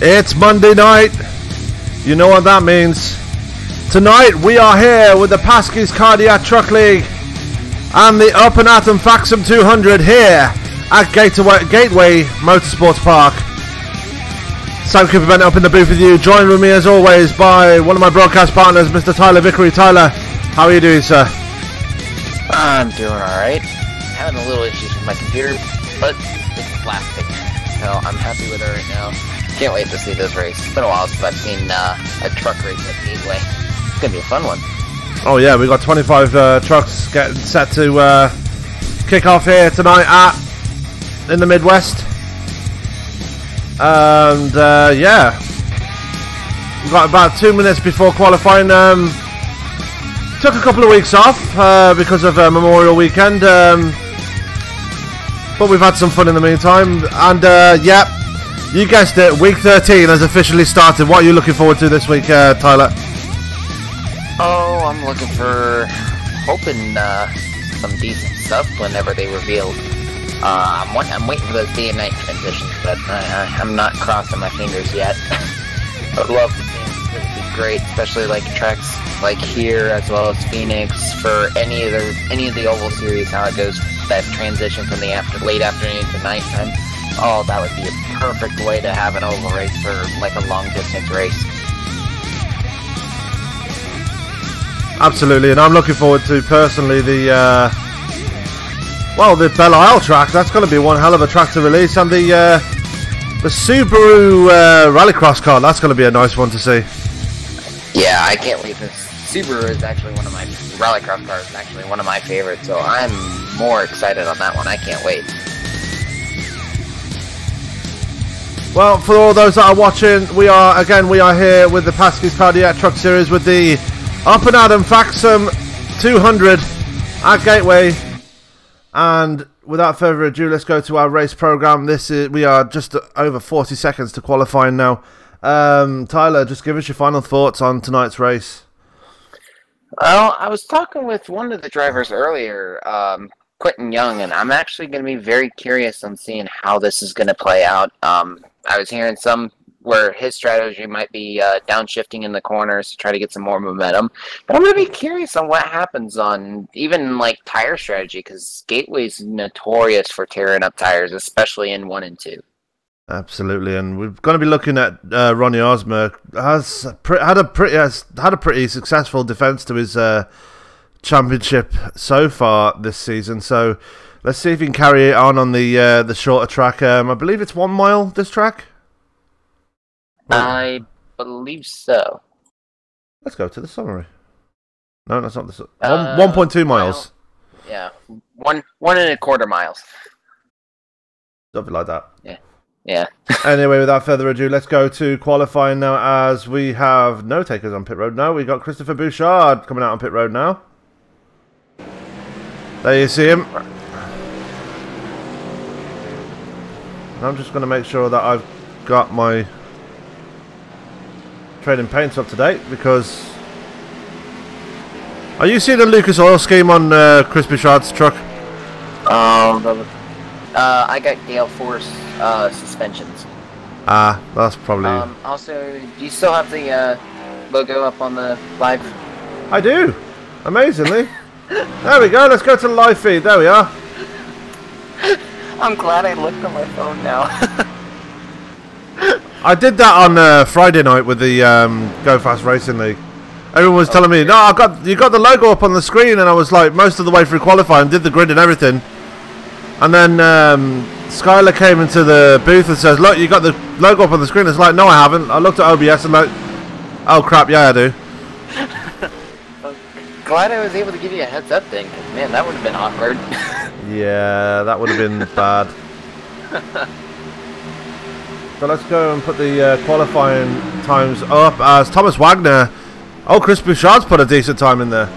It's Monday night. You know what that means. Tonight we are here with the Paskys Cardiac Truck League and the Up and Atom Faxson 200 here at Gateway Motorsports Park. Sam Cooper Bennett up in the booth with you, joined with me as always by one of my broadcast partners, Mr. Tyler Vickery. Tyler, how are you doing, sir? I'm doing alright. Having a little issues with my computer, but it's plastic, so I'm happy with it right now. Can't wait to see this race. It's been a while since I've seen a truck race at Gateway. It's gonna be a fun one. Oh yeah, we've got 25 trucks getting set to kick off here tonight in the Midwest. And yeah, we've got about 2 minutes before qualifying. Took a couple of weeks off because of Memorial Weekend, but we've had some fun in the meantime. And yeah, you guessed it, week 13 has officially started. What are you looking forward to this week, Tyler? Oh, I'm hoping some decent stuff whenever they reveal. I'm waiting for those day and night transitions, but I'm not crossing my fingers yet. I would love to see them. It would be great, especially like tracks like here as well as Phoenix for any of the oval series. How it goes, that transition from the late afternoon to nighttime. Oh, that would be a perfect way to have an oval race for like a long distance race. Absolutely, and I'm looking forward to personally the Belle Isle track. That's going to be one hell of a track to release, and the Subaru Rallycross car. That's going to be a nice one to see. Yeah, I can't wait. This Subaru is actually one of my Rallycross cars. Is actually one of my favorites, so I'm more excited on that one. I can't wait. Well, for all those that are watching, we are here with the Paskys Cardiac Truck Series with the Up and Atom Faxson 200 at Gateway. And without further ado, let's go to our race program. We are just over 40 seconds to qualifying now. Tyler, just give us your final thoughts on tonight's race. Well, I was talking with one of the drivers earlier, Quentin Young, and I'm actually going to be very curious on seeing how this is going to play out. I was hearing some where his strategy might be downshifting in the corners to try to get some more momentum. But I'm going to be curious on what happens on even like tire strategy, because Gateway's notorious for tearing up tires, especially in 1 and 2. Absolutely, and we're going to be looking at Ronnie Osmer has had a pretty successful defense to his championship so far this season. So let's see if he can carry it on the shorter track. I believe it's 1 mile, this track. I believe so. Let's go to the summary. No, that's not the 1.2 miles. Yeah, 1.25 miles. Something like that. Yeah. Yeah. Anyway, without further ado, let's go to qualifying now, as we have no takers on pit road. No, we got Christopher Bouchard coming out on pit road now. There you see him. I'm just going to make sure that I've got my trading paints up to date, because are you seeing the Lucas Oil scheme on Chris Bouchard's truck? I got Gale Force suspensions. That's probably. Also, do you still have the logo up on the live? I do. Amazingly. There we go. Let's go to the live feed. There we are. I'm glad I looked on my phone now. I did that on Friday night with the Go Fast Racing League. Everyone was telling me, "No, you got the logo up on the screen," and I was like, most of the way through qualifying, did the grid and everything, and then Skylar came into the booth and says, "Look, you got the logo up on the screen." It's like, "No, I haven't." I looked at OBS and like, "Oh crap, yeah, I do." Glad I was able to give you a heads up thing. Man, that would have been awkward. Yeah, that would have been bad. So let's go and put the qualifying times up, as Thomas Wagner. Oh, Chris Bouchard's put a decent time in there.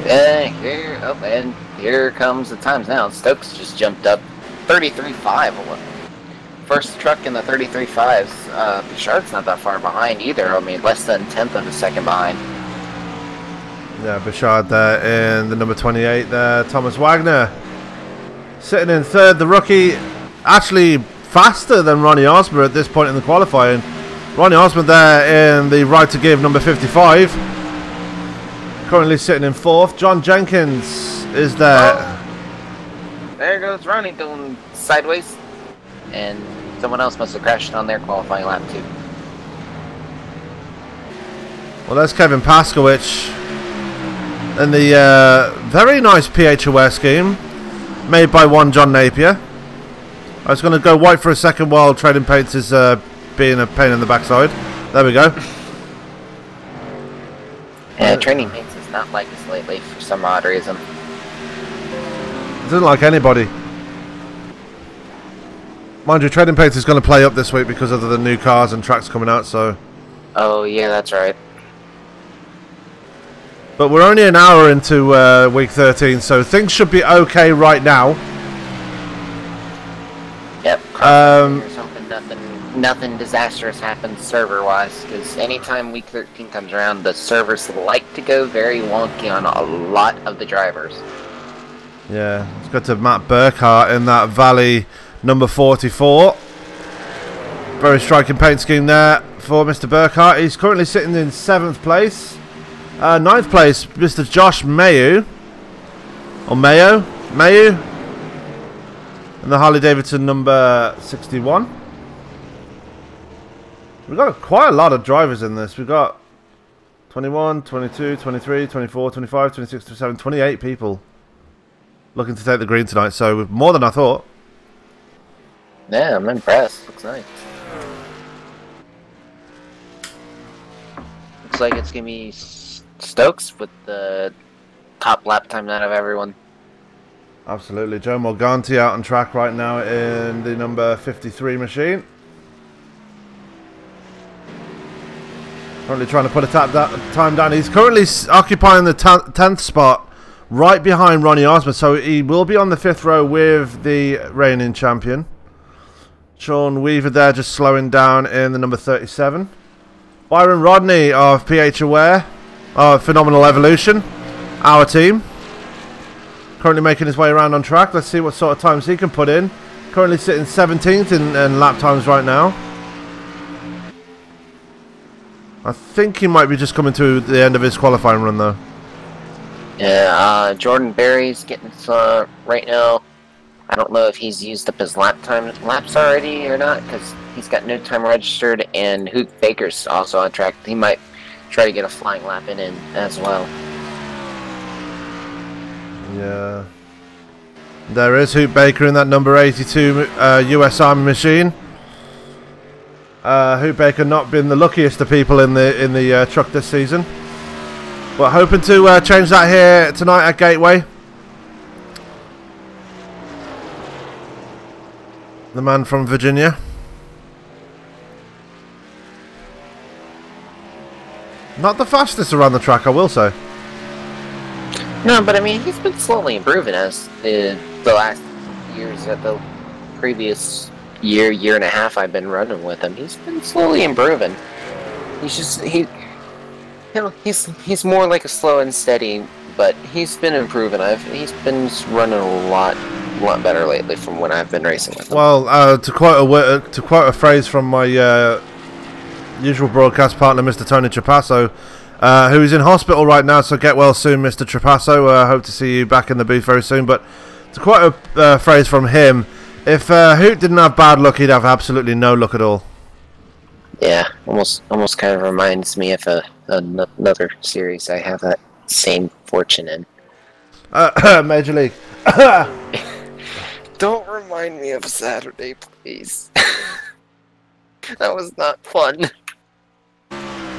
And here comes the times now. Stokes just jumped up 33.5. First truck in the 33.5s. Bouchard's not that far behind either. I mean, less than 1/10 of a second behind. Yeah, Bouchard there in the number 28 there. Thomas Wagner sitting in third. The rookie actually faster than Ronnie Osmer at this point in the qualifying. Ronnie Osmer there in the right to give number 55. Currently sitting in 4th. John Jenkins is there. Oh, there goes Ronnie going sideways. And someone else must have crashed on their qualifying lap too. Well, there's Kevin Paskys in the very nice PHOS scheme made by one John Napier. I was going to go white for a second while Trading Paints is being a pain in the backside. There we go. Yeah, Trading Paints is not like us lately for some odd reason. Doesn't like anybody. Mind you, Trading Paints is going to play up this week because of the new cars and tracks coming out, so... Oh, yeah, that's right. But we're only an hour into week 13, so things should be okay right now. Yep. There's hoping nothing disastrous happens server-wise, because anytime week 13 comes around, the servers like to go very wonky on a lot of the drivers. Yeah, let's go to Matt Burkhart in that Valley number 44. Very striking paint scheme there for Mr. Burkhart. He's currently sitting in 7th place. 9th place, Mr. Josh Mayu. Or Mayo? Mayu. And the Harley Davidson number 61. We've got quite a lot of drivers in this. We've got 21, 22, 23, 24, 25, 26, 27, 28 people looking to take the green tonight. So more than I thought. Yeah, I'm impressed. Looks nice. Looks like it's going to be Stokes with the top lap time out of everyone. Absolutely. Joe Morganti out on track right now in the number 53 machine. Currently trying to put a time down. He's currently occupying the 10th spot right behind Ronnie Osmer, so he will be on the 5th row with the reigning champion. Sean Weaver there just slowing down in the number 37. Byron Rodney of PH Aware. Phenomenal Evolution, our team. Currently making his way around on track. Let's see what sort of times he can put in. Currently sitting 17th in lap times right now. I think he might be just coming to the end of his qualifying run though. Yeah, Jordan Berry's getting right now. I don't know if he's used up his laps already or not, because he's got no time registered, and Hoot Baker's also on track. He might try to get a flying lap in as well. Yeah. There is Hoot Baker in that number 82 US Army machine. Hoot Baker not been the luckiest of people in the truck this season. But hoping to change that here tonight at Gateway. The man from Virginia. Not the fastest around the track, I will say. No, but I mean, he's been slowly improving as the last years, at the previous year and a half I've been running with him. He's been slowly improving. He's just, he's more like a slow and steady, but he's been improving. He's been running a lot better lately from when I've been racing with him. Well, to quote a phrase from my usual broadcast partner, Mr. Tony Trapasso, who is in hospital right now, so get well soon, Mr. Trapasso. Hope to see you back in the booth very soon. But to quote a phrase from him, if Hoot didn't have bad luck, he'd have absolutely no luck at all. Yeah, almost kind of reminds me of another series I have that same fortune in. Major League. Don't remind me of Saturday, please. That was not fun.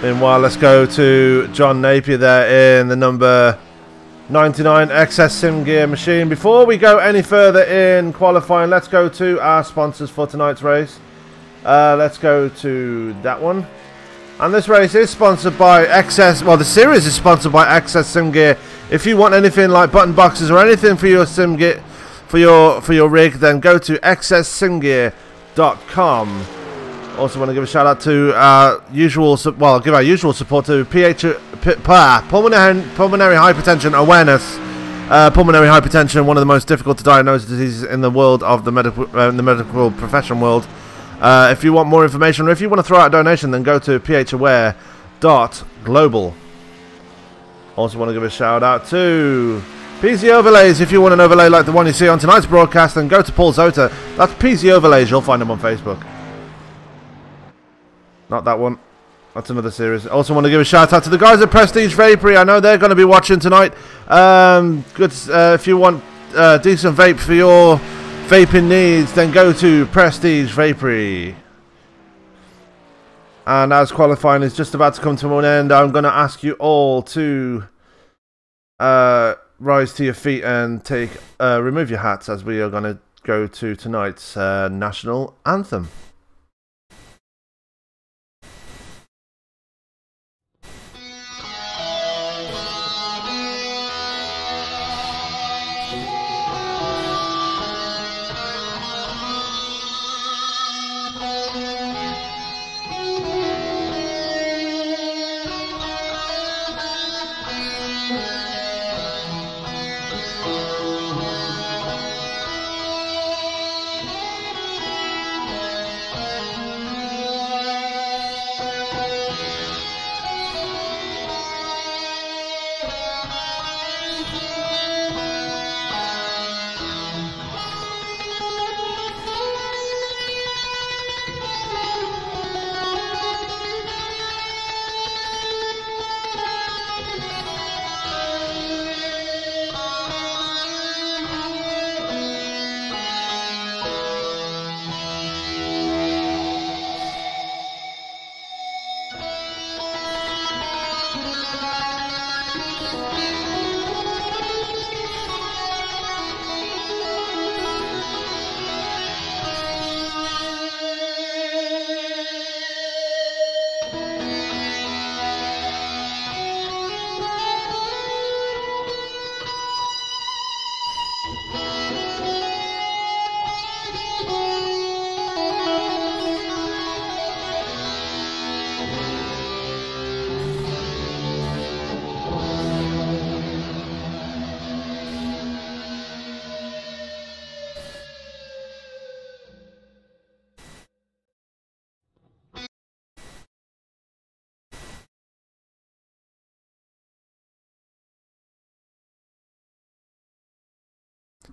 Meanwhile, let's go to John Napier there in the number 99 XS Sim Gear machine. Before we go any further in qualifying, let's go to our sponsors for tonight's race. Let's go to that one. And this race is sponsored by XS. Well, the series is sponsored by XS Sim Gear. If you want anything like button boxes or anything for your sim gear, for your rig, then go to xssimgear.com. Also want to give a shout out to our usual, well, give our usual support to Pulmonary Hypertension Awareness Pulmonary hypertension, one of the most difficult to diagnose diseases in the world of the medical profession world. If you want more information, or if you want to throw out a donation, then go to phaware.global. Also want to give a shout out to PZ Overlays. If you want an overlay like the one you see on tonight's broadcast, then go to Paul Zota. That's PZ Overlays. You'll find him on Facebook. Not that one. That's another series. Also want to give a shout out to the guys at Prestige Vapory. I know they're going to be watching tonight. Good. If you want decent vape for your vaping needs, then go to Prestige Vapory. And as qualifying is just about to come to an end, I'm going to ask you all to rise to your feet and remove your hats, as we are going to go to tonight's national anthem.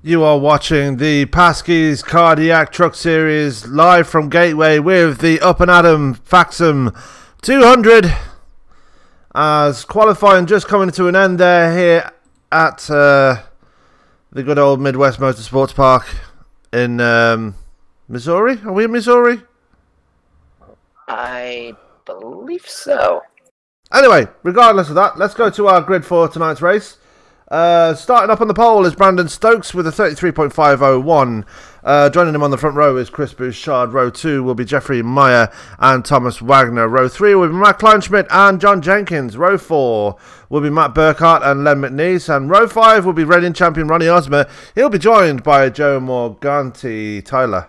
You are watching the Paskys Cardiac Truck Series live from Gateway with the Up and Adam Faxson 200. As qualifying just coming to an end there here at the good old Midwest Motorsports Park in Missouri. Are we in Missouri? I believe so. Anyway, regardless of that, let's go to our grid for tonight's race. Starting up on the pole is Brandon Stokes with a 33.501. Joining him on the front row is Chris Bouchard. Row 2 will be Jeffrey Meyer and Thomas Wagner. Row 3 will be Matt Kleinschmidt and John Jenkins. Row 4 will be Matt Burkhart and Len McNeese. And row 5 will be reigning champion Ronnie Osmer. He'll be joined by Joe Morganti. Tyler.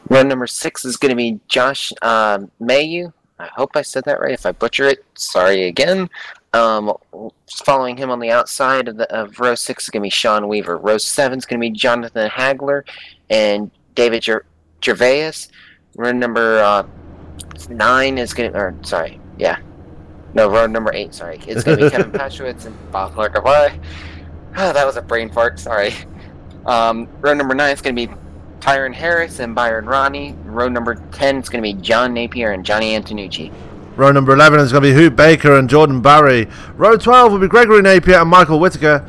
Row number 6 is going to be Josh Mayu. I hope I said that right. If I butcher it, sorry again. Following him on the outside of row 6 is going to be Sean Weaver. Row 7 is going to be Jonathan Hagler and David Gervais. Row number 9 is going to, row number 8, sorry. It's going to be Kevin Paschwitz and Bob Clark. Why? Oh, that was a brain fart, sorry. Row number 9 is going to be Tyron Harris and Byron Ronnie. Row number 10 is going to be John Napier and Johnny Antonucci. Row number 11 is going to be Hoot Baker and Jordan Barry. Row 12 will be Gregory Napier and Michael Whittaker.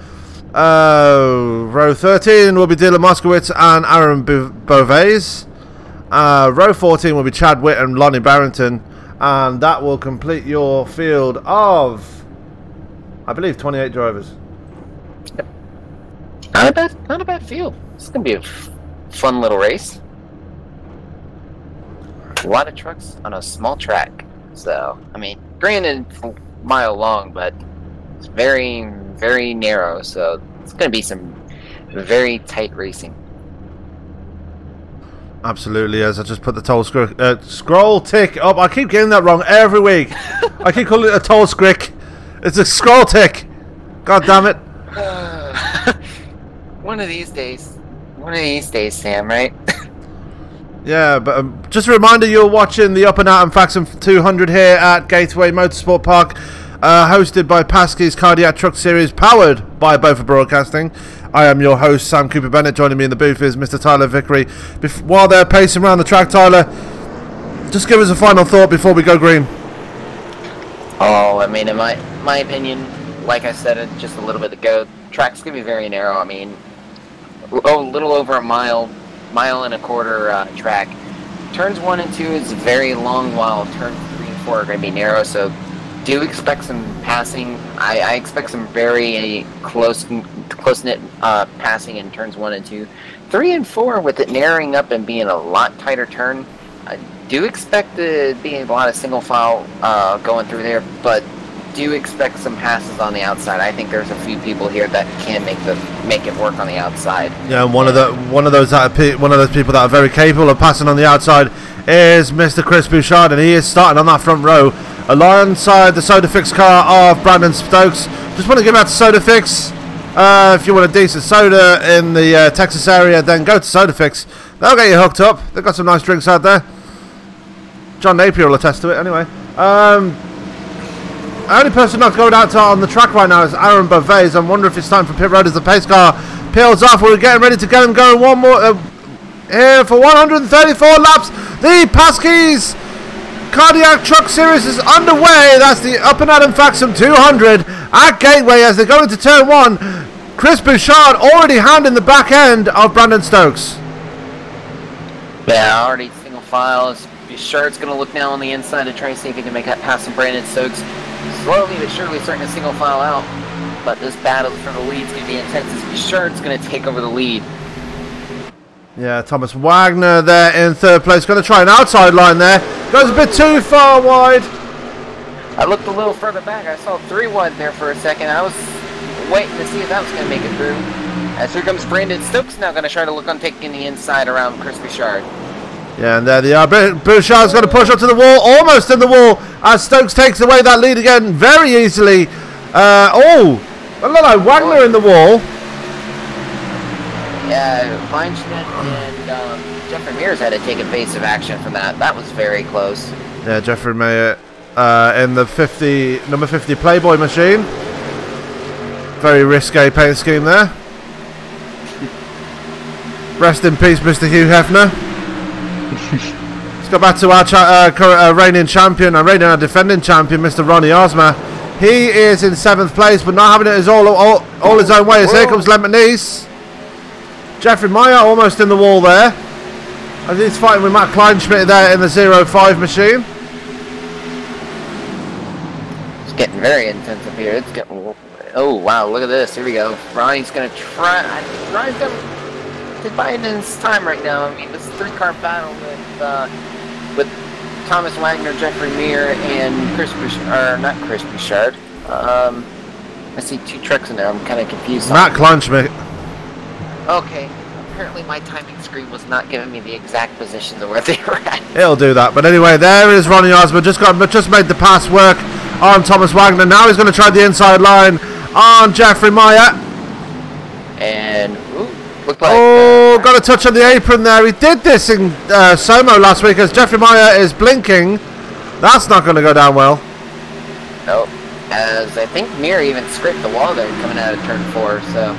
Row 13 will be Dylan Moskowitz and Aaron Beauvais. Row 14 will be Chad Witt and Lonnie Barrington. And that will complete your field of, I believe, 28 drivers. Not a bad field. It's going to be a fun little race. A lot of trucks on a small track. So, I mean, granted, it's a mile long, but it's very, very narrow. So, it's going to be some very tight racing. Absolutely, as I just put the toll scroll tick up. I keep getting that wrong every week. I keep calling it a toll scrick. It's a scroll tick. God damn it. One of these days. One of these days, Sam, right? Yeah, but just a reminder, you're watching the Up and Out and Faxson 200 here at Gateway Motorsport Park, hosted by Paskys Cardiac Truck Series, powered by Beaufort Broadcasting. I am your host, Sam Cooper Bennett. Joining me in the booth is Mr. Tyler Vickery. While they're pacing around the track, Tyler, just give us a final thought before we go green. Oh, I mean, in my opinion, like I said just a little bit ago, track's going to be very narrow. I mean, a little over a mile and a quarter track. Turns 1 and 2 is very long, while turns 3 and 4 are going to be narrow, so do expect some passing. I expect some very close-knit passing in turns 1 and 2. 3 and 4, with it narrowing up and being a lot tighter turn, I do expect to be a lot of single file going through there, but do expect some passes on the outside. I think there's a few people here that can make it work on the outside. Yeah, and one of those people that are very capable of passing on the outside is Mr. Chris Bouchard, and he is starting on that front row alongside the SodaFix car of Brandon Stokes. Just want to give out to SodaFix. If you want a decent soda in the Texas area, then go to SodaFix. They'll get you hooked up. They've got some nice drinks out there. John Napier will attest to it anyway. The only person not going out on the track right now is Aaron Beauvais. I wonder if it's time for pit road as the pace car peels off. We're getting ready to get him going one more here for 134 laps. The Paskys Cardiac Truck Series is underway. That's the Up and Out and Faxson 200 at Gateway as they go into turn 1. Chris Bouchard already handing the back end of Brandon Stokes. Yeah, already single files. Bouchard's going to look now on the inside to try and see if he can make that pass from Brandon Stokes. Slowly but surely starting to single file out, but this battle for the lead is going to be intense as Bouchard's going to take over the lead. Yeah, Thomas Wagner there in third place. Going to try an outside line there. Goes a bit too far wide. I looked a little further back. I saw 3 wide there for a second. I was waiting to see if that was going to make it through. As here comes Brandon Stokes now going to try to look on taking the inside around Chris Bouchard. Yeah, and there they are. Bouchard's got to push up to the wall, almost in the wall, as Stokes takes away that lead again very easily. Wagner in the wall. Yeah, Kleinschmidt and Jeffrey Mears had to take evasive action from that. That was very close. Yeah, Jeffrey Meyer in the number 50 Playboy machine. Very risque paint scheme there. Rest in peace, Mr. Hugh Hefner. Let's go back to our reigning champion, our defending champion, Mr. Ronnie Osmer. He is in 7th place, but not having it all his own way. As here comes Len McNeese. Jeffrey Meyer almost in the wall there. As he's fighting with Matt Kleinschmidt there in the 05 machine. It's getting very intense up here. It's getting. Oh wow! Look at this. Here we go. Ronnie's gonna try. Ronnie's gonna divide his time right now. I mean, this 3-car battle with Thomas Wagner, Jeffrey Meir, and Chris Bouchard, not Chris Bouchard. I see 2 trucks in there. I'm kind of confused. Matt Kleinschmidt. Okay. Apparently my timing screen was not giving me the exact positions of where they were at. It'll do that. But anyway, there is Ronnie Osborne. Just made the pass work on Thomas Wagner. Now he's going to try the inside line on Jeffrey Meyer. And looked like, got a touch on the apron there. He did this in Somo last week as Jeffrey Meyer is blinking. That's not going to go down well. Nope. As I think Mir even scraped the wall there coming out of turn 4. So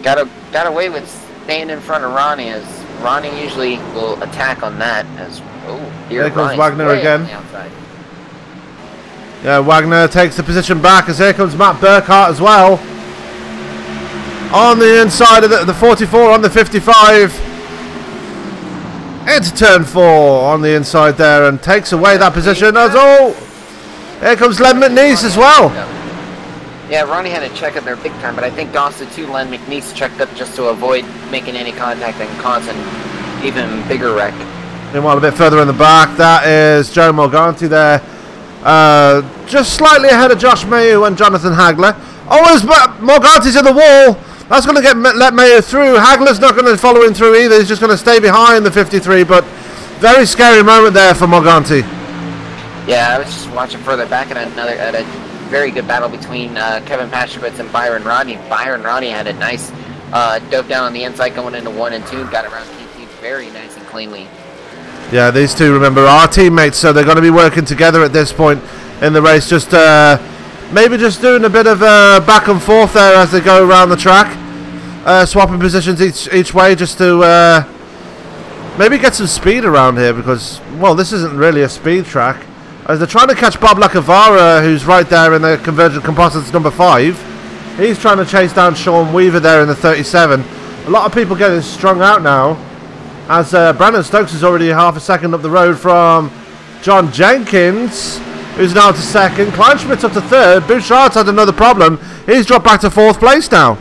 got away with staying in front of Ronnie, as Ronnie usually will attack on that. As here comes Wagner again. Yeah, Wagner takes the position back as here comes Matt Burkhart as well. On the inside of the 44 on the 55. Into turn 4 on the inside there and takes away that position as here comes Len McNeese as well. Yeah, Ronnie had to check up there big time, but I think also too Len McNeese checked up just to avoid making any contact and causing even bigger wreck. Meanwhile, a bit further in the back, that is Joe Morganti there. Just slightly ahead of Josh Mayu and Jonathan Hagler. Morganti's in the wall. That's going to let Mayu through. Hagler's not going to follow him through either. He's just going to stay behind the 53, but very scary moment there for Morganti. Yeah, I was just watching further back at a very good battle between Kevin Pashkovitz and Byron Rodney. Byron Rodney had a nice Dove down on the inside going into 1 and 2. Got around T2 very nice and cleanly. Yeah, these two, remember, are teammates, so they're going to be working together at this point in the race. Just maybe just doing a bit of back and forth there as they go around the track. Swapping positions each way just to maybe get some speed around here because, well, this isn't really a speed track. As they're trying to catch Bob Lacavara, who's right there in the Convergent Composites number 5. He's trying to chase down Sean Weaver there in the 37. A lot of people getting strung out now, as Brandon Stokes is already half a second up the road from John Jenkins, who's now to second. Kleinschmidt's up to third. Bouchard's had another problem. He's dropped back to 4th place now.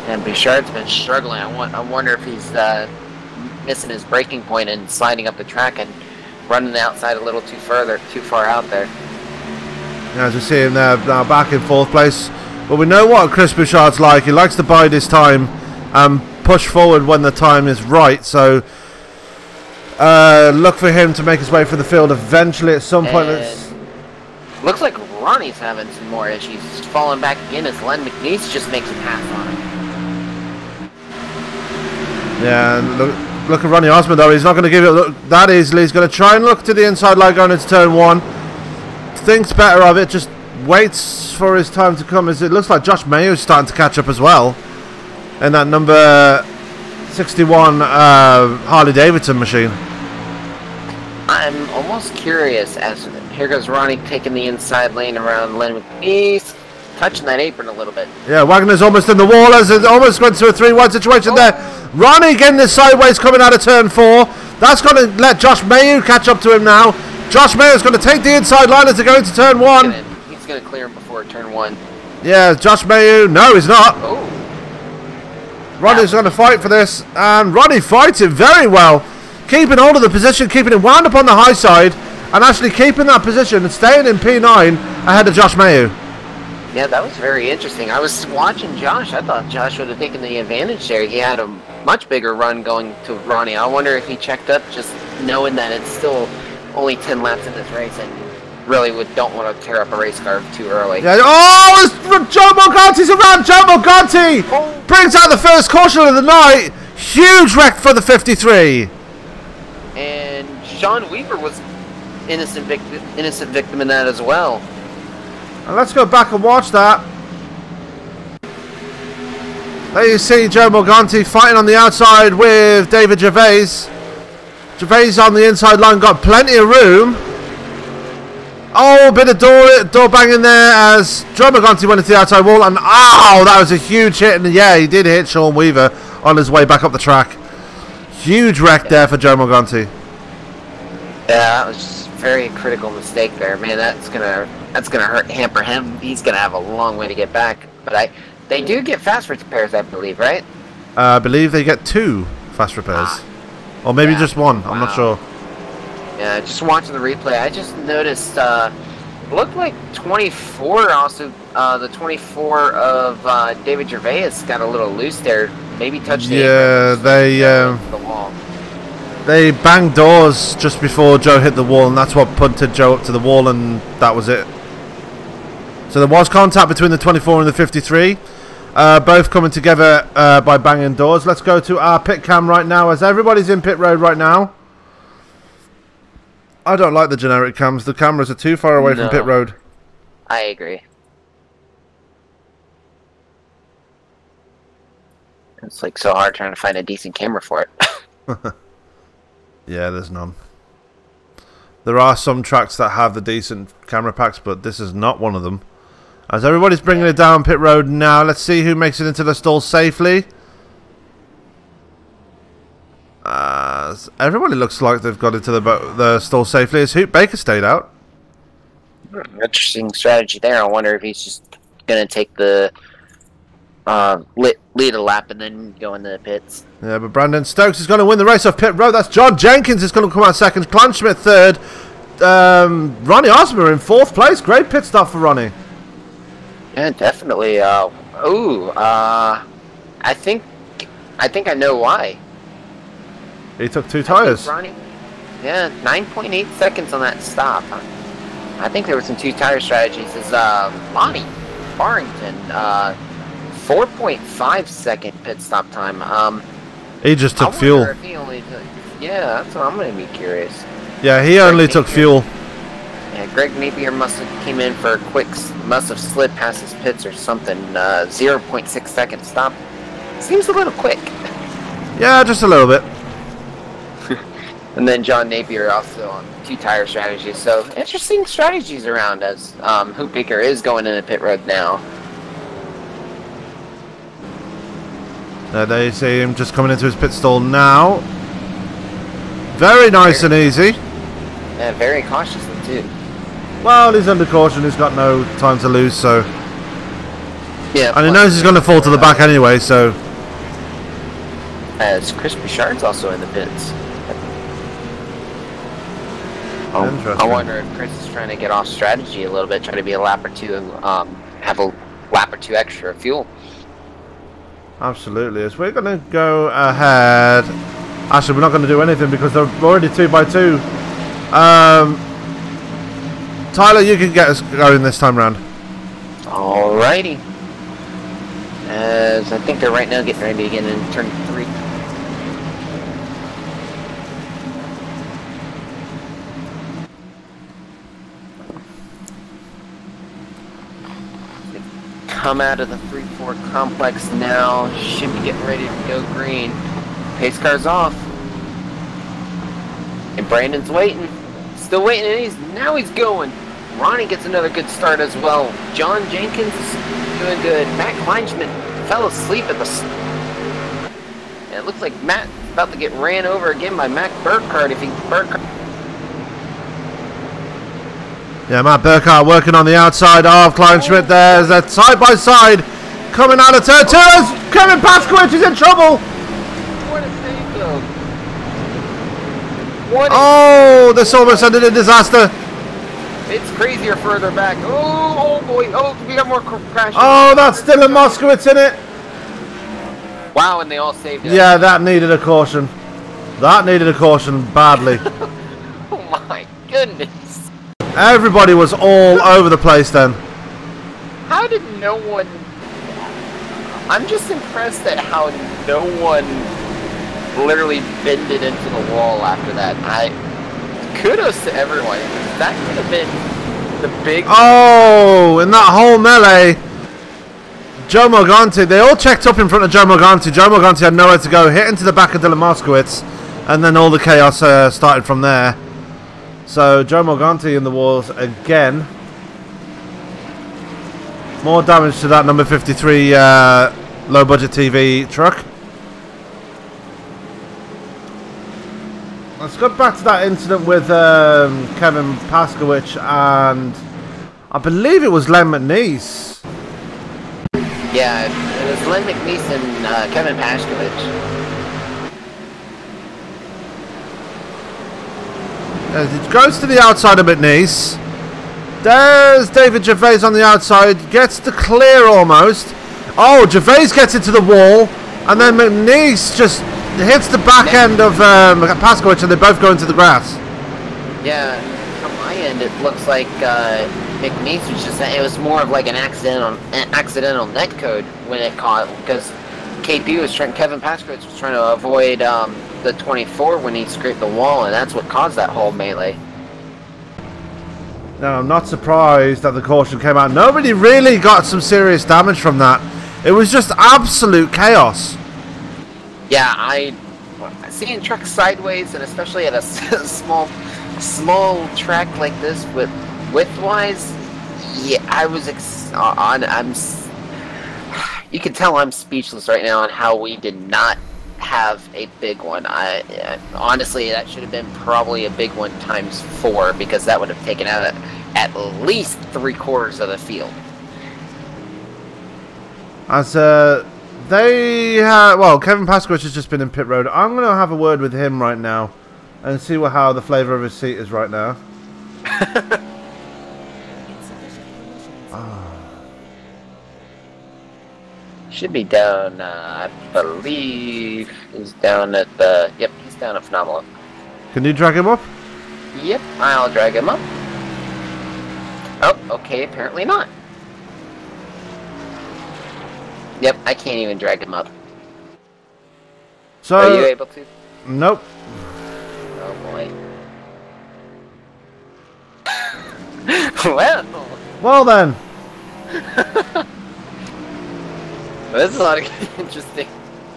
And Bouchard's been struggling. I wonder if he's missing his braking point and sliding up the track and running the outside a little too far out there. Yeah, as we see him there now back in 4th place. But we know what Chris Bouchard's like. He likes to bide his time and push forward when the time is right. So look for him to make his way through the field eventually at some point. Looks like Ronnie's having some more issues. He's falling back again as Len McNeese just makes a pass on him. Yeah, and look at Ronnie Osmond though. He's not going to give it that easily. He's going to try and look to the inside line going into turn 1. Thinks better of it. Just waits for his time to come. As it looks like Josh Mayo's starting to catch up as well. And that number 61 Harley Davidson machine. I'm almost curious as here goes Ronnie taking the inside lane around Len McNeese, touching that apron a little bit. Yeah, Wagner's almost in the wall as it almost went to a 3-1 situation there. Ronnie getting this sideways coming out of turn 4. That's going to let Josh Mayo catch up to him now. Josh Mayo's going to take the inside line as they go into turn 1. He's going to clear him before turn 1. Yeah, Josh Mayo. No, he's not. Oh. Ronnie's going to fight for this, and Ronnie fights it very well, keeping hold of the position, keeping it wound up on the high side, and actually keeping that position and staying in P9 ahead of Josh Mayo. Yeah, that was very interesting. I was watching Josh. I thought Josh would have taken the advantage there. He had a much bigger run going to Ronnie. I wonder if he checked up just knowing that it's still only 10 laps in this race and really don't want to tear up a race car too early. Yeah. Oh, it's Joe Morganti's around. Joe Morganti brings out the first caution of the night. Huge wreck for the 53. And Sean Weaver was innocent victim in that as well. And let's go back and watch that. There you see Joe Morganti fighting on the outside with David Gervais. Gervais on the inside line got plenty of room. Oh, a bit of door banging there as Joe Morganti went into the outside wall, and ow, that was a huge hit. And yeah, he did hit Sean Weaver on his way back up the track. Huge wreck there for Joe Morganti. Yeah, that was just a very critical mistake there, man. That's gonna hamper him. He's gonna have a long way to get back. But they do get fast repairs, I believe, right? I believe they get 2 fast repairs, or maybe just 1. I'm not sure. Yeah, just watching the replay, I just noticed. Looked like 24 also. The 24 of David Gervais got a little loose there. Maybe touched the apron, the wall. They banged doors just before Joe hit the wall, and that's what punted Joe up to the wall, and that was it. So there was contact between the 24 and the 53, both coming together by banging doors. Let's go to our pit cam right now, as everybody's in pit road right now. I don't like the generic cams. The cameras are too far away from pit road. I agree. It's like so hard trying to find a decent camera for it. Yeah, there's none. There are some tracks that have the decent camera packs, but this is not one of them. As everybody's bringing it down pit road now, let's see who makes it into the stall safely. Everybody looks like they've got into the stall safely. As Hoot Baker stayed out. Interesting strategy there. I wonder if he's just going to take the lead a lap and then go into the pits. Yeah, but Brandon Stokes is going to win the race off pit road. That's John Jenkins is going to come out second. Kleinschmidt third. Ronnie Osmer in 4th place. Great pit stop for Ronnie. Yeah, definitely. I think I know why. He took 2 tires. Ronnie, yeah, 9.8 seconds on that stop. I think there were some 2 tire strategies. As Lonnie Barrington 4.5 second pit stop time. He just took I fuel. wonder if he only took, yeah, that's what I'm going to be curious. Yeah, he only took fuel. Yeah, Greg Napier must have came in for a quick, must have slid past his pits or something. 0.6 second stop. Seems a little quick. Yeah, just a little bit. And then John Napier also on 2-tire strategies. So interesting strategies around as Hoop Baker is going into pit road now. There they see him just coming into his pit stall now. Very nice and easy. Yeah, very cautiously too. Well, he's under caution. He's got no time to lose, so. Yeah. And he knows he's going to fall to the back anyway, so. As Chris Bouchard's also in the pits. I wonder if Chris is trying to get off strategy a little bit, trying to be a lap or two, have a lap or two extra fuel. Absolutely. As we're going to go ahead. Actually, we're not going to do anything because they're already 2 by 2. Tyler, you can get us going this time round. Alrighty. As I think they're right now getting ready to get in turn 3. Come out of the 3-4 complex now. Should be getting ready to go green. Pace car's off. And Brandon's waiting. Still waiting, and now he's going. Ronnie gets another good start as well. John Jenkins is doing good. Matt Kleinschmidt fell asleep at the... And it looks like Matt's about to get ran over again by Matt Burkhardt if he... Yeah, Matt Burkhardt working on the outside of Kleinschmidt. There's a side-by-side coming out of turn 2 as Kevin Paskys is in trouble. What a save, though. Oh, this almost ended in disaster. It's crazier further back. Oh boy. Oh, we got more crashes. Oh, that's Dylan Moskowitz in it. Wow, and they all saved it. Yeah, that needed a caution. That needed a caution badly. Oh my goodness. Everybody was all over the place then. How did no one... I'm just impressed at how no one literally bended into the wall after that. Kudos to everyone. That could have been the big... Oh, in that whole melee, Joe Morganti, they all checked up in front of Joe Morganti. Joe Morganti had nowhere to go, hit into the back of Dylan Moskowitz, and then all the chaos started from there. So Joe Morganti in the walls again. More damage to that number 53 low budget TV truck. Let's go back to that incident with Kevin Paskowicz and I believe it was Len McNeese. Yeah, it was Len McNeese and Kevin Paskowicz. It goes to the outside of McNeese. There's David Gervais on the outside. Gets the clear almost. Oh, Gervais gets into the wall. And then McNeese just hits the back end of Paskowicz and they both go into the grass. Yeah, from my end it looks like McNeese was just... It was more of like an accidental netcode when it caught. Because KP was trying... Kevin Paskowicz was trying to avoid... the 24 when he scraped the wall, and that's what caused that whole melee. Now, I'm not surprised that the caution came out. Nobody really got some serious damage from that. It was just absolute chaos. Yeah, seeing trucks sideways, and especially at a small track like this with width-wise, yeah, I was you can tell I'm speechless right now on how we did not have a big one. Honestly, that should have been probably a big one times 4 because that would have taken out at least 3/4 of the field. As Kevin Paskowicz has just been in pit road. I'm going to have a word with him right now and see how the flavour of his seat is right now. Should be down, I believe he's down at the... Yep, he's down at Phenomenal. Can you drag him up? Yep, I'll drag him up. Oh, okay, apparently not. Yep, I can't even drag him up. So, are you able to? Nope. Oh boy. Well then. This is a lot of interesting.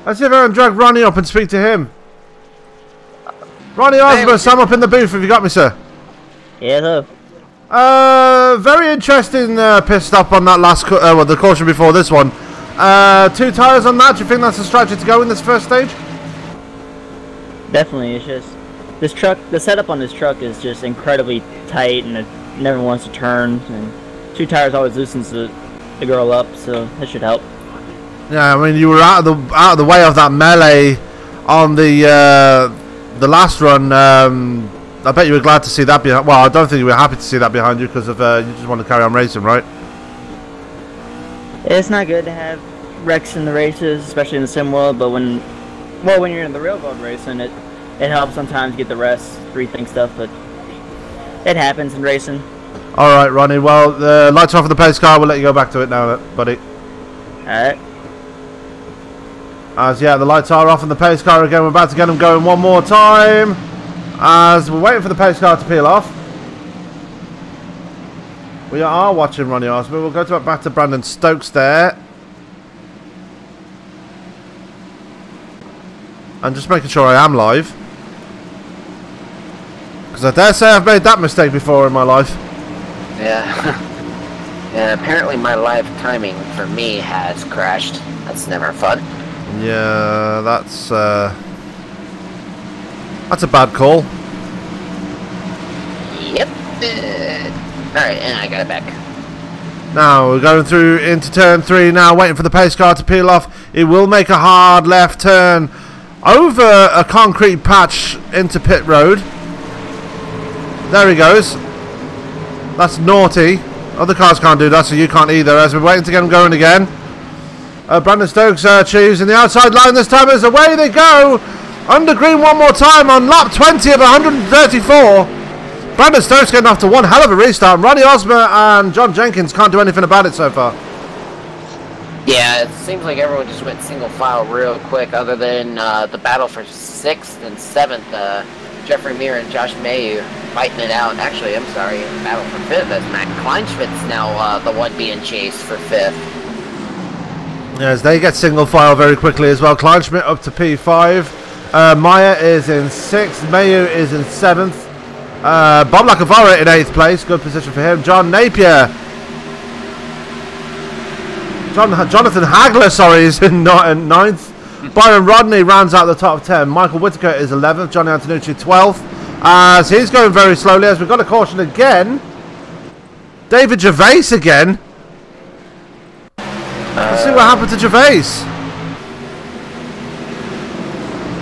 Let's see if I can drag Ronnie up and speak to him. Ronnie Osborne, I'm up in the booth. Have you got me, sir? Yeah, hello. Very interesting pit stop on that last, the caution before this one. 2 tyres on that. Do you think that's a strategy to go in this first stage? Definitely, it's just this truck. The setup on this truck is just incredibly tight, and it never wants to turn. And 2 tires always loosens the girl up, so that should help. Yeah, I mean you were out of the way of that melee on the last run. I bet you were glad to see that behind. Well, I don't think you were happy to see that behind you because of you just want to carry on racing, right? It's not good to have wrecks in the races, especially in the sim world. But when you're in the real world racing, it helps sometimes get the rest, rethink stuff. But it happens in racing. All right, Ronnie. Well, the lights off of the pace car. We'll let you go back to it now, buddy. All right. As yeah, the lights are off on the pace car again. We're about to get them going one more time. As we're waiting for the pace car to peel off. We are watching Ronnie Osborne. We'll go back to Brandon Stokes there. And just making sure I am live. Because I dare say I've made that mistake before in my life. Yeah. Yeah, apparently my live timing for me has crashed. That's never fun. Yeah, that's a bad call. Yep. Alright, and I got it back. Now we're going through into turn 3 now, waiting for the pace car to peel off. It will make a hard left turn over a concrete patch into pit road. There he goes. That's naughty. Other cars can't do that, so you can't either, as we're waiting to get him going again. Brandon Stokes choosing the outside line this time as away they go. Under green one more time on lap 20 of 134. Brandon Stokes getting off to one hell of a restart. Ronnie Osmer and John Jenkins can't do anything about it so far. Yeah, it seems like everyone just went single file real quick, other than the battle for 6th and 7th. Jeffrey Meir and Josh Mayu fighting it out. Actually, I'm sorry, the battle for 5th as Matt Kleinschmidt's now the one being chased for 5th. As they get single file very quickly as well. Kleinschmidt up to P5. Meyer is in 6th. Mayu is in 7th. Bob Lacavara in 8th place. Good position for him. John Napier. Jonathan Hagler, sorry, is in 9th. Byron Rodney rounds out the top 10. Michael Whitaker is 11th. Johnny Antonucci 12th. As he's going very slowly as we've got a caution again. David Gervais again. Let's see what happened to Gervais.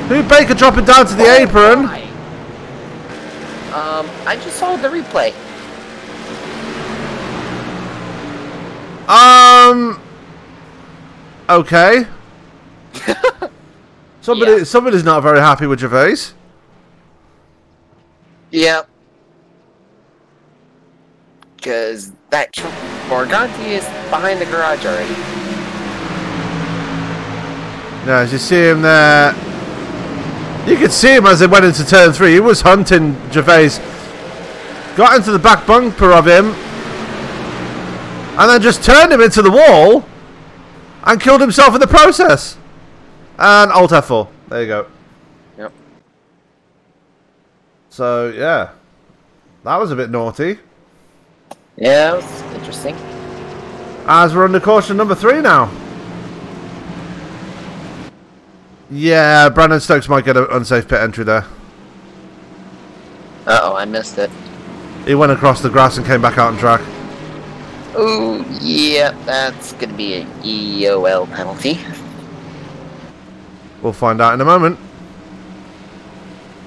Who Baker dropping down to the apron? I just saw the replay. Okay. Somebody's not very happy with Gervais. Yep. Because that Morganti is behind the garage already. Yeah, as you see him there, you could see him as they went into turn 3. He was hunting Gervais. Got into the back bumper of him. And then just turned him into the wall. And killed himself in the process. And Alt F4. There you go. Yep. So, yeah. That was a bit naughty. Yeah, that was interesting. As we're under caution number 3 now. Yeah, Brandon Stokes might get an unsafe pit entry there. Uh-oh, I missed it. He went across the grass and came back out on track. Oh, yeah, that's going to be an EOL penalty. We'll find out in a moment.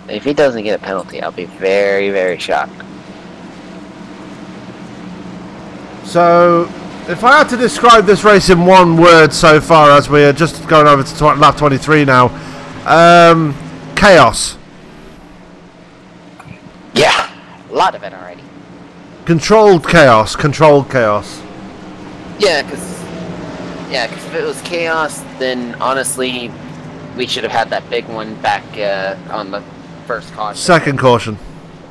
If he doesn't get a penalty, I'll be very, very shocked. So, if I had to describe this race in one word so far, as we're just going over to lap 23 now, chaos. Yeah, a lot of it already. Controlled chaos, controlled chaos. Yeah, because Yeah, because if it was chaos, then honestly, we should have had that big one back on the first caution. Second caution.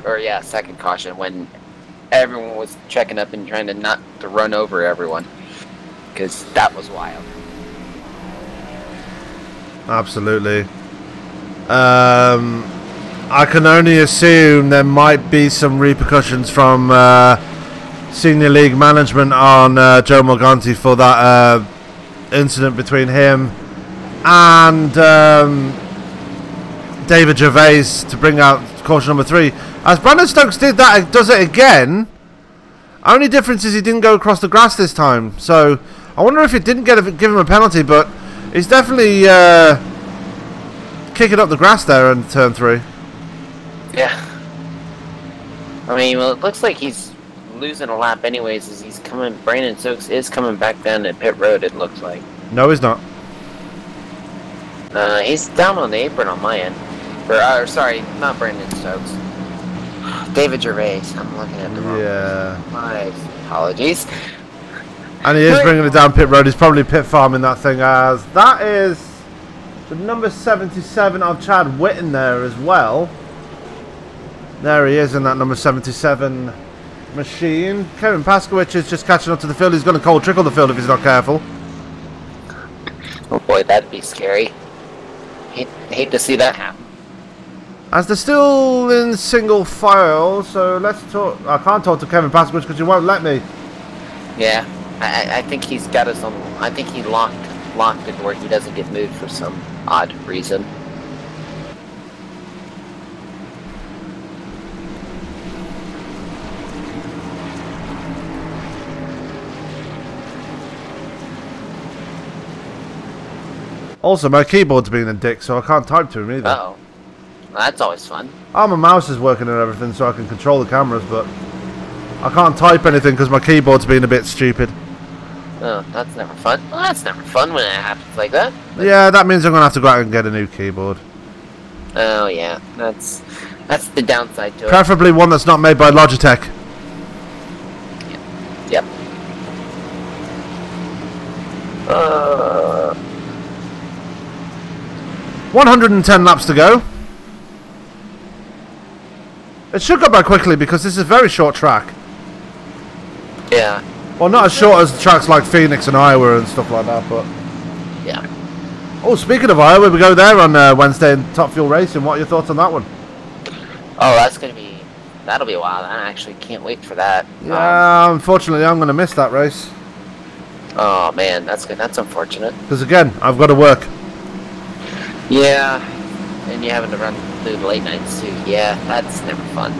Or yeah, second caution when everyone was checking up and trying to not to run over everyone, because that was wild. Absolutely. I can only assume there might be some repercussions from senior league management on Joe Morganti for that incident between him and David Gervais to bring out caution number 3. As Brandon Stokes does it again. Only difference is he didn't go across the grass this time. So I wonder if it didn't give him a penalty, but he's definitely kicking up the grass there in turn 3. Yeah. I mean, well, it looks like he's losing a lap anyways as he's coming. Brandon Stokes is coming back down to pit road, it looks like. No, he's not. He's down on the apron on my end. Or sorry, not Brandon Stokes. David Gervais. I'm looking at the wrong. Yeah. My apologies. And he is bringing it down pit road. He's probably pit farming that thing, as that is the number 77 of Chad Whitten there as well. There he is in that number 77 machine. Kevin Paskys is just catching up to the field. He's going to cold trickle the field if he's not careful. Oh boy, that'd be scary. Hate to see that happen. As they're still in single file, so let's talk. I can't talk to Kevin Paskys because you won't let me. Yeah, I think he's got us on. I think he locked it where he doesn't get moved for some odd reason. Also, my keyboard's being a dick, so I can't type to him either. Uh-oh. That's always fun. Oh, my mouse is working and everything, so I can control the cameras, but I can't type anything because my keyboard's being a bit stupid. Oh, that's never fun. Well, that's never fun when it happens like that. But yeah, that means I'm going to have to go out and get a new keyboard. oh, yeah. That's the downside to it. Preferably one that's not made by Logitech. Yep. 110 laps to go. It should go by quickly because this is a very short track. Yeah. Well, not as short as tracks like Phoenix and Iowa and stuff like that, but... Yeah. Oh, speaking of Iowa, we go there on Wednesday in Top Fuel Racing. What are your thoughts on that one? Oh, that'll be wild. I actually can't wait for that. Yeah, unfortunately, I'm going to miss that race. Oh, man, that's good. That's unfortunate. Because, again, I've got to work. Yeah, and you're having to run through the late nights too. Yeah, that's never fun.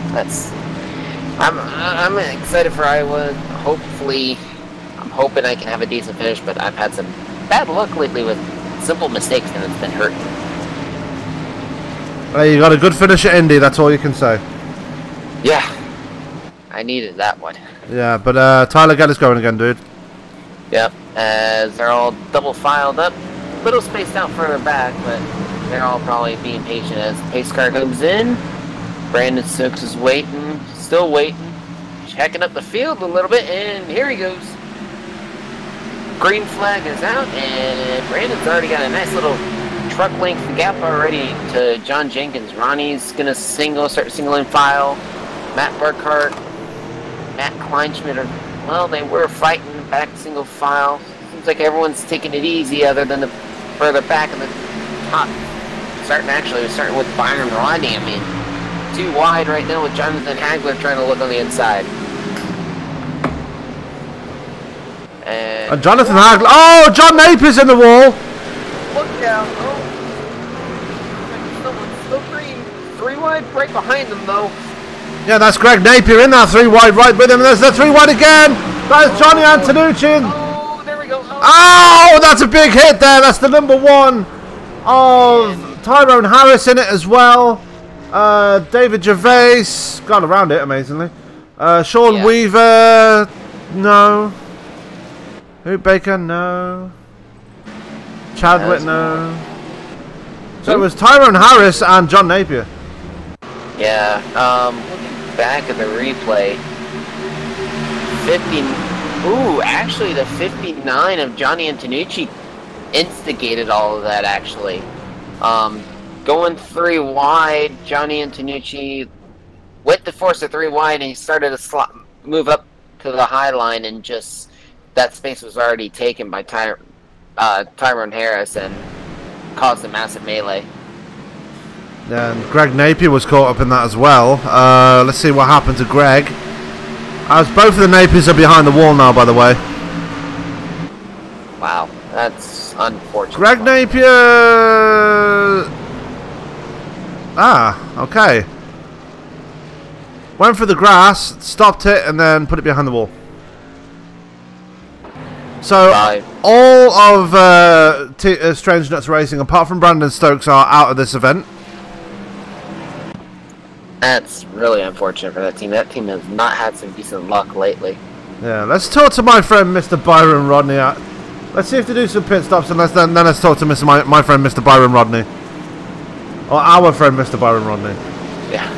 I'm excited for Iowa. Hopefully, I'm hoping I can have a decent finish, but I've had some bad luck lately with simple mistakes and it's been hurting. Hey, you got a good finish at Indy, that's all you can say. Yeah, I needed that one. Yeah, but Tyler, get us going again, dude. Yep, as they're all double filed up. Little spaced out further back, but they're all probably being patient as the pace car comes in. Brandon Stokes is waiting, still waiting, checking up the field a little bit, and here he goes. Green flag is out, and Brandon's already got a nice little truck length gap already to John Jenkins. Ronnie's gonna start singling file. Matt Burkhart, Matt Kleinschmidt well, they were fighting back single file. Seems like everyone's taking it easy other than the further back in the top. Starting with Byron Rodney. I mean, too wide right now with Jonathan Hagler trying to look on the inside. And Jonathan Hagler. Oh, John Napier's in the wall. Look down. Oh. Someone's still three wide right behind them, though. Yeah, that's Greg Napier in that 3 wide right with him. There's the 3 wide again. That's Johnny Antonucci. Oh, there we go. Oh, that's a big hit there. That's the number 1 of Tyrone Harris in it as well. David Gervais got around it amazingly. Sean Weaver, no. Hoot Baker, no. Chadwick, no. So it was Tyrone Harris and John Napier. Yeah, looking back at the replay, Ooh, actually the 59 of Johnny Antonucci instigated all of that, actually. Going 3 wide, Johnny Antonucci went to force a 3 wide, and he started to move up to the high line, and just that space was already taken by Tyrone Harris and caused a massive melee. And Greg Napier was caught up in that as well. Let's see what happened to Greg. As both of the Napiers are behind the wall now, by the way. Wow, that's unfortunate. Greg Napier... Ah, okay. Went for the grass, stopped it, and then put it behind the wall. So, all of Strange Nuts Racing, apart from Brandon Stokes, are out of this event. That's really unfortunate for that team. That team has not had some decent luck lately. Yeah, let's talk to my friend Mr. Byron Rodney. Let's see if they do some pit stops, and then let's talk to my friend Mr. Byron Rodney. Or our friend Mr. Byron Rodney. Yeah.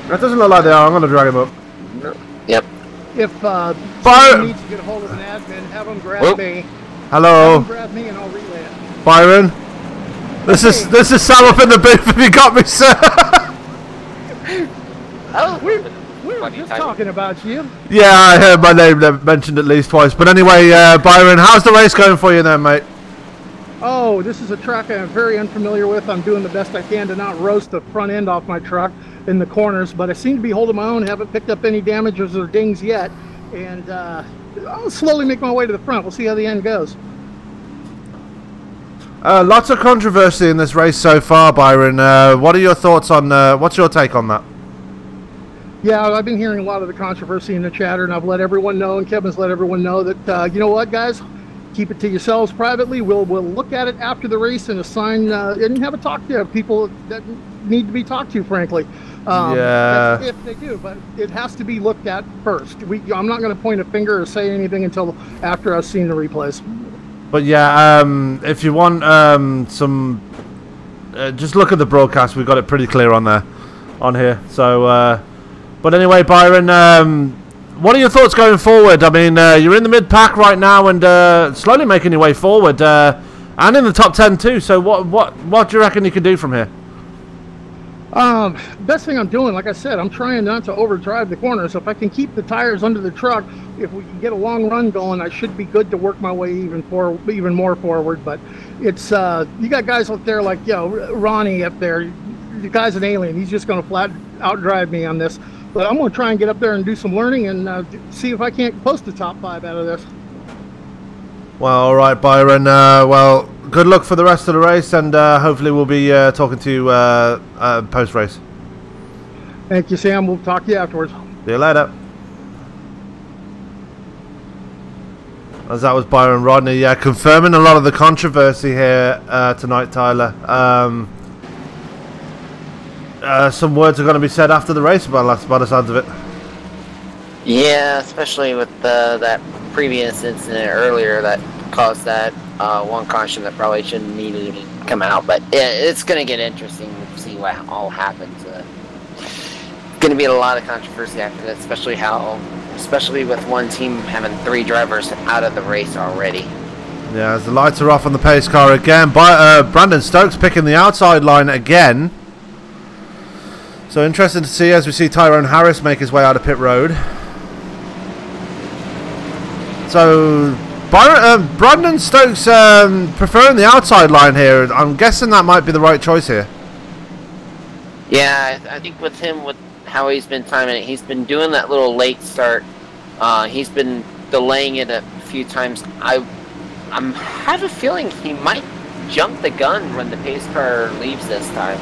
That doesn't look like they are. I'm going to drag him up. Yep. If someone needs to get a hold of an admin, have them grab me. Hello. Have them grab me and I'll relay it. Byron. This is Sam up in the booth. Have you got me, sir? Oh, we were just talking about you. Yeah, I heard my name mentioned at least twice. But anyway, Byron, how's the race going for you then, mate? Oh, this is a track I'm very unfamiliar with. I'm doing the best I can to not roast the front end off my truck in the corners, but I seem to be holding my own. Haven't picked up any damages or dings yet, and I'll slowly make my way to the front. We'll see how the end goes. Lots of controversy in this race so far, Byron. What are your thoughts on? What's your take on that? Yeah, I've been hearing a lot of the controversy in the chatter, and I've let everyone know, and Kevin's let everyone know that you know what, guys, keep it to yourselves privately. We'll look at it after the race and assign and have a talk to people that need to be talked to, frankly. Yeah. If they do, but it has to be looked at first. I'm not going to point a finger or say anything until after I've seen the replays. But yeah, if you want some, just look at the broadcast. We've got it pretty clear on here. So, but anyway, Byron, what are your thoughts going forward? I mean, you're in the mid pack right now and slowly making your way forward, and in the top 10 too. So, what do you reckon you can do from here? Best thing I'm doing, like I said, I'm trying not to overdrive the corners. If I can keep the tires under the truck, if we can get a long run going, I should be good to work my way even more forward. But it's you got guys up there like Ronnie up there. The guy's an alien. He's just going to flat out drive me on this. But I'm going to try and get up there and do some learning and see if I can't post the top 5 out of this. Well, all right, Byron. Well, good luck for the rest of the race, and hopefully we'll be talking to you post-race. Thank you, Sam. We'll talk to you afterwards. See you later. As that was Byron Rodney, yeah, confirming a lot of the controversy here tonight, Tyler. Some words are going to be said after the race by the sounds of it. Yeah, especially with that previous incident earlier that caused that one caution that probably shouldn't needed to come out. But yeah, it's going to get interesting to see what all happens. It's going to be a lot of controversy after that, especially with one team having 3 drivers out of the race already. Yeah, as the lights are off on the pace car again, Brandon Stokes picking the outside line again. So interesting to see as we see Tyrone Harris make his way out of pit road. So Brandon Stokes preferring the outside line here. I'm guessing that might be the right choice here. Yeah, I think with him, with how he's been timing it, he's been doing that little late start. He's been delaying it a few times. I have a feeling he might jump the gun when the pace car leaves this time.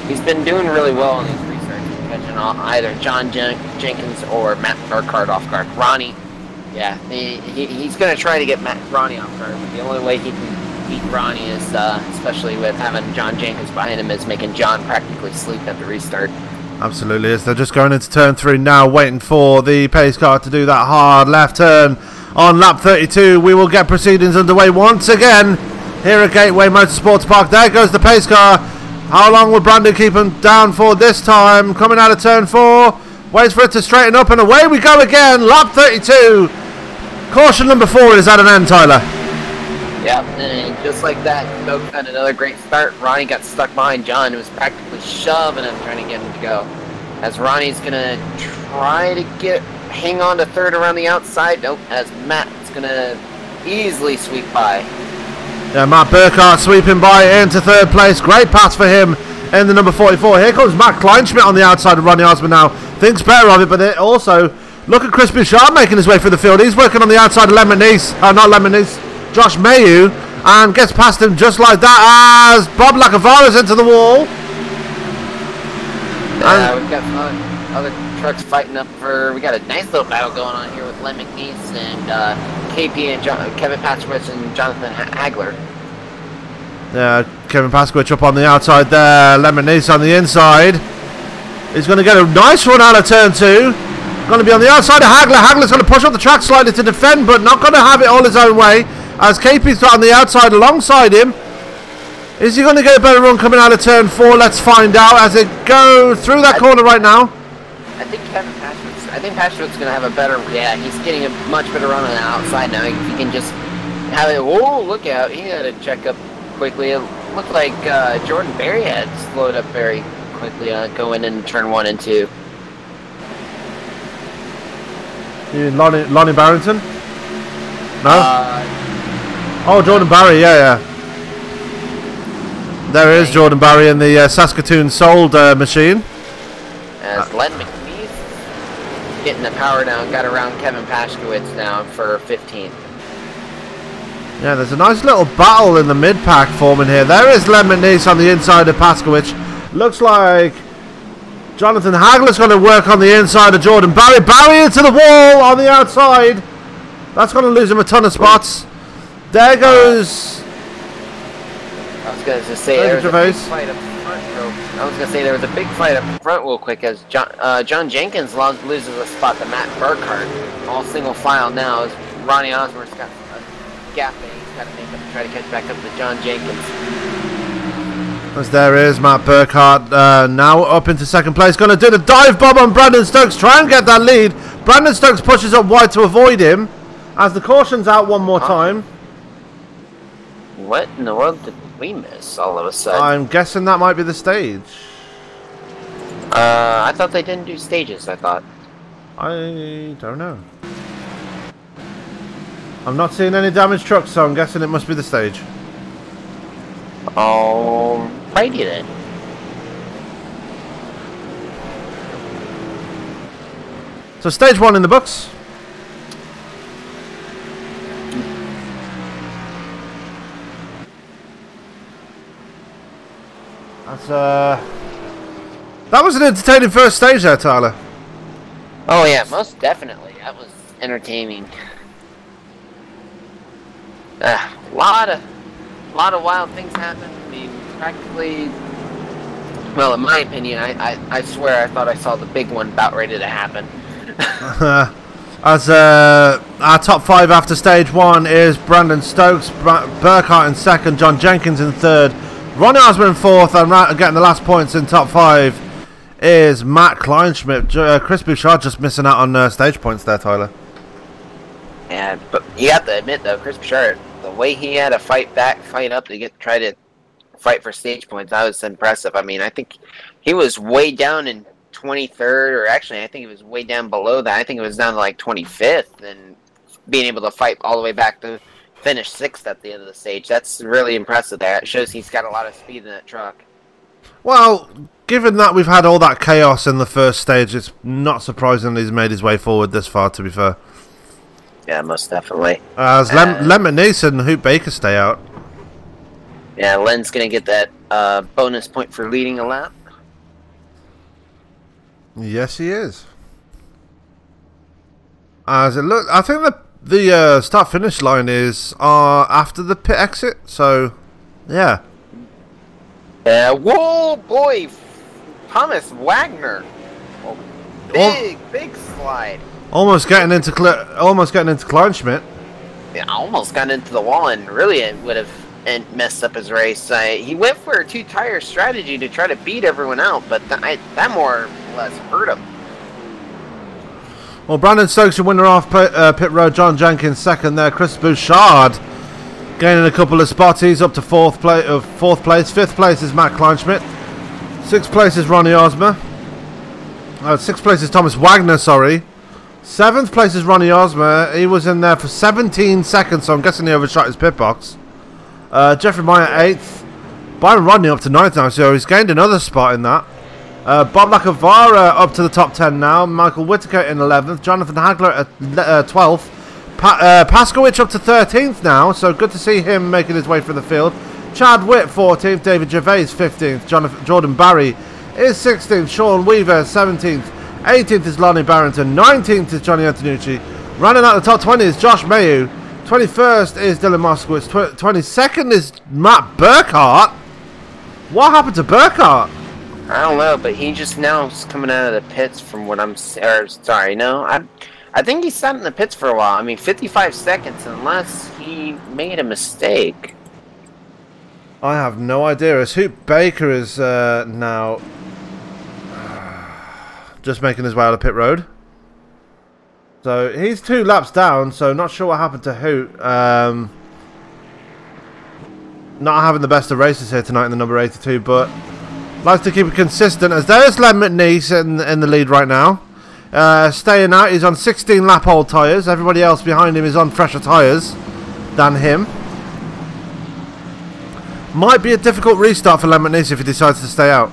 He's been doing really well in these restarts, catching either John Jenkins or Matt Card off guard. Ronnie, yeah, he's going to try to get Ronnie off guard, but the only way he can beat Ronnie is, especially with having John Jenkins behind him, is making John practically sleep at the restart. Absolutely, as they're just going into turn 3 now, waiting for the pace car to do that hard left turn on lap 32. We will get proceedings underway once again here at Gateway Motorsports Park. There goes the pace car. How long will Brandon keep him down for this time? Coming out of turn 4. Waits for it to straighten up, and away we go again. Lap 32. Caution number 4 is at an end, Tyler. Yeah, and just like that, Stokes had another great start. Ronnie got stuck behind John, who was practically shoving him, trying to get him to go. As Ronnie's gonna try to hang on to third around the outside. Nope, as Matt's gonna easily sweep by. Yeah, Matt Burkhardt sweeping by into third place. Great pass for him in the number 44. Here comes Matt Kleinschmidt on the outside of Ronnie Osmond now. Thinks better of it, but it also, look at Chris Bouchard making his way through the field. He's working on the outside of Lemon Nice. Not Lemon Nice. Josh Mayhew, and gets past him just like that as Bob Lacavara's into the wall. Yeah, we've got some other trucks fighting up for. We got a nice little battle going on here with Lemon Nice and KP and Kevin Paskys and Jonathan Hagler. Yeah, Kevin Paskys up on the outside there. Lemon Nice on the inside. He's going to get a nice run out of turn 2. Going to be on the outside of Hagler. Hagler's going to push up the track slightly to defend, but not going to have it all his own way. As KP's on the outside alongside him. Is he going to get a better run coming out of turn 4? Let's find out as it goes through that corner right now. I think Paskys going to have a better. Yeah, he's getting a much better run on the outside now. If he can just have it. Whoa, look out. He had to check up quickly. It looked like Jordan Berry had slowed up very quickly going in turn 1 and 2. Lonnie Barrington? No? Oh, Jordan Barry, yeah. There is Jordan Barry in the Saskatoon sold machine. As Len McNeese getting the power down, got around Kevin Paskys now for 15th. Yeah, there's a nice little battle in the mid-pack forming here. There is Len McNeese on the inside of Paskys. Looks like Jonathan Hagler's going to work on the inside of Jordan Barry. Barry into the wall on the outside. That's going to lose him a ton of spots. There goes. I was going to say there was a big fight up front. I was going to say there was a big fight up front real quick as John Jenkins loses a spot to Matt Burkhardt. All single file now as Ronnie Osborne's got a gap that he's got to make up to try to catch back up to John Jenkins. As there is Matt Burkhardt now up into second place. Going to do the dive bomb on Brandon Stokes. Try and get that lead. Brandon Stokes pushes up wide to avoid him as the caution's out one more time. What in the world did we miss all of a sudden? I'm guessing that might be the stage. I thought they didn't do stages, I thought. I don't know. I'm not seeing any damaged trucks, so I'm guessing it must be the stage. Alrighty then. So stage 1 in the books. That was an entertaining first stage there, Tyler. Oh yeah, most definitely. That was entertaining. A lot of wild things happened. I mean, practically. Well, in my opinion, I swear I thought I saw the big one about ready to happen. As our top 5 after stage 1 is Brandon Stokes, Burkhardt in second, John Jenkins in third, Ronnie Osmond in fourth, and getting the last points in top 5 is Matt Kleinschmidt. Chris Bouchard just missing out on stage points there, Tyler. Yeah, but you have to admit though, Chris Bouchard, the way he had to fight up to try to fight for stage points, that was impressive. I mean, I think he was way down in 23rd, or actually I think he was way down below that. I think it was down to like 25th, and being able to fight all the way back to finish 6th at the end of the stage, that's really impressive there. It shows he's got a lot of speed in that truck. Well, given that we've had all that chaos in the first stage, it's not surprising that he's made his way forward this far, to be fair. Yeah, most definitely. As Lemon Nice and Hoot Baker stay out. Yeah, Len's going to get that bonus point for leading a lap. Yes, he is. As it look, I think the start-finish line is after the pit exit, so yeah. Whoa, boy, Thomas Wagner, big slide. Almost getting into Kleinschmidt. Yeah, almost got into the wall, and really it would have messed up his race. He went for a 2-tire strategy to try to beat everyone out, but that more or less hurt him. Well, Brandon Stokes, your winner off pit road. John Jenkins second there. Chris Bouchard gaining a couple of spots. He's up to fourth place. Fifth place is Matt Kleinschmidt. Sixth place is Ronnie Osmer. Sixth place is Thomas Wagner, sorry. Seventh place is Ronnie Osmer. He was in there for 17 seconds, so I'm guessing he overshot his pit box. Jeffrey Meyer, 8th. Byron Rodney up to 9th now, so he's gained another spot in that. Bob Lacavara up to the top 10 now. Michael Whitaker in 11th. Jonathan Hagler at 12th. Paskys up to 13th now, so good to see him making his way through the field. Chad Witt, 14th. David Gervais, 15th. Jordan Barry is 16th. Sean Weaver, 17th. 18th is Lonnie Barrington. 19th is Johnny Antonucci. Running out the top 20 is Josh Mayu. 21st is Dylan Moskowitz. 22nd is Matt Burkhart. What happened to Burkhart? I don't know, but he just now is coming out of the pits from what I'm... sorry, no. I think he sat in the pits for a while. I mean, 55 seconds, unless he made a mistake. I have no idea. As Hoop Baker is now just making his way out of pit road. So he's 2 laps down, so not sure what happened to Hoot. Not having the best of races here tonight in the number 82, but likes to keep it consistent. As there's Len McNeese in the lead right now. Staying out, he's on 16 lap old tyres. Everybody else behind him is on fresher tyres than him. Might be a difficult restart for Len McNeese if he decides to stay out.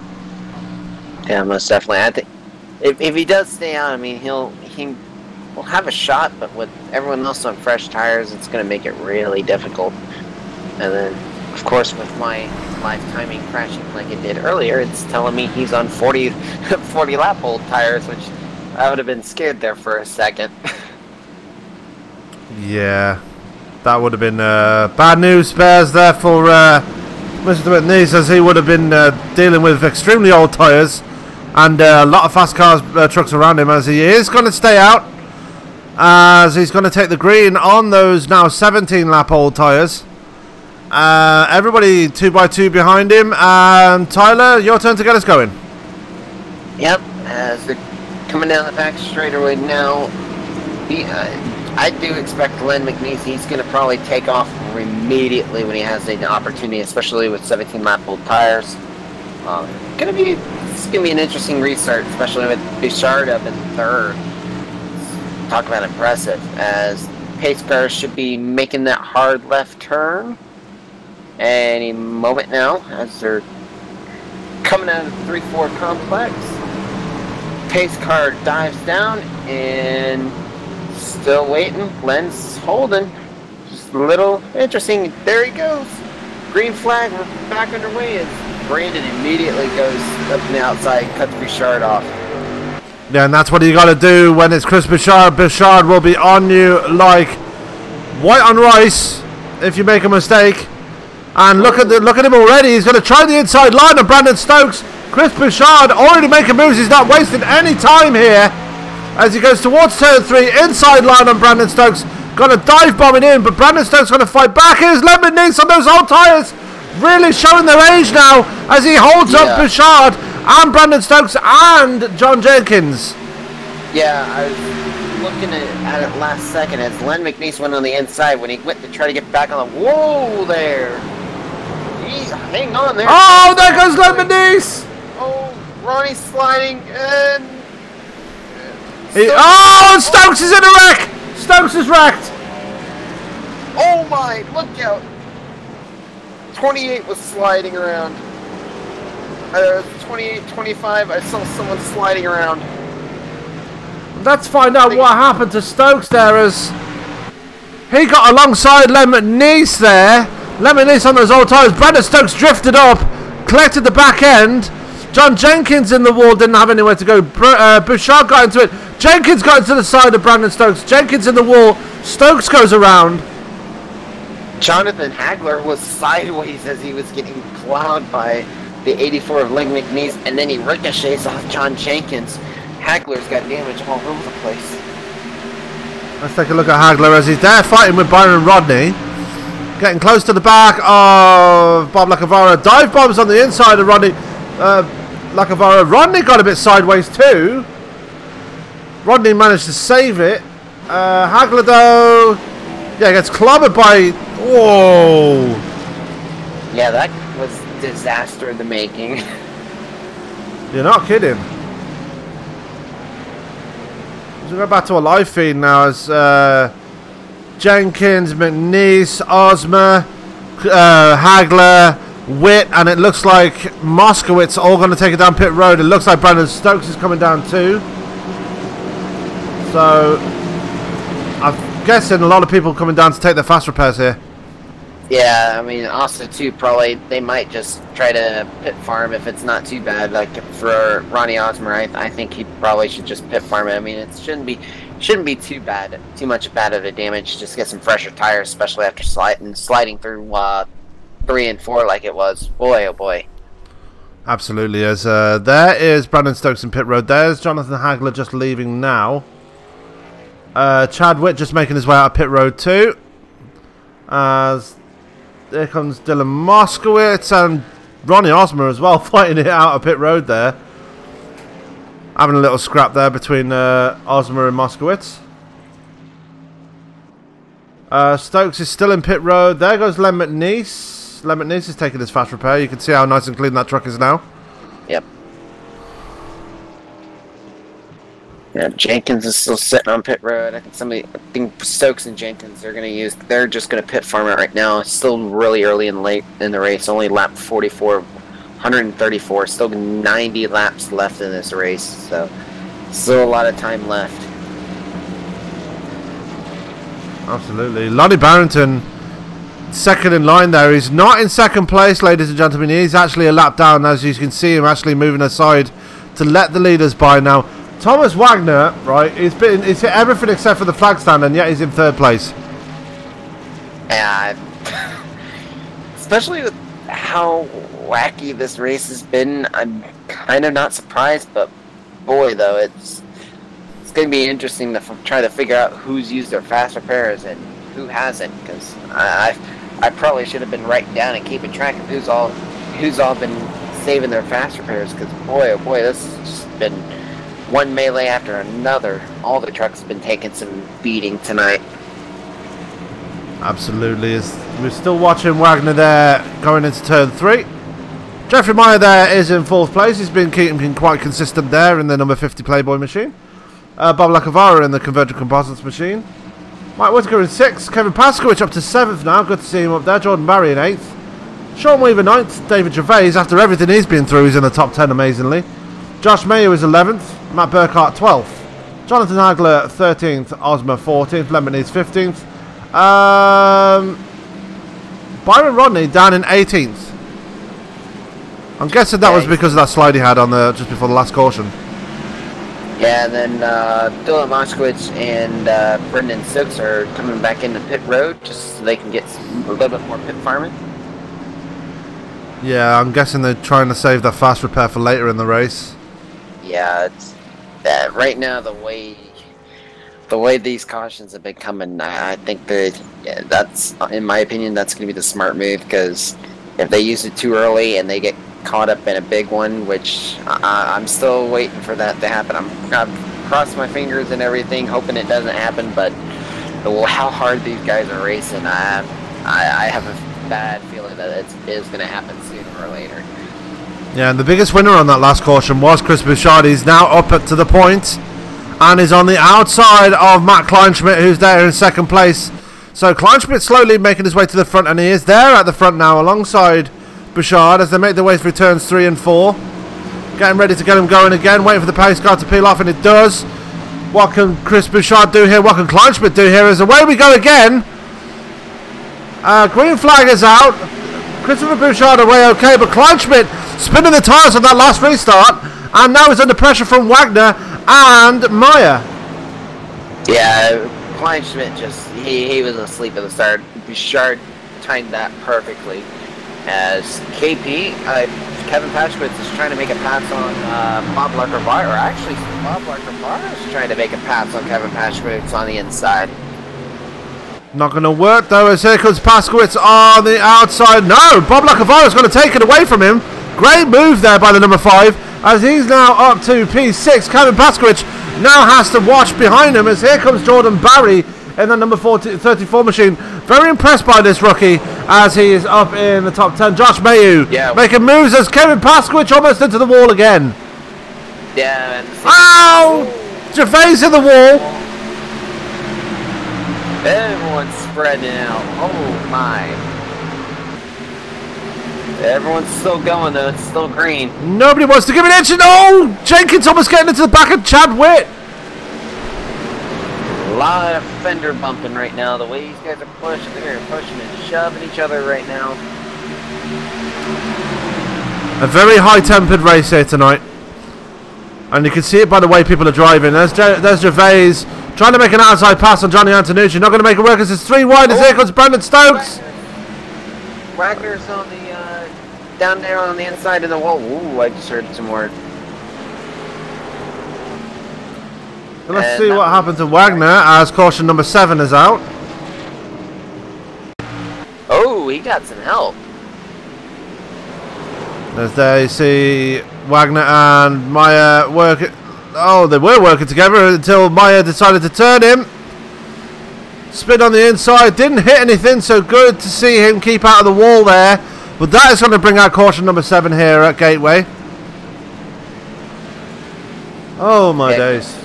Yeah, most definitely. I think if he does stay out, I mean, he will have a shot, but with everyone else on fresh tires, it's going to make it really difficult. And then, of course, with my live timing crashing like it did earlier, it's telling me he's on 40 lap old tires, which I would have been scared there for a second. Yeah, that would have been bad news spares there for Mr. McNeese, as he would have been dealing with extremely old tyres and a lot of fast cars, trucks around him, as he is going to stay out, as he's going to take the green on those now 17 lap old tyres. Everybody 2x2 behind him, and Tyler, your turn to get us going. Yep, as they're coming down the back straightaway now, I do expect Len McNeese, he's going to probably take off immediately when he has the opportunity, especially with 17 lap old tires. It's going to be an interesting restart, especially with Bouchard up in 3rd. Talk about impressive, as pace cars should be making that hard left turn any moment now, as they're coming out of the 3-4 complex. Pace car dives down and still waiting. Len's holding. Just a little interesting. There he goes. Green flag. We're back underway as Brandon immediately goes up on the outside, cuts Bouchard off. Yeah, and that's what you got to do when it's Chris Bouchard. Bouchard will be on you like white on rice if you make a mistake. And look at him already. He's going to try the inside line of Brandon Stokes. Chris Bouchard already making moves. He's not wasting any time here as he goes towards turn 3. Inside line on Brandon Stokes. Going to dive bombing in, but Brandon Stokes going to fight back. Here's Len McNeese on those old tyres. Really showing their age now as he holds up Bouchard and Brandon Stokes and John Jenkins. Yeah, I was looking at it last second as Len McNeese went on the inside when he went to try to get back on the... Whoa there! Hang on there. Oh, there goes Len McNeese! Oh, Ronnie's sliding and... Stokes is in a wreck! Stokes is wrecked! Oh my, look out! 28 was sliding around. 28, 25, I saw someone sliding around. Let's find out what happened to Stokes there, as he got alongside Len McNeese there. Len McNeese on those old tyres. Brandon Stokes drifted up, collected the back end. John Jenkins in the wall, didn't have anywhere to go. Bouchard got into it. Jenkins got into the side of Brandon Stokes. Jenkins in the wall. Stokes goes around. Jonathan Hagler was sideways as he was getting plowed by the 84 of Len McNeese, and then he ricochets off John Jenkins. Hagler's got damage all over the place. Let's take a look at Hagler as he's there fighting with Byron Rodney. Getting close to the back of Bob Lacavara. Dive bombs on the inside of Rodney. Lacavara. Rodney got a bit sideways too. Rodney managed to save it. Hagler, though, yeah, gets clobbered by... Whoa! Yeah, that was disaster in the making. You're not kidding. We'll go back to a live feed now as Jenkins, McNeese, Osmer, Hagler, Witt, and it looks like Moskowitz all going to take it down pit road. It looks like Brandon Stokes is coming down too. So I'm guessing a lot of people coming down to take their fast repairs here. Yeah, I mean, also too, probably they might just try to pit farm if it's not too bad. Like for Ronnie Osmer, I think he probably should just pit farm it. I mean, it shouldn't be too bad, too much bad of a damage. Just get some fresher tires, especially after sliding through 3 and 4 like it was. Boy, oh boy. Absolutely. As there is Brandon Stokes in pit road. There's Jonathan Hagler just leaving now. Chad Witt just making his way out of pit road too. As there comes Dylan Moskowitz and Ronnie Osmer as well, fighting it out of pit road there. Having a little scrap there between Osmer and Moskowitz. Stokes is still in pit road. There goes Len McNeese. Len McNeese is taking his fast repair. You can see how nice and clean that truck is now. Yep. Yeah, Jenkins is still sitting on pit road. I think Stokes and Jenkins they're just gonna pit farm it right now. It's still really early in the race. Only lap 44, 134. Still 90 laps left in this race, so still a lot of time left. Absolutely. Lonnie Barrington, second in line there. He's not in second place, ladies and gentlemen. He's actually a lap down, as you can see him actually moving aside to let the leaders by now. Thomas Wagner, right, he's hit everything except for the flag stand, and yet he's in third place. Yeah, especially with how wacky this race has been, I'm kind of not surprised, but boy, though, it's going to be interesting to try to figure out who's used their fast repairs and who hasn't, because I probably should have been writing down and keeping track of who's all been saving their fast repairs, because boy, oh boy, this has just been one melee after another. All the trucks have been taking some beating tonight. Absolutely. We're still watching Wagner there going into turn 3. Jeffrey Meyer there is in 4th place. He's been keeping quite consistent there in the number 50 Playboy machine. Bob Lacavara in the Convergent Composites machine. Mike Whitaker in 6th. Kevin Paskys up to 7th now. Good to see him up there. Jordan Barry in 8th. Sean Weaver 9th. David Gervais, after everything he's been through, he's in the top 10 amazingly. Josh Mayo is 11th. Matt Burkhart 12th. Jonathan Hagler 13th. Osmer 14th. Len McNeese 15th. Byron Rodney down in 18th. I'm guessing that was because of that slide he had on just before the last caution. Yeah, and then Dylan Moskowitz and Brendan Stokes are coming back into pit road just so they can get a little bit more pit farming. Yeah, I'm guessing they're trying to save that fast repair for later in the race. Yeah, it's right now the way these cautions have been coming, I think that's, in my opinion, that's going to be the smart move, because if they use it too early and they get caught up in a big one, which I'm still waiting for that to happen. I've crossed my fingers and everything, hoping it doesn't happen, but how hard these guys are racing, I have a bad feeling that it is going to happen sooner or later. Yeah, and the biggest winner on that last caution was Chris Bouchard. He's now up to the point and is on the outside of Matt Kleinschmidt, who's there in 2nd place. So Kleinschmidt slowly making his way to the front, and he is there at the front now alongside Bouchard as they make their way through turns 3 and 4. Getting ready to get him going again, waiting for the pace car to peel off, and it does. What can Chris Bouchard do here? What can Kleinschmidt do here? As away we go again. Green flag is out. Christopher Bouchard away okay, but Kleinschmidt spinning the tyres on that last restart, and now he's under pressure from Wagner and Meyer. Yeah, Kleinschmidt he was asleep at the start. Bouchard timed that perfectly. As Kevin Paskys is trying to make a pass on Bob Lacavara. Actually, Bob Lacavara is trying to make a pass on Kevin Paskys on the inside. Not going to work though, as here comes Paskys on the outside. No, Bob Lacavara is going to take it away from him. Great move there by the number 5, as he's now up to P6. Kevin Paskys now has to watch behind him as here comes Jordan Barry in the number 34 machine. Very impressed by this rookie as he is up in the top 10. Josh Mayu making moves as Kevin Paskys almost into the wall again. Yeah. Ow! Gervais in the wall. Everyone's spreading out. Oh my. Everyone's still going though. It's still green. Nobody wants to give an inch. Oh! Jenkins almost getting into the back of Chad Witt. A lot of fender bumping right now. The way these guys are pushing, they're pushing and shoving each other right now. A very high-tempered race here tonight. And you can see it by the way people are driving. There's Gervais trying to make an outside pass on Johnny Antonucci. Not going to make it work as it's 3 wide as here comes Brendan Stokes. Wagner's on the, down there on the inside of the wall. Ooh, I just heard some more. Well, let's see what happens to Wagner as caution number 7 is out. Oh, he got some help. As there you see Wagner and Meyer working. Oh, they were working together until Meyer decided to turn him. Spin on the inside, didn't hit anything, so good to see him keep out of the wall there. But that is going to bring out caution number 7 here at Gateway. Oh my days.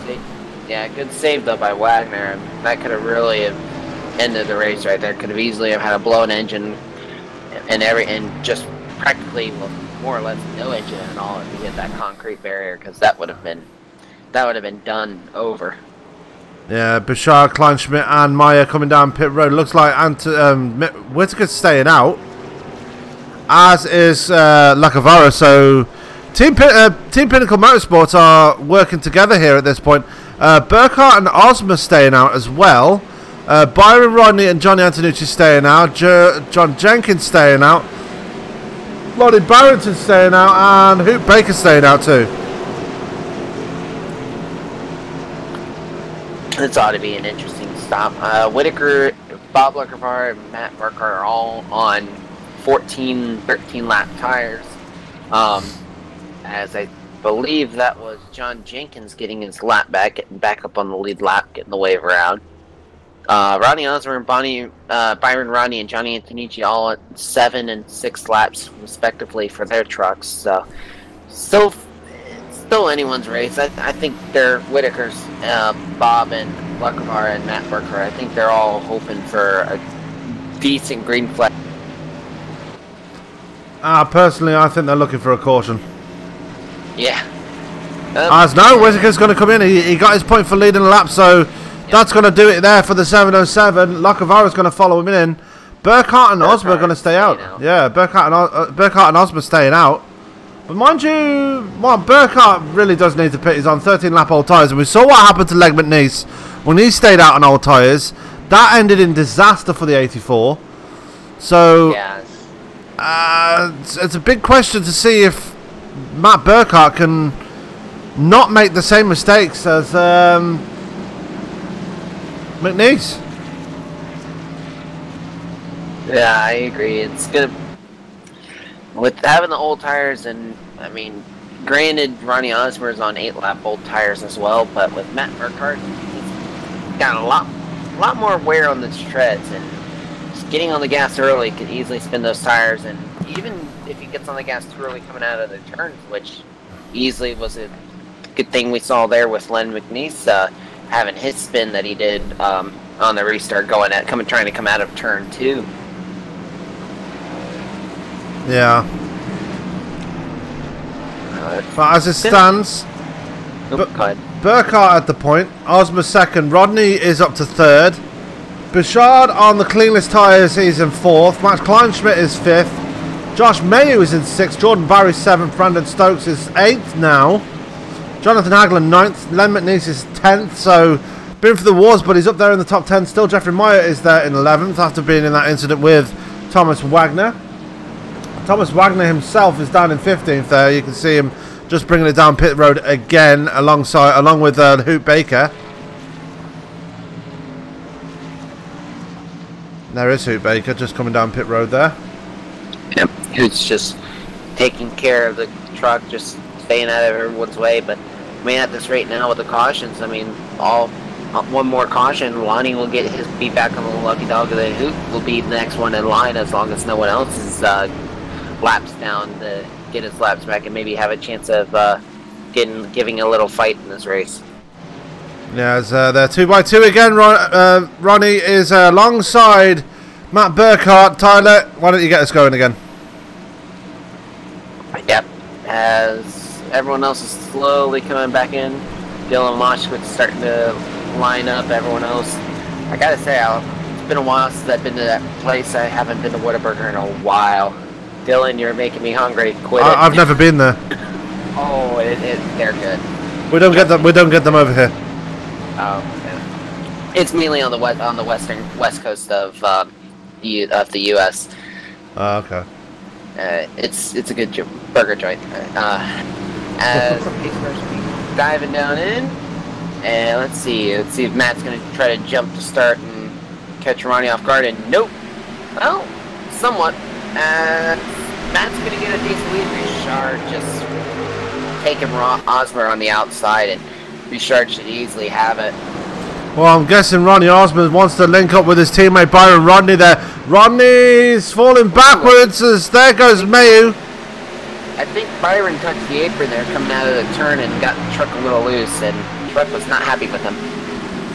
Yeah, good save though by Wagner. That could have really ended the race right there. Could have easily have had a blown engine and just practically more or less no engine at all if he hit that concrete barrier, because that would have been done over. Yeah, Bouchard, Kleinschmidt and Meyer coming down pit road. Looks like Whittaker's staying out, as is Lacavara. So Team Pinnacle Motorsports are working together here at this point. Burkhart and Osmer staying out as well. Byron Rodney and Johnny Antonucci staying out. John Jenkins staying out. Lonnie Barrington staying out. And Hoot Baker staying out too. This ought to be an interesting stop. Whitaker, Bob Lacavara, and Matt Burkhart are all on 14, 13 lap tires. As I believe that was John Jenkins getting his lap back, getting back up on the lead lap, getting the wave around. Rodney Osmer, Byron Rodney, and Johnny Antonucci all at 7 and 6 laps respectively for their trucks. So still anyone's race. I think they're Whitaker's, Bob and Lacavara and Matt Burkhart. I think they're all hoping for a decent green flag. Personally, I think they're looking for a caution. Yeah. As no, Whitaker's going to come in. He got his point for leading the lap, so that's going to do it there for the 707. Lacavara's going to follow him in. Burkhart and Osmer are going to stay out. Yeah, Burkhart and Osmer staying out. But mind you, well, Burkhart really does need to pit. He's on 13 lap old tyres, and we saw what happened to Leg McNeese when he stayed out on old tyres. That ended in disaster for the 84. So it's a big question to see if Matt Burkhart can not make the same mistakes as McNeese. Yeah, I agree. It's gonna, with having the old tires, and I mean, granted, Ronnie Osmer's on 8-lap old tires as well, but with Matt Burkhart, he's got a lot more wear on the treads, and just getting on the gas early could easily spin those tires. And even if he gets on the gas too early coming out of the turns, which easily was a good thing we saw there with Len McNeese having his spin that he did on the restart, trying to come out of turn 2. Yeah. But as it stands, Burkhart at the point, Osmer second, Rodney is up to 3rd. Bouchard on the cleanless tyres, he's in 4th. Max Kleinschmidt is 5th. Josh Mayu is in 6th. Jordan Barry 7th. Brandon Stokes is 8th now. Jonathan Hagland 9th. Len McNeese is 10th. So, been for the wars, but he's up there in the top 10 still. Jeffrey Meyer is there in 11th after being in that incident with Thomas Wagner. Thomas Wagner himself is down in 15th there. You can see him just bringing it down pit road again along with Hoot Baker. There is Hoot Baker just coming down pit road there. Yep, who's just taking care of the truck, just staying out of everyone's way. But I mean, at this rate now with the cautions, I mean, one more caution, Lonnie will be back on the lucky dog of the hoop. Will be the next one in line as long as no one else is laps down to get his laps back and maybe have a chance of giving a little fight in this race. Yeah, it's they're 2x2 again. Ronnie is alongside Matt Burkhart. Tyler, why don't you get us going again? Yep. As everyone else is slowly coming back in, Dylan Moshkowitz starting to line up everyone else. I gotta say, it's been a while since I've been to that place. I haven't been to Whataburger in a while. Dylan, you're making me hungry. Quit it. I've never been there. Oh, they're good. We don't get them. We don't get them over here. Oh, yeah. It's mainly on the west coast of the U.S. Okay. It's a good burger joint. As diving down in, and let's see if Matt's gonna try to jump to start and catch Ronnie off guard. And nope. Well, somewhat. Matt's gonna get a decent lead. Richard just taking Osmer on the outside, and Richard should easily have it. Well, I'm guessing Ronnie Osmond wants to link up with his teammate Byron Rodney there. Rodney's falling backwards as there goes Mayu. I think Byron touched the apron there coming out of the turn and got the truck a little loose, and the truck was not happy with him.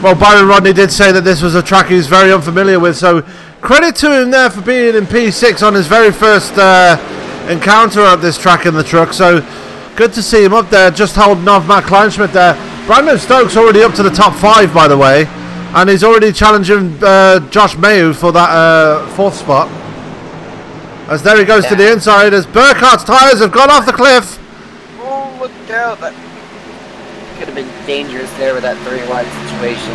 Well, Byron Rodney did say that this was a track he's very unfamiliar with, so credit to him there for being in P6 on his very first encounter at this track in the truck. So good to see him up there, just holding off Matt Kleinschmidt there. Brandon Stokes already up to the top 5, by the way, and he's already challenging Josh Mayu for that 4th spot. As there he goes to the inside as Burkhart's tyres have gone off the cliff. Oh, look out. That could have been dangerous there with that 3-wide situation.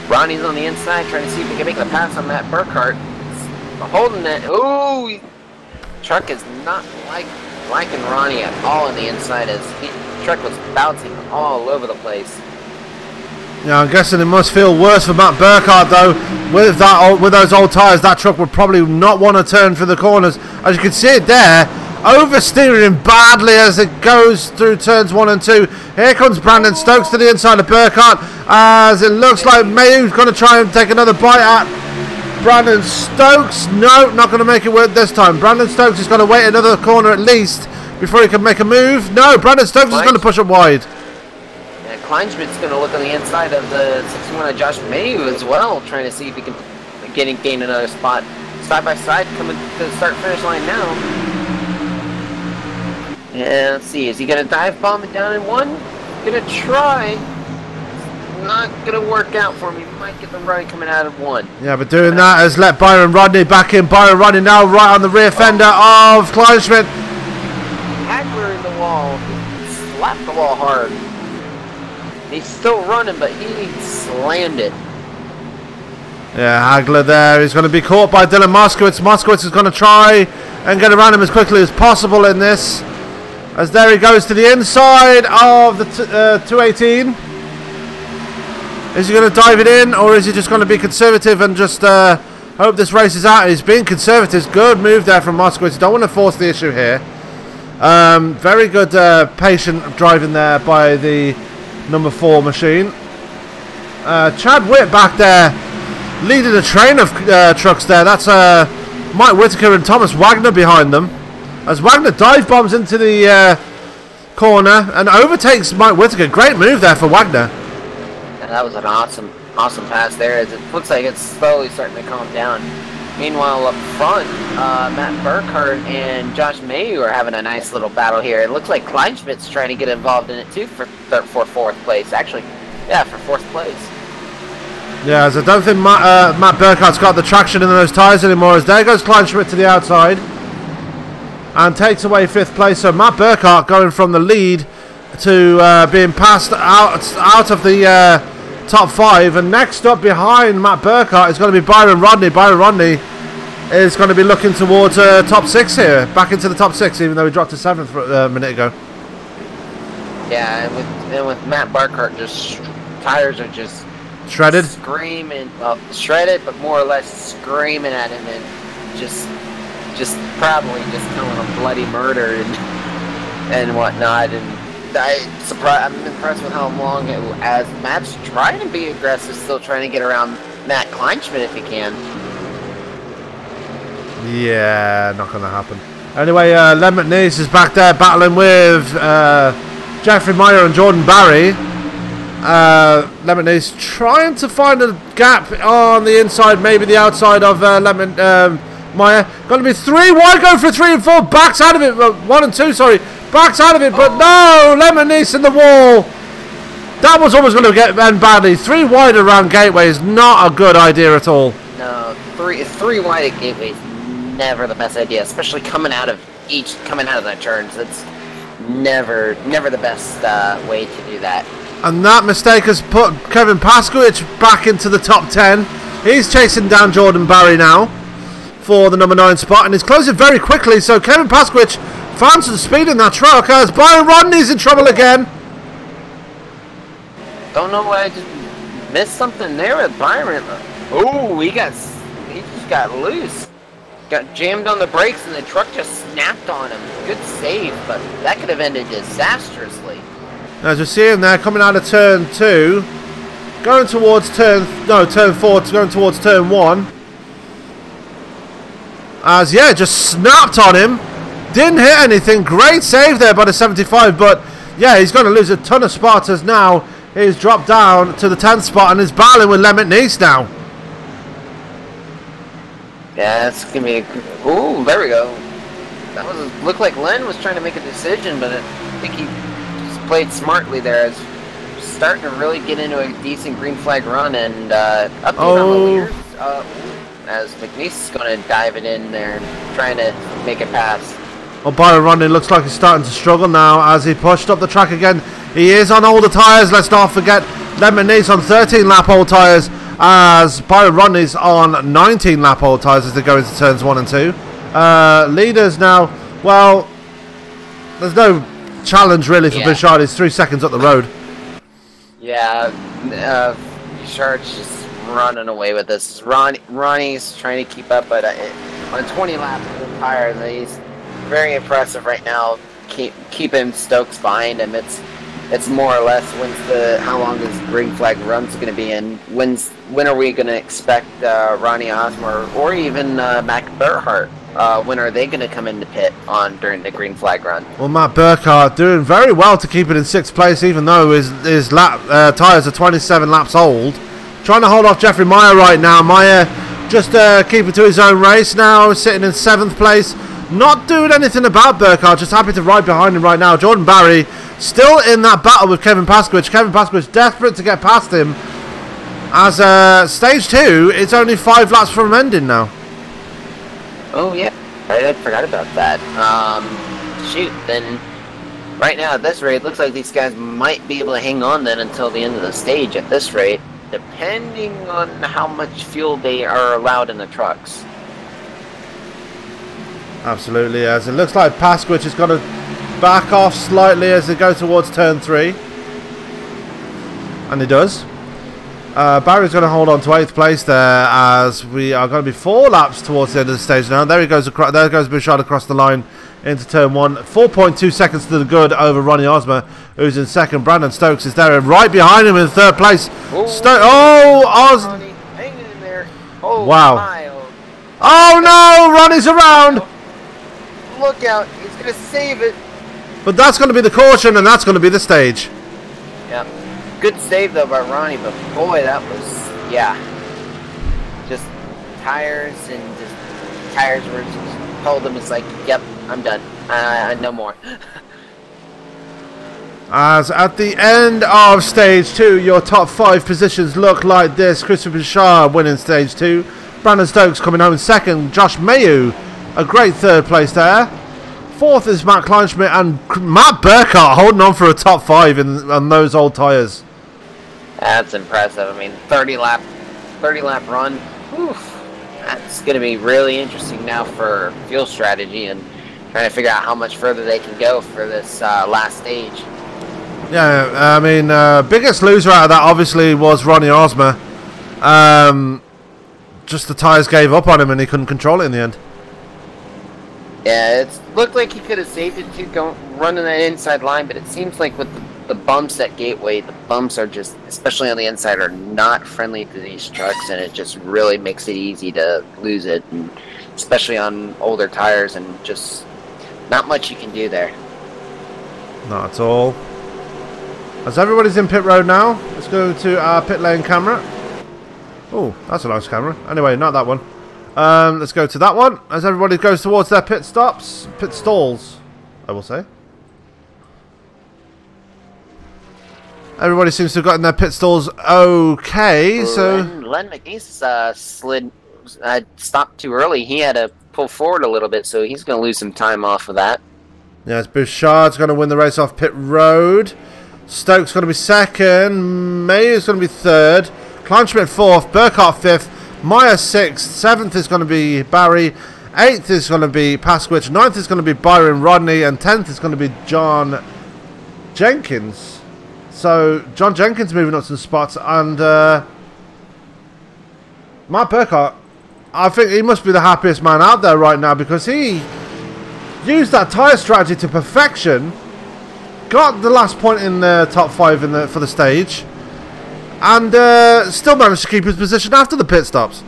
Ronnie's on the inside trying to see if he can make the pass on Matt Burkhart. Holding it. Oh, truck is not liking Ronnie at all on the inside as the truck was bouncing all over the place. Yeah, I'm guessing it must feel worse for Matt Burkhart though. With those old tyres, that truck would probably not want to turn for the corners. As you can see it there, oversteering badly as it goes through turns 1 and 2. Here comes Brandon Stokes to the inside of Burkhart as it looks like Mayu's going to try and take another bite at Brandon Stokes. No, not going to make it work this time. Brandon Stokes is going to wait another corner at least before he can make a move. No, Brandon Stokes is going to push it wide. Kleinschmidt's going to look on the inside of the 61 of Josh Mayu as well, trying to see if he can gain another spot. Side by side, coming to the start-finish line now. Yeah, let's see. Is he going to dive bomb it down in 1? Going to try. Not going to work out for him. He might get the run coming out of 1. Yeah, but doing that has let Byron Rodney back in. Byron Rodney now right on the rear fender of Kleinschmidt. Hagler in the wall. He slapped the wall hard. He's still running, but he slammed it. Yeah, Hagler there. He's going to be caught by Dylan Moskowitz. Moskowitz is going to try and get around him as quickly as possible in this. As there he goes to the inside of the 218. Is he going to dive it in, or is he just going to be conservative and just hope this race is out? He's being conservative. Good move there from Moskowitz. Don't want to force the issue here. Very good patient driving there by the number 4 machine. Chad Witt back there leading a train of trucks there. That's Mike Whitaker and Thomas Wagner behind them. As Wagner dive bombs into the corner and overtakes Mike Whitaker. Great move there for Wagner. And that was an awesome pass there, as it looks like it's slowly starting to calm down. Meanwhile, up front, Matt Burkhart and Josh Mayu are having a nice little battle here. It looks like Kleinschmidt's trying to get involved in it too for 4th place. Actually, yeah, for 4th place. Yeah, as I don't think Matt Burkhart's got the traction in those tyres anymore. As there goes Kleinschmidt to the outside and takes away 5th place. So Matt Burkhart going from the lead to being passed out of the top 5, and next up behind Matt Burkhart is going to be Byron Rodney. Byron Rodney is going to be looking towards top 6 here, back into the top 6, even though he dropped to 7th a minute ago. Yeah, and with Matt Burkhart, just tires are just shredded, screaming, shredded, but more or less screaming at him and just probably just telling him bloody murder and whatnot, and I'm impressed with how long as Matt's trying to be aggressive, still trying to get around Matt Kleinschmidt if he can. Yeah, not going to happen. Anyway, Len McNeese is back there battling with Jeffrey Meyer and Jordan Barry. Len McNeese trying to find a gap on the inside, maybe the outside of Meyer. Going to be 3 wide, going for 3 and 4. Backs out of it. 1 and 2, sorry. Backs out of it, but no! Len McNeese in the wall. That was almost going to end badly. 3 wide around Gateway is not a good idea at all. No, three wide at Gateway is never the best idea, especially coming out of the turns. It's never the best way to do that. And that mistake has put Kevin Paskys back into the top 10. He's chasing down Jordan Barry now for the number 9 spot, and he's closing very quickly. So Kevin Paskys found some speed in that truck as Byron Rodney's in trouble again. Don't know why I just missed something there with Byron. Oh, he just got loose. Got jammed on the brakes and the truck just snapped on him. Good save, but that could have ended disastrously. As we see him there coming out of turn 2, going towards turn 4, going towards turn 1. As just snapped on him. Didn't hit anything. Great save there by the 75, but yeah, he's going to lose a ton of spots as now he's dropped down to the 10th spot and is battling with Len McNeese now. Yeah, it's gonna be ooh, there we go. That looked like Len was trying to make a decision, but I think he just played smartly there. It's starting to really get into a decent green flag run, and update on the leaders. As McNeese is going to dive it in there and trying to make it pass. Well, Byron Rodney looks like he's starting to struggle now as he pushed up the track again. He is on older tyres, let's not forget. Len McNeese on 13 lap old tyres as Byron Rodney's on 19 lap old tyres as they go into turns 1 and 2. Leaders now, well, there's no challenge really for Bouchard. He's 3 seconds up the road. Yeah, Bouchard's just running away with this. Ronnie's trying to keep up, but on 20 laps of the tire, he's very impressive right now. Keeping Stokes behind him. It's more or less how long this green flag run's going to be, and when are we going to expect Ronnie Osmer or even Mac Burkhart? When are they going to come into pit during the green flag run? Well, Matt Burkhart doing very well to keep it in 6th place, even though his tyres are 27 laps old. Trying to hold off Jeffrey Meyer right now. Meyer just keeping to his own race now, sitting in 7th place. Not doing anything about Burkhart, just happy to ride behind him right now. Jordan Barry still in that battle with Kevin Paskys. Kevin Paskys desperate to get past him. As stage 2, it's only 5 laps from ending now. Oh yeah, I forgot about that. Shoot, then right now at this rate, looks like these guys might be able to hang on then until the end of the stage at this rate, depending on how much fuel they are allowed in the trucks. Absolutely, as it looks like Paskys is going to back off slightly as they go towards turn 3. And he does. Barry's going to hold on to 8th place there as we are going to be 4 laps towards the end of the stage now. There he goes. There goes Bouchard across the line into turn 1. 4.2 seconds to the good over Ronnie Osmer, who's in 2nd. Brandon Stokes is there and right behind him in 3rd place. Ronnie, hang in there. Oh, wow. My. Oh no, Ronnie's around. Look out, he's going to save it. But that's going to be the caution and that's going to be the stage. Yep. Good save though by Ronnie, but boy, that was, just tires were just told him, it's like, yep, I'm done. No more. As at the end of stage 2, your top 5 positions look like this. Christopher Bouchard winning stage 2. Brandon Stokes coming home in 2nd. Josh Mayu, a great 3rd place there. 4th is Matt Kleinschmidt and Matt Burkhart holding on for a top 5 on those old tyres. That's impressive. I mean, 30 lap run. Oof. That's going to be really interesting now for fuel strategy and trying to figure out how much further they can go for this last stage. Yeah, I mean, biggest loser out of that obviously was Ronnie Osmer. Just the tyres gave up on him and he couldn't control it in the end. Yeah, it looked like he could have saved it too, running that inside line, but it seems like with the bumps at Gateway, the bumps are just, especially on the inside, are not friendly to these trucks, and it just really makes it easy to lose it, and especially on older tires, and just not much you can do there. Not at all. As everybody's in pit road now, let's go to our pit lane camera. Oh, that's a nice camera. Anyway, not that one. Let's go to that one. As everybody goes towards their pit stops, pit stalls, I will say. Everybody seems to have gotten their pit stalls okay, so... Len McNeese stopped too early. He had to pull forward a little bit, so he's going to lose some time off of that. Yes, Bouchard's going to win the race off pit road. Stokes going to be second. Mayer's going to be third. Kleinschmidt fourth. Burkhardt fifth. Meyer sixth. Seventh is going to be Barry. Eighth is going to be Paskys. Ninth is going to be Byron Rodney. And 10th is going to be John Jenkins. So, John Jenkins moving up some spots, and Matt Burkhardt, I think he must be the happiest man out there right now, because he used that tyre strategy to perfection, got the last point in the top 5 for the stage, and still managed to keep his position after the pit stops.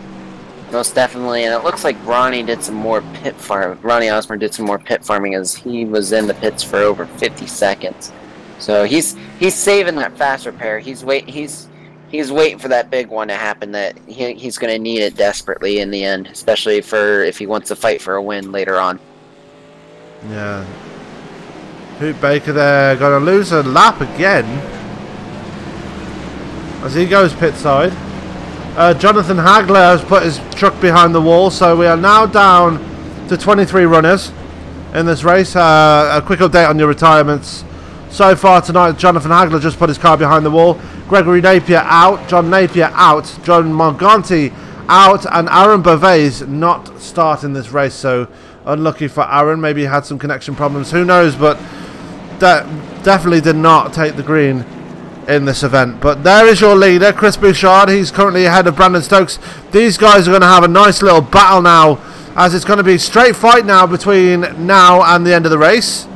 Most definitely, and it looks like Ronnie did some more pit farm. Ronnie Osborne did some more pit farming, as he was in the pits for over 50 seconds. So he's saving that fast repair. He's waiting for that big one to happen. That he's going to need it desperately in the end, especially for if he wants to fight for a win later on. Yeah. Hoot Baker there going to lose a lap again as he goes pit side. Jonathan Hagler has put his truck behind the wall, so we are now down to 23 runners in this race. A quick update on your retirements. So far tonight, Jonathan Hagler just put his car behind the wall. Gregory Napier out. John Napier out. John Morganti out. And Aaron Beauvais not starting this race. So unlucky for Aaron. Maybe he had some connection problems. Who knows? But that definitely did not take the green in this event. But there is your leader, Chris Bouchard. He's currently ahead of Brandon Stokes. These guys are going to have a nice little battle now, as it's going to be a straight fight now between now and the end of the race.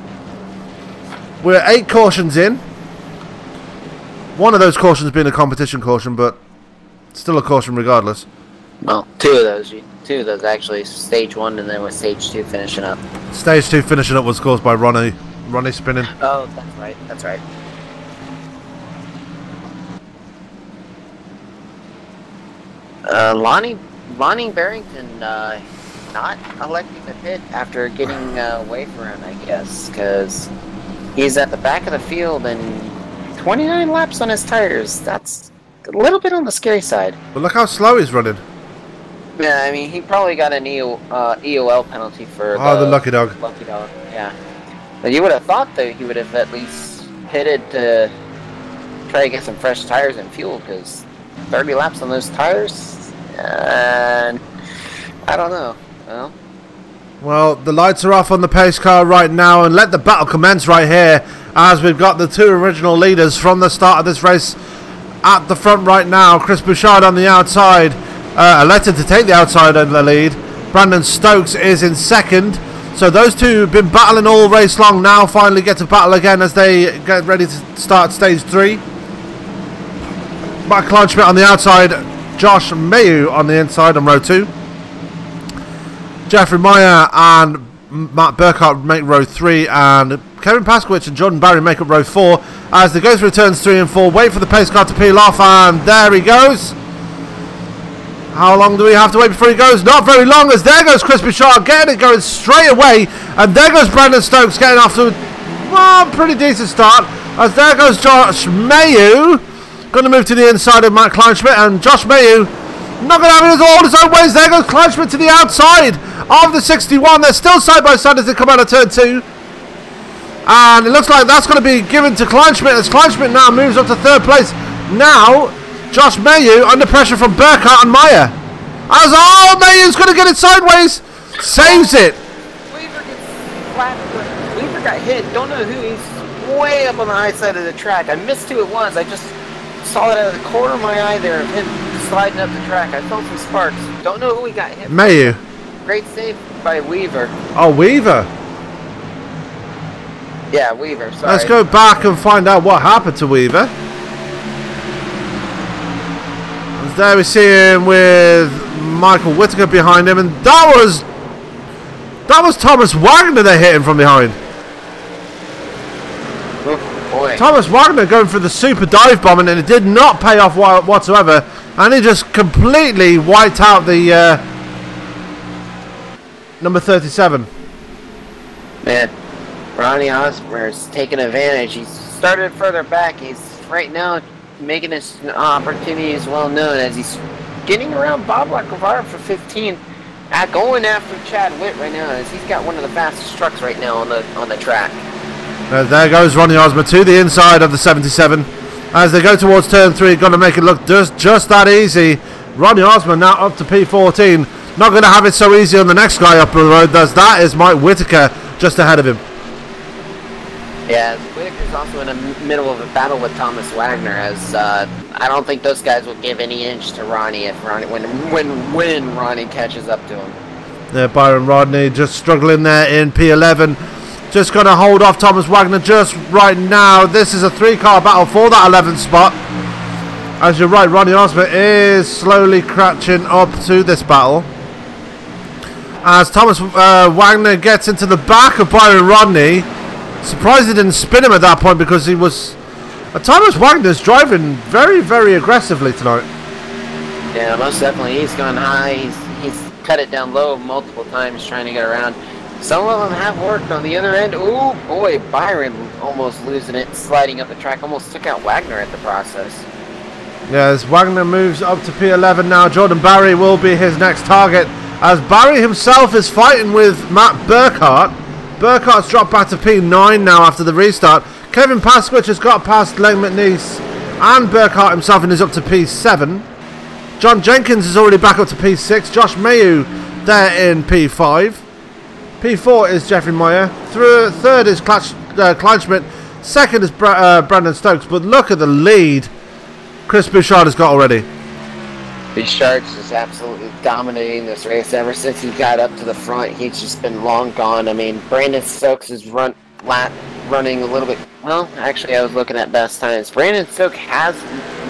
We're 8 cautions in. One of those cautions being a competition caution, but still a caution regardless. Well, two of those actually. Stage 1 and then with stage 2 finishing up. Stage 2 finishing up was caused by Ronnie spinning. Oh, that's right. That's right. Lonnie Barrington not electing the pit after getting away from him, I guess, because he's at the back of the field and 29 laps on his tires. That's a little bit on the scary side. But look how slow he's running. Yeah, I mean, he probably got an EOL penalty for the lucky dog. Lucky dog, yeah. But you would have thought that he would have at least pitted to try to get some fresh tires and fuel, because 30 laps on those tires, and I don't know. Well, the lights are off on the pace car right now, and let the battle commence right here, as we've got the 2 original leaders from the start of this race at the front right now. Chris Bouchard on the outside, elected to take the outside of the lead. Brandon Stokes is in second. So those two have been battling all race long, now finally get to battle again as they get ready to start stage 3. Mike Kleinschmidt on the outside, Josh Mayu on the inside on row 2. Jeffrey Meyer and Matt Burkhardt make row 3, and Kevin Paskys and Jordan Barry make up row 4 as they go through turns 3 and 4. Wait for the pace car to peel off, and there he goes. How long do we have to wait before he goes? Not very long, as there goes Chris Bouchard getting it going straight away, and there goes Brandon Stokes getting off to a pretty decent start, as there goes Josh Mayu, going to move to the inside of Matt Kleinschmidt, and Josh Mayu not going to have it all his own ways. There goes Kleinschmidt to the outside of the 61. They're still side by side as they come out of turn 2. And it looks like that's going to be given to Kleinschmidt, as Kleinschmidt now moves up to 3rd place. Now, Josh Mayu under pressure from Burkhardt and Meyer. As, Mayu's going to get it sideways. Saves it. Weaver gets flat. Weaver got hit. Don't know who. He's way up on the high side of the track. I missed who it was. I just saw it out of the corner of my eye there. Him sliding up the track. I felt some sparks. Don't know who he got hit. Mayu. Great save by Weaver. Oh, Weaver. Yeah, Weaver, sorry. Let's go back and find out what happened to Weaver. And there we see him with Michael Whitaker behind him, and that was Thomas Wagner they hit him from behind. Oh, boy. Thomas Wagner going for the super dive bomb, and it did not pay off whatsoever, and he just completely wiped out the number 37. Man, Ronnie Osborne's taking advantage. He's started further back. He's right now making his opportunities well known as he's getting around Bob Lacavara for 15. Going after Chad Witt right now as he's got one of the fastest trucks right now on the track. There goes Ronnie Osborne to the inside of the 77. As they go towards turn 3, going to make it look just that easy. Ronnie Osborne now up to P14. Not going to have it so easy on the next guy up the road. That is Mike Whitaker just ahead of him. Yeah, Whitaker's also in the middle of a battle with Thomas Wagner, as I don't think those guys will give any inch to Ronnie if when Ronnie catches up to him. Yeah, Byron Rodney just struggling there in P11. Just going to hold off Thomas Wagner just right now. This is a 3-car battle for that 11th spot. As you're right, Ronnie Osborne is slowly catching up to this battle. As Thomas Wagner gets into the back of Byron Rodney. Surprised he didn't spin him at that point because he was... Thomas Wagner's driving very, very aggressively tonight. Yeah, most definitely. He's gone high. He's cut it down low multiple times trying to get around. Some of them have worked on the other end. Ooh, boy, Byron almost losing it, sliding up the track. Almost took out Wagner at the process. Yeah, as Wagner moves up to P11 now, Jordan Barry will be his next target. As Barry himself is fighting with Matt Burkhart. Burkhart's dropped back to P9 now after the restart. Kevin Paskys has got past Len McNeese and Burkhart himself and is up to P7. John Jenkins is already back up to P6. Josh Mayu there in P5. P4 is Jeffrey Meyer. Third is Kleinschmidt. Second is Brandon Stokes. But look at the lead Chris Bouchard has got already. Bouchard's just absolutely dominating this race ever since he got up to the front. He's just been long gone. I mean, Brandon Stokes is running a little bit... Well, actually, I was looking at best times. Brandon Stokes has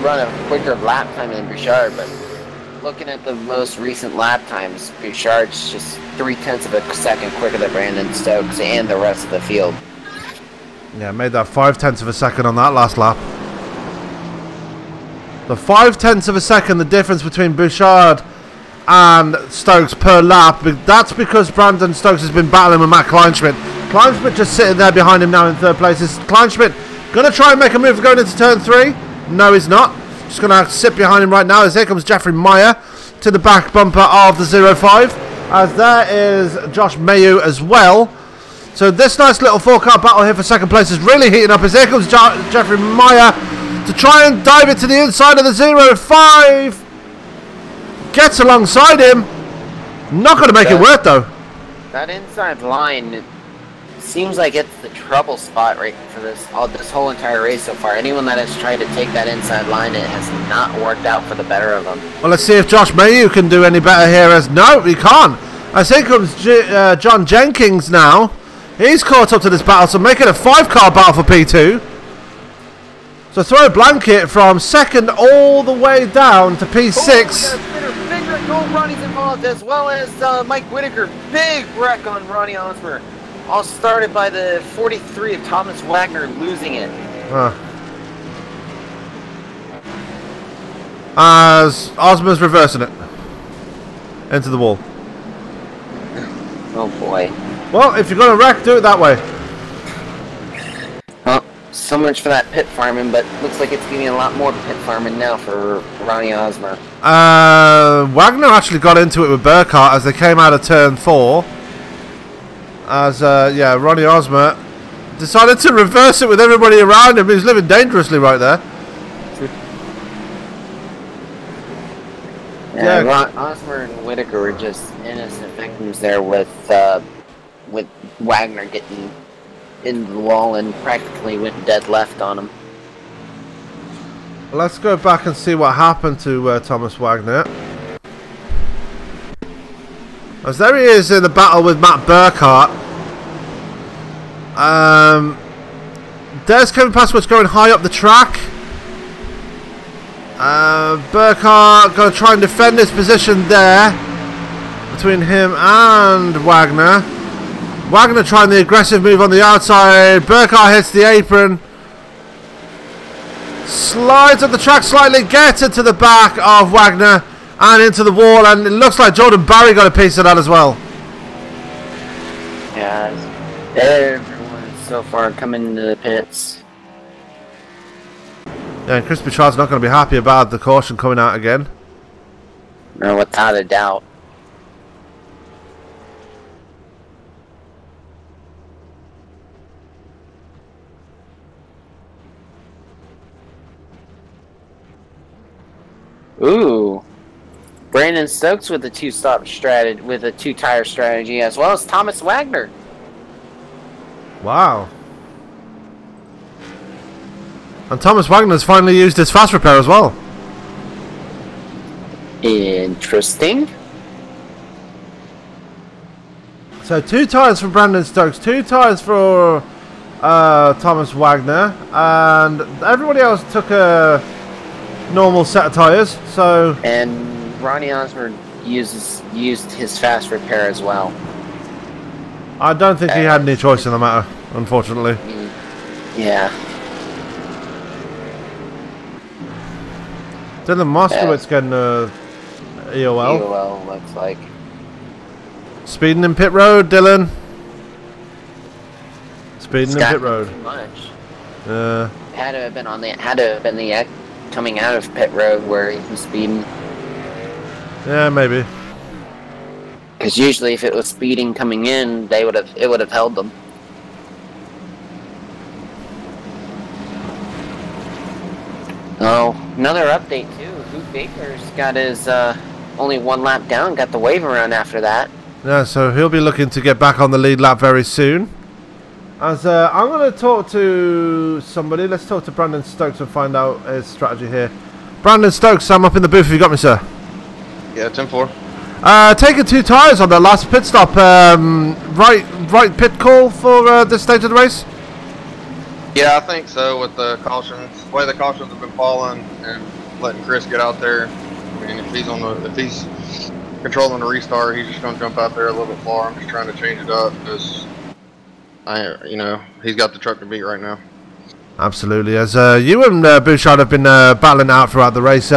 run a quicker lap time than Bouchard, but looking at the most recent lap times, Bouchard's just 0.3 of a second quicker than Brandon Stokes and the rest of the field. Yeah, made that 0.5 of a second on that last lap. The 0.5 of a second, the difference between Bouchard and Stokes per lap. That's because Brandon Stokes has been battling with Matt Kleinschmidt. Kleinschmidt just sitting there behind him now in third place. Is Kleinschmidt going to try and make a move going into turn 3? No, he's not. Just going to sit behind him right now as here comes Jeffrey Meyer to the back bumper of the 05. As there is Josh Mayu as well. So this nice little 4-car battle here for second place is really heating up as here comes Jeffrey Meyer to try and dive it to the inside of the 05. Gets alongside him. Not going to make it work though. That inside line, it seems like it's the trouble spot right for this whole entire race so far. Anyone that has tried to take that inside line, it has not worked out for the better of them. Well, let's see if Josh Mayu can do any better here. As no, he can't. As here comes John Jenkins now. He's caught up to this battle, so make it a 5-car battle for P2. So throw a blanket from second all the way down to P6. Big wreck on Ronnie's involved, as well as Mike Whitaker. Big wreck on Ronnie Osborne. All started by the 43 of Thomas Wagner losing it. As Osborne's reversing it into the wall. Oh boy. Well, if you're going to wreck, do it that way. Well, so much for that pit farming, but looks like it's getting a lot more pit farming now for Ronnie Osborne. Wagner actually got into it with Burkhart as they came out of turn 4. As, yeah, Ronnie Osborne decided to reverse it with everybody around him. He's living dangerously right there. Yeah, Osborne and Whitaker were just innocent victims there with Wagner getting in the wall and practically went dead left on him. Let's go back and see what happened to Thomas Wagner. As there he is in the battle with Matt Burkhart. There's Kevin Paskys going high up the track. Burkhardt going to try and defend his position there between him and Wagner. Wagner trying the aggressive move on the outside. Burkhardt hits the apron. Slides up the track slightly, gets into the back of Wagner and into the wall, and it looks like Jordan Barry got a piece of that as well. Yeah, everyone so far coming into the pits. Yeah, and Chris Bouchard's not going to be happy about the caution coming out again. No, without a doubt. Ooh, Brandon Stokes with a two-tire strategy, as well as Thomas Wagner. Wow. And Thomas Wagner's finally used his fast repair as well. Interesting. So 2 tyres for Brandon Stokes, 2 tyres for Thomas Wagner, and everybody else took a normal set of tyres. So and Ronnie Osborne used his fast repair as well. I don't think he had any choice in the matter, unfortunately. Yeah. Dylan Moskowitz getting EOL. EOL looks like. Speeding in pit road, Dylan. Speeding in pit road. Too much. Had to have been the coming out of pit road where he was speeding. Yeah, maybe. Because usually, if it was speeding coming in, it would have held them. Oh, another update too. Hoot Baker's got his only 1 lap down. Got the wave run after that. Yeah, so he'll be looking to get back on the lead lap very soon. As I'm going to talk to somebody. Let's talk to Brandon Stokes and find out his strategy here. Brandon Stokes, I'm up in the booth. Have you got me, sir? Yeah, 10-4. Taking 2 tyres on the last pit stop. Right pit call for this stage of the race? Yeah, I think so. With the cautions, the way the cautions have been falling, and letting Chris get out there. I mean, if he's controlling the restart, he's just going to jump out there a little bit far. I'm just trying to change it up because he's got the truck to beat right now. Absolutely. As you and Bouchard have been battling out throughout the race.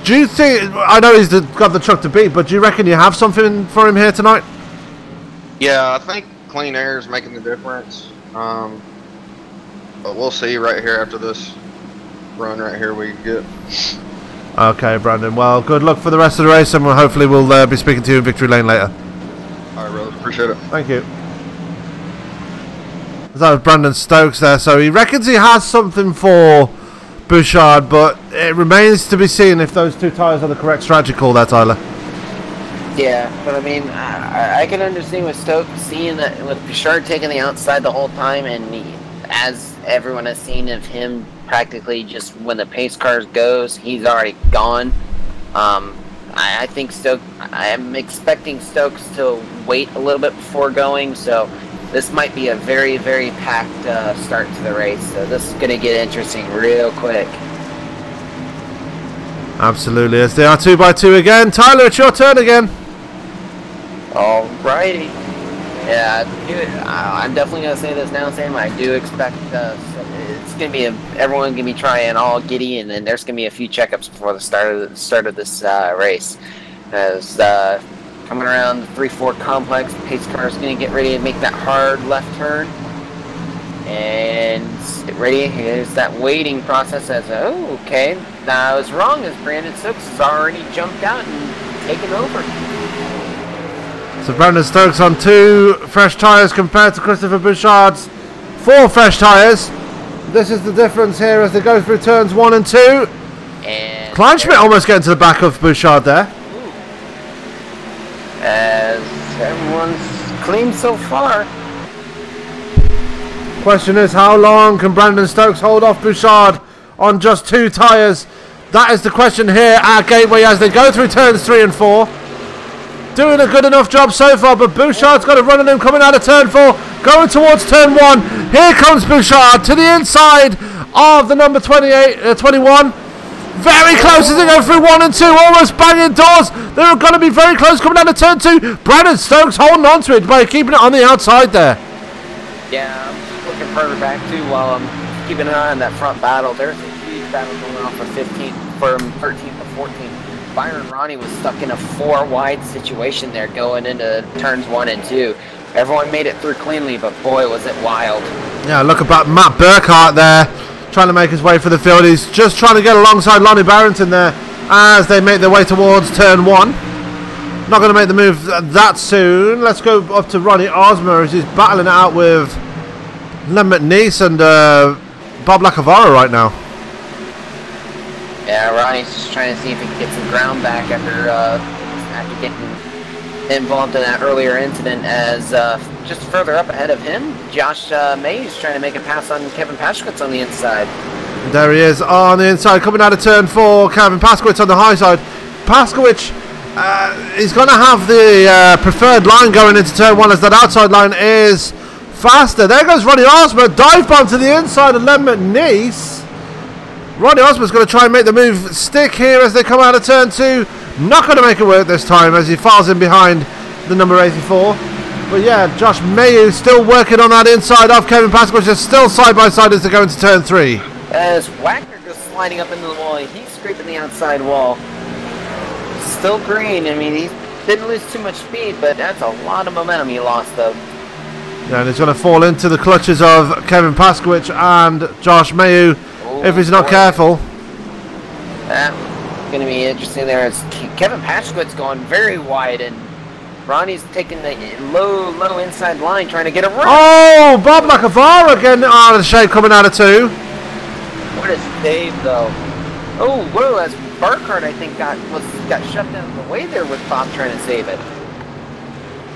Do you think? I know he's got the truck to beat, but do you reckon you have something for him here tonight? Yeah, I think clean air is making the difference. But we'll see right here after this run right here we get. Okay, Brandon. Well, good luck for the rest of the race, and hopefully we'll be speaking to you in victory lane later. All right, Rose. Appreciate it. Thank you. That was Brandon Stokes there. So he reckons he has something for Bouchard, but it remains to be seen if those 2 tyres are the correct strategy call there, Tyler. Yeah, but I mean, I can understand with Stokes seeing that with Bouchard taking the outside the whole time, and as everyone has seen of him, practically just when the pace cars goes, he's already gone. I think I am expecting Stokes to wait a little bit before going, so this might be a very, very packed start to the race. So this is going to get interesting real quick. Absolutely, as they are 2x2 again. Tyler, it's your turn again. Alrighty. Yeah, I'm definitely going to say this now, Sam. I do expect it's going to be everyone going to be trying all giddy, and then there's going to be a few checkups before the start of this race. As coming around the 3-4 complex, pace car is going to get ready to make that hard left turn. And get ready. Here's that waiting process. Okay. I was wrong, as Brandon Stokes has already jumped out and taken over. So Brandon Stokes on 2 fresh tyres compared to Christopher Bouchard's 4 fresh tyres. This is the difference here as they go through turns 1 and 2. And Kleinschmidt almost getting to the back of Bouchard there. As everyone's clean so far. Question is, how long can Brandon Stokes hold off Bouchard on just 2 tyres? That is the question here at Gateway as they go through turns 3 and 4. Doing a good enough job so far, but Bouchard's got a run on him coming out of turn 4. going towards turn 1. Here comes Bouchard to the inside of the number 21. Very close as they go through 1 and 2, almost banging doors. They're going to be very close coming down to turn 2. Brandon Stokes holding on to it by keeping it on the outside there. Yeah, I'm just looking further back too while I'm keeping an eye on that front battle. There's a huge battle going on from 13 to 14. Byron Ronnie was stuck in a 4-wide situation there going into turns 1 and 2. Everyone made it through cleanly, but boy, was it wild. Yeah, look about Matt Burkhart there, trying to make his way for the field. He's just trying to get alongside Lonnie Barrington there as they make their way towards turn 1. Not going to make the move that soon. Let's go up to Ronnie Osmer as he's battling it out with Len McNeese and Bob Lacavara right now. Yeah, Ronnie's just trying to see if he can get some ground back after getting involved in that earlier incident. As just further up ahead of him, Josh Mays trying to make a pass on Kevin Paskys on the inside. There he is on the inside, coming out of turn 4. Kevin Paskowitz on the high side. Paskowitz is going to have the preferred line going into turn 1 as that outside line is faster. There goes Ronnie Osmer, dive bomb to the inside of Len McNeese. Ronnie Osmer's going to try and make the move stick here as they come out of turn 2. Not going to make it work this time as he files in behind the number 84. But yeah, Josh Mayu still working on that inside of Kevin Paskowitz, is still side by side as they go into turn 3. As Wagner goes sliding up into the wall, he's scraping the outside wall. Still green. I mean, he didn't lose too much speed, but that's a lot of momentum he lost, though. Yeah, and he's going to fall into the clutches of Kevin Paskowitz and Josh Mayu if he's not careful. That's going to be interesting there. It's Kevin Paskowitz going very wide, and Ronnie's taking the low inside line, trying to get a run. Oh, Bob Lacavara again out of the shade coming out of 2. What a save, though. Oh, whoa, as Burkhart, I think, got shoved out of the way there with Bob trying to save it.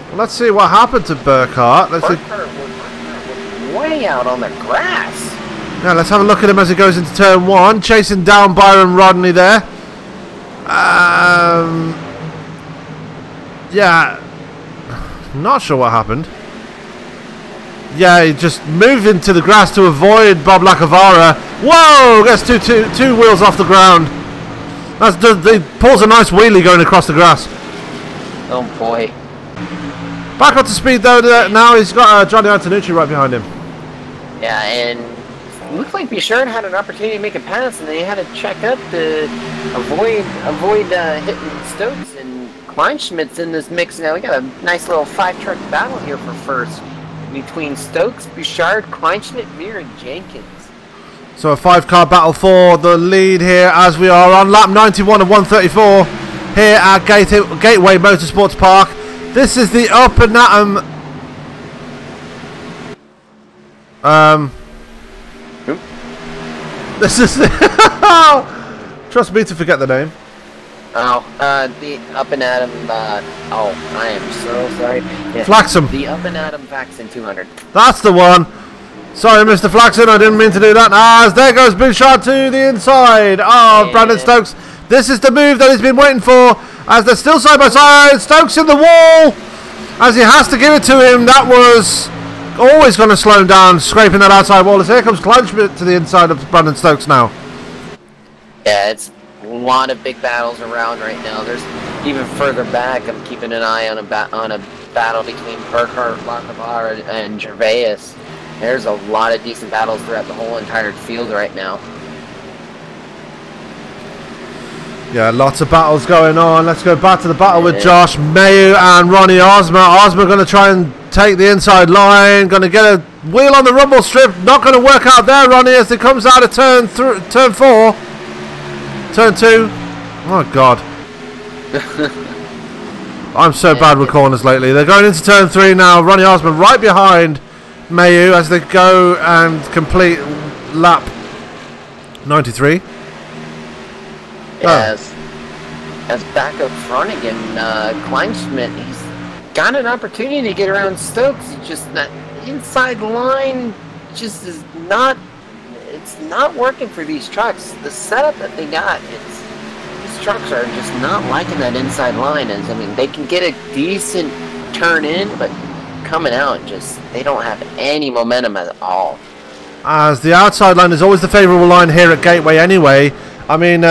Well, let's see what happened to Burkhart. Burkhart was way out on the grass. Now let's have a look at him as he goes into turn 1, chasing down Byron Rodney there. Yeah, not sure what happened. Yeah, he just moved into the grass to avoid Bob Lacavara. Whoa, gets two wheels off the ground. He pulls a nice wheelie going across the grass. Oh boy. Back up to speed though. Now he's got Johnny Antonucci right behind him. Yeah, and it looked like Bouchard had an opportunity to make a pass, and they had to check up to avoid hitting Stokes, and Kleinschmidt's in this mix now. We got a nice little 5-truck battle here for first between Stokes, Bouchard, Kleinschmidt, Mir, and Jenkins. So a 5-car battle for the lead here as we are on lap 91 of 134 here at Gateway Motorsports Park. This is the Up and Atom. This is trust me to forget the name. The Up and Atom. I am so sorry. Yeah, Faxson. The Up and Atom Faxson 200. That's the one. Sorry, Mr. Faxson, I didn't mean to do that. As there goes Bouchard to the inside of Brandon Stokes. This is the move that he's been waiting for. As they're still side by side, Stokes in the wall. As he has to give it to him. That was always going to slow him down, scraping that outside wall. As here comes Kleinschmidt to the inside of Brandon Stokes now. Yeah, it's a lot of big battles around right now. There's even further back. I'm keeping an eye on a battle between Burkhart, Lacavara, and Gervais. There's a lot of decent battles throughout the whole entire field right now. Yeah, lots of battles going on. Let's go back to the battle with Josh Mayu and Ronnie Osmer. Osmer going to try and take the inside line. Going to get a wheel on the rumble strip. Not going to work out there, Ronnie, as it comes out of turn 4. Turn 2. Oh, God. I'm so bad with corners lately. They're going into turn 3 now. Ronnie Osmer right behind Mayu as they go and complete lap 93. As back up front again, Kleinschmidt, he's got an opportunity to get around Stokes. It's just that inside line just is not, it's not working for these trucks. The setup that they got, these trucks are just not liking that inside line. I mean, they can get a decent turn in, but coming out, just they don't have any momentum at all. As the outside line is always the favourable line here at Gateway anyway. I mean,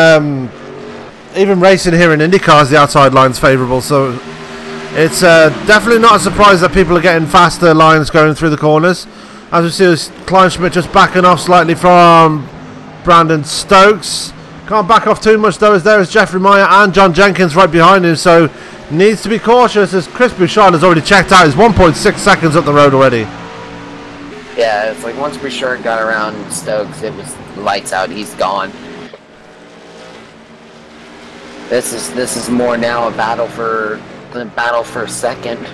even racing here in IndyCar, the outside line's favourable, so it's definitely not a surprise that people are getting faster lines going through the corners. As we see, this Kleinschmidt just backing off slightly from Brandon Stokes. Can't back off too much though, as there is Jeffrey Meyer and John Jenkins right behind him, so needs to be cautious as Chris Bouchard has already checked out. He's 1.6 seconds up the road already. Yeah, it's like once Bouchard got around Stokes, it was lights out. He's gone. This is more now a battle for second.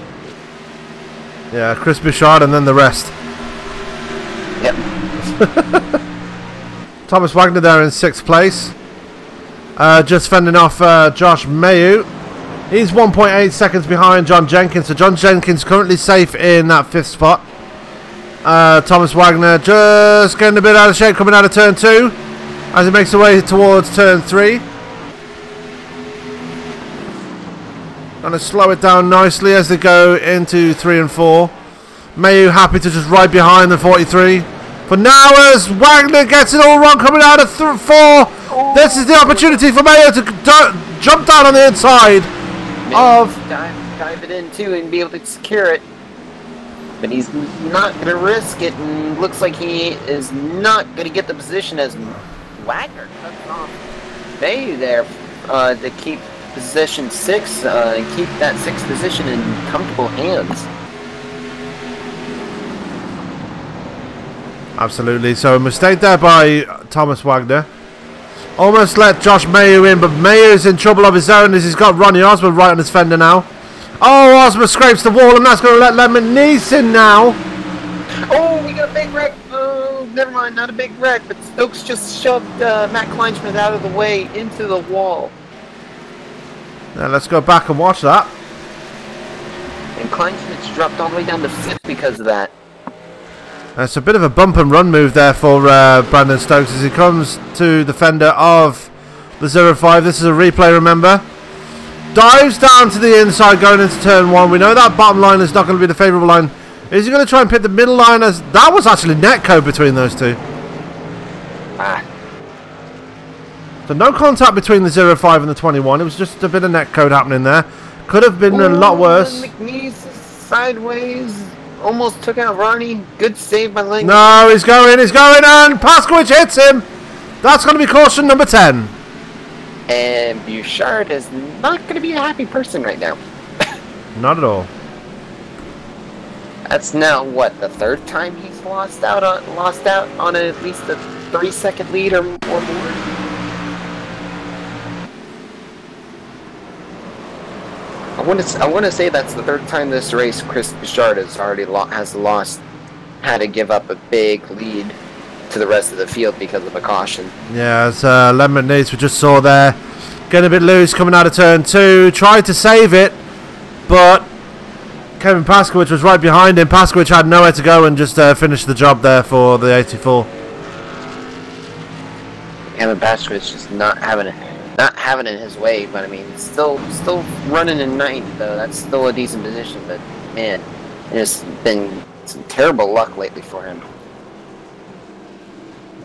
Yeah, Chris Bouchard and then the rest. Yep. Thomas Wagner there in 6th place. Just fending off Josh Mayu. He's 1.8 seconds behind John Jenkins. So John Jenkins currently safe in that 5th spot. Thomas Wagner just getting a bit out of shape coming out of turn 2 as he makes the way towards turn 3. Going to slow it down nicely as they go into 3 and 4. Mayu happy to just ride behind the 43. For now, as Wagner gets it all wrong coming out of 4. This is the opportunity for Mayu to jump down on the inside of... Dive it in too and be able to secure it. But he's not going to risk it, and looks like he is not going to get the position as Wagner cuts off Mayu there to keep position 6 and keep that 6th position in comfortable hands. Absolutely. So a mistake there by Thomas Wagner. Almost let Josh Mayu in, but Mayu is in trouble of his own as he's got Ronnie Osborne right on his fender now. Oh, Osborne scrapes the wall, and that's going to let Lemon Nice in now. Oh, we got a big wreck. Oh, never mind, not a big wreck, but Stokes just shoved Matt Kleinschmidt out of the way into the wall. Now let's go back and watch that. And Kleinschmidt's dropped all the way down to 5th because of that. It's a bit of a bump and run move there for Brandon Stokes as he comes to the fender of the 05. This is a replay, remember. Dives down to the inside going into turn 1. We know that bottom line is not going to be the favourable line. Is he going to try and pick the middle line? As that was actually netcode between those two. So no contact between the 05 and the 21. It was just a bit of netcode happening there. Could have been a lot worse. McNeese sideways. Almost took out Ronnie. Good save by Lang. No, he's going, and Paskys hits him. That's going to be caution number 10. And Bouchard is not going to be a happy person right now. Not at all. That's now, what, the 3rd time he's lost out on at least a 3-second lead or more? I want to say that's the 3rd time this race Chris Bouchard has already had to give up a big lead to the rest of the field because of a caution. Yeah, as Lemon Nice we just saw there, getting a bit loose coming out of turn 2, tried to save it, but Kevin Paskys was right behind him. Paskys had nowhere to go and just finished the job there for the 84. Kevin Paskys just not having it his way, but I mean, still running in 9th though. That's still a decent position, but man, it's been some terrible luck lately for him.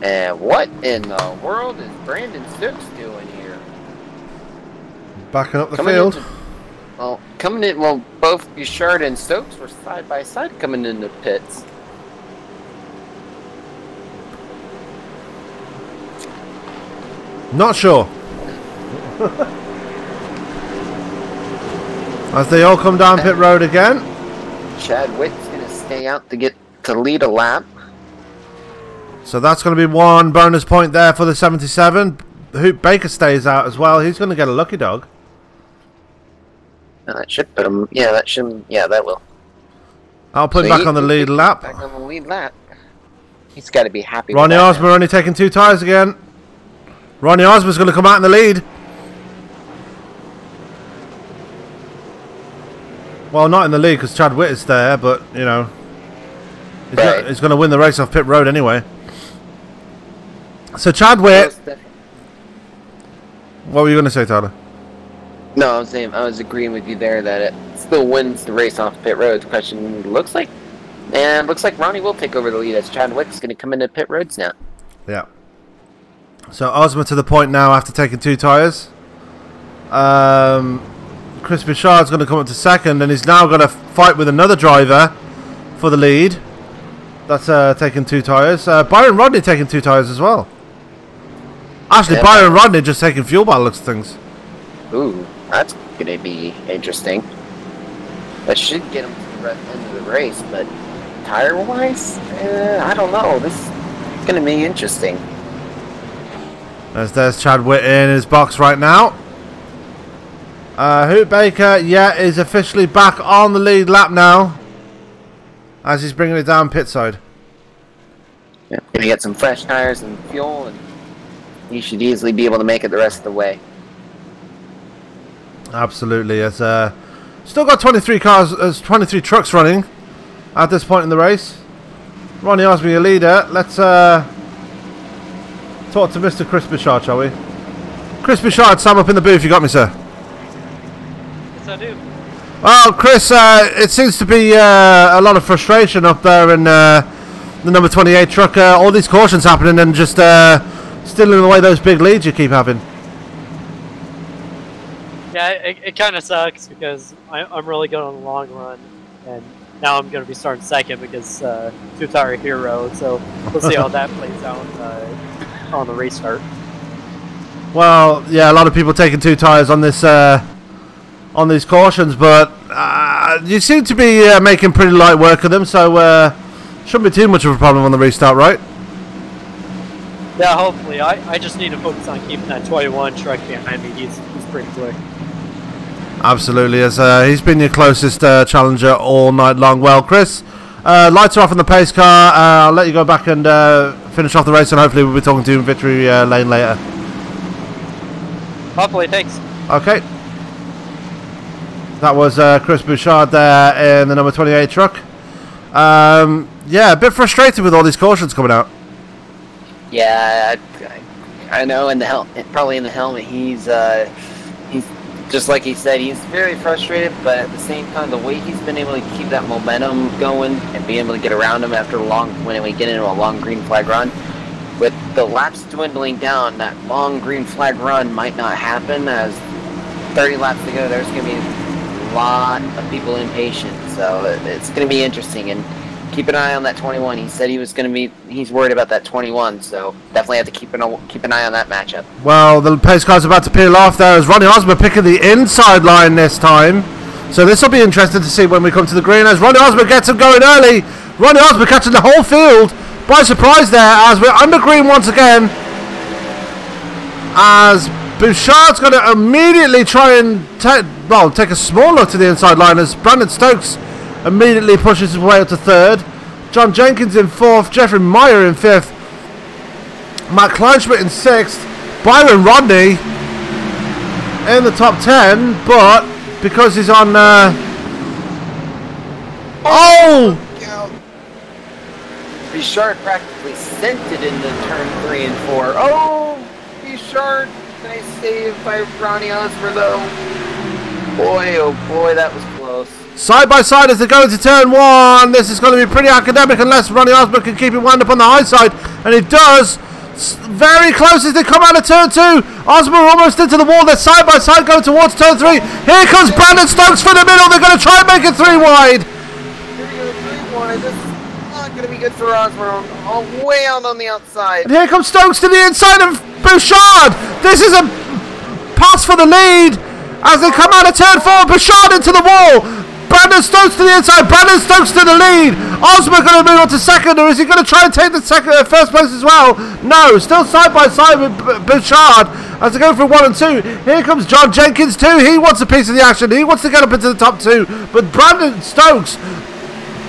And what in the world is Brandon Stokes doing here? Backing up the field. Well, both Bouchard and Stokes were side by side coming into pits. Not sure. As they all come down pit road again. Chad Witt's going to stay out to lead a lap. So that's going to be 1 bonus point there for the 77. Hoop Baker stays out as well. He's going to get a lucky dog. That should put him. Yeah, that should. Yeah, that will. I'll put him back on the lead lap. Back on the lead lap. He's got to be happy. Ronnie Osborne only taking 2 tyres again. Ronnie Osborne's going to come out in the lead. Well, not in the lead because Chad Witt is there, but you know, he's going to win the race off pit road anyway. So Chad Witt. What were you going to say, Tyler? No, I was agreeing with you there that it still wins the race off pit road. The question looks like Ronnie will take over the lead as Chadwick's going to come into pit roads now. Yeah. So Ozma to the point now after taking 2 tyres. Chris Bouchard's going to come up to second, and he's now going to fight with another driver for the lead. That's taking 2 tyres. Byron Rodney taking 2 tyres as well. Actually, yeah, Byron Rodney just taking fuel by the looks of things. Ooh, that's going to be interesting. That should get him to the end of the race, but tire-wise, I don't know. This is going to be interesting. There's Chad Witt in his box right now. Hoot Baker, yeah, is officially back on the lead lap now, as he's bringing it down pit side. Yeah, gonna get some fresh tires and fuel, and he should easily be able to make it the rest of the way. Absolutely. It's still got 23 cars, 23 trucks running at this point in the race. Ronnie Osby, your leader. Let's talk to Mr. Chris Bouchard, shall we? Chris Bouchard, Sam up in the booth. You got me, sir? Yes, I do. Well, Chris, it seems to be a lot of frustration up there in the number 28 truck. All these cautions happening and just stealing away those big leads you keep having. Yeah, it kind of sucks because I'm really good on the long run, and now I'm going to be starting second because 2-tire hero, so we'll see how that plays out on the restart. Well, yeah, a lot of people taking 2 tires on this on these cautions, but you seem to be making pretty light work of them, so shouldn't be too much of a problem on the restart, right? Yeah, hopefully. I just need to focus on keeping that 21 truck behind me. He's pretty quick. Absolutely, as he's been your closest challenger all night long. Well, Chris, lights are off in the pace car. I'll let you go back and finish off the race, and hopefully we'll be talking to you in victory lane later. Hopefully, thanks. Okay. That was Chris Bouchard there in the number 28 truck. Yeah, a bit frustrated with all these cautions coming out. Yeah, I know. In the probably in the helmet, he's just like he said, he's very frustrated. But at the same time, the way he's been able to keep that momentum going and be able to get around him after when we get into a long green flag run, with the laps dwindling down, that long green flag run might not happen. As 30 laps to go, there's going to be a lot of people impatient. So it's going to be interesting. And keep an eye on that 21. He said he was going to be. He's worried about that 21, so definitely have to keep an eye on that matchup. Well, the pace car's about to peel off there as Ronnie Osmer picking the inside line this time. So this will be interesting to see when we come to the green as Ronnie Osmer gets him going early. Ronnie Osmer catching the whole field by surprise there as we're under green once again. As Bouchard's going to immediately try and take a small look to the inside line as Brandon Stokes immediately pushes his way up to third. John Jenkins in fourth. Jeffrey Meyer in fifth. Matt Kleinschmidt in sixth. Byron Rodney in the top 10, but because he's on... Oh! Bouchard practically sent it into turn 3 and 4. Oh! Bouchard, nice save by Ronnie Osmer though. Boy, oh boy, that was close. Side by side as they go into turn 1. This is going to be pretty academic unless Ronnie Osmer can keep it wound up on the high side. And he does. Very close as they come out of turn 2. Osmer almost into the wall. They're side by side going towards turn 3. Here comes Brandon Stokes for the middle. They're going to try and make it 3 wide. Here we go, 3 wide. This is not going to be good for Osmer. All way out on the outside. And here comes Stokes to the inside of Bouchard. This is a pass for the lead as they come out of turn 4. Bouchard into the wall. Brandon Stokes to the inside. Brandon Stokes to the lead. Osmer going to move on to second, or is he going to try and take the first place as well? No, still side by side with Bouchard as they go through 1 and 2. Here comes John Jenkins too. He wants a piece of the action. He wants to get up into the top 2. But Brandon Stokes,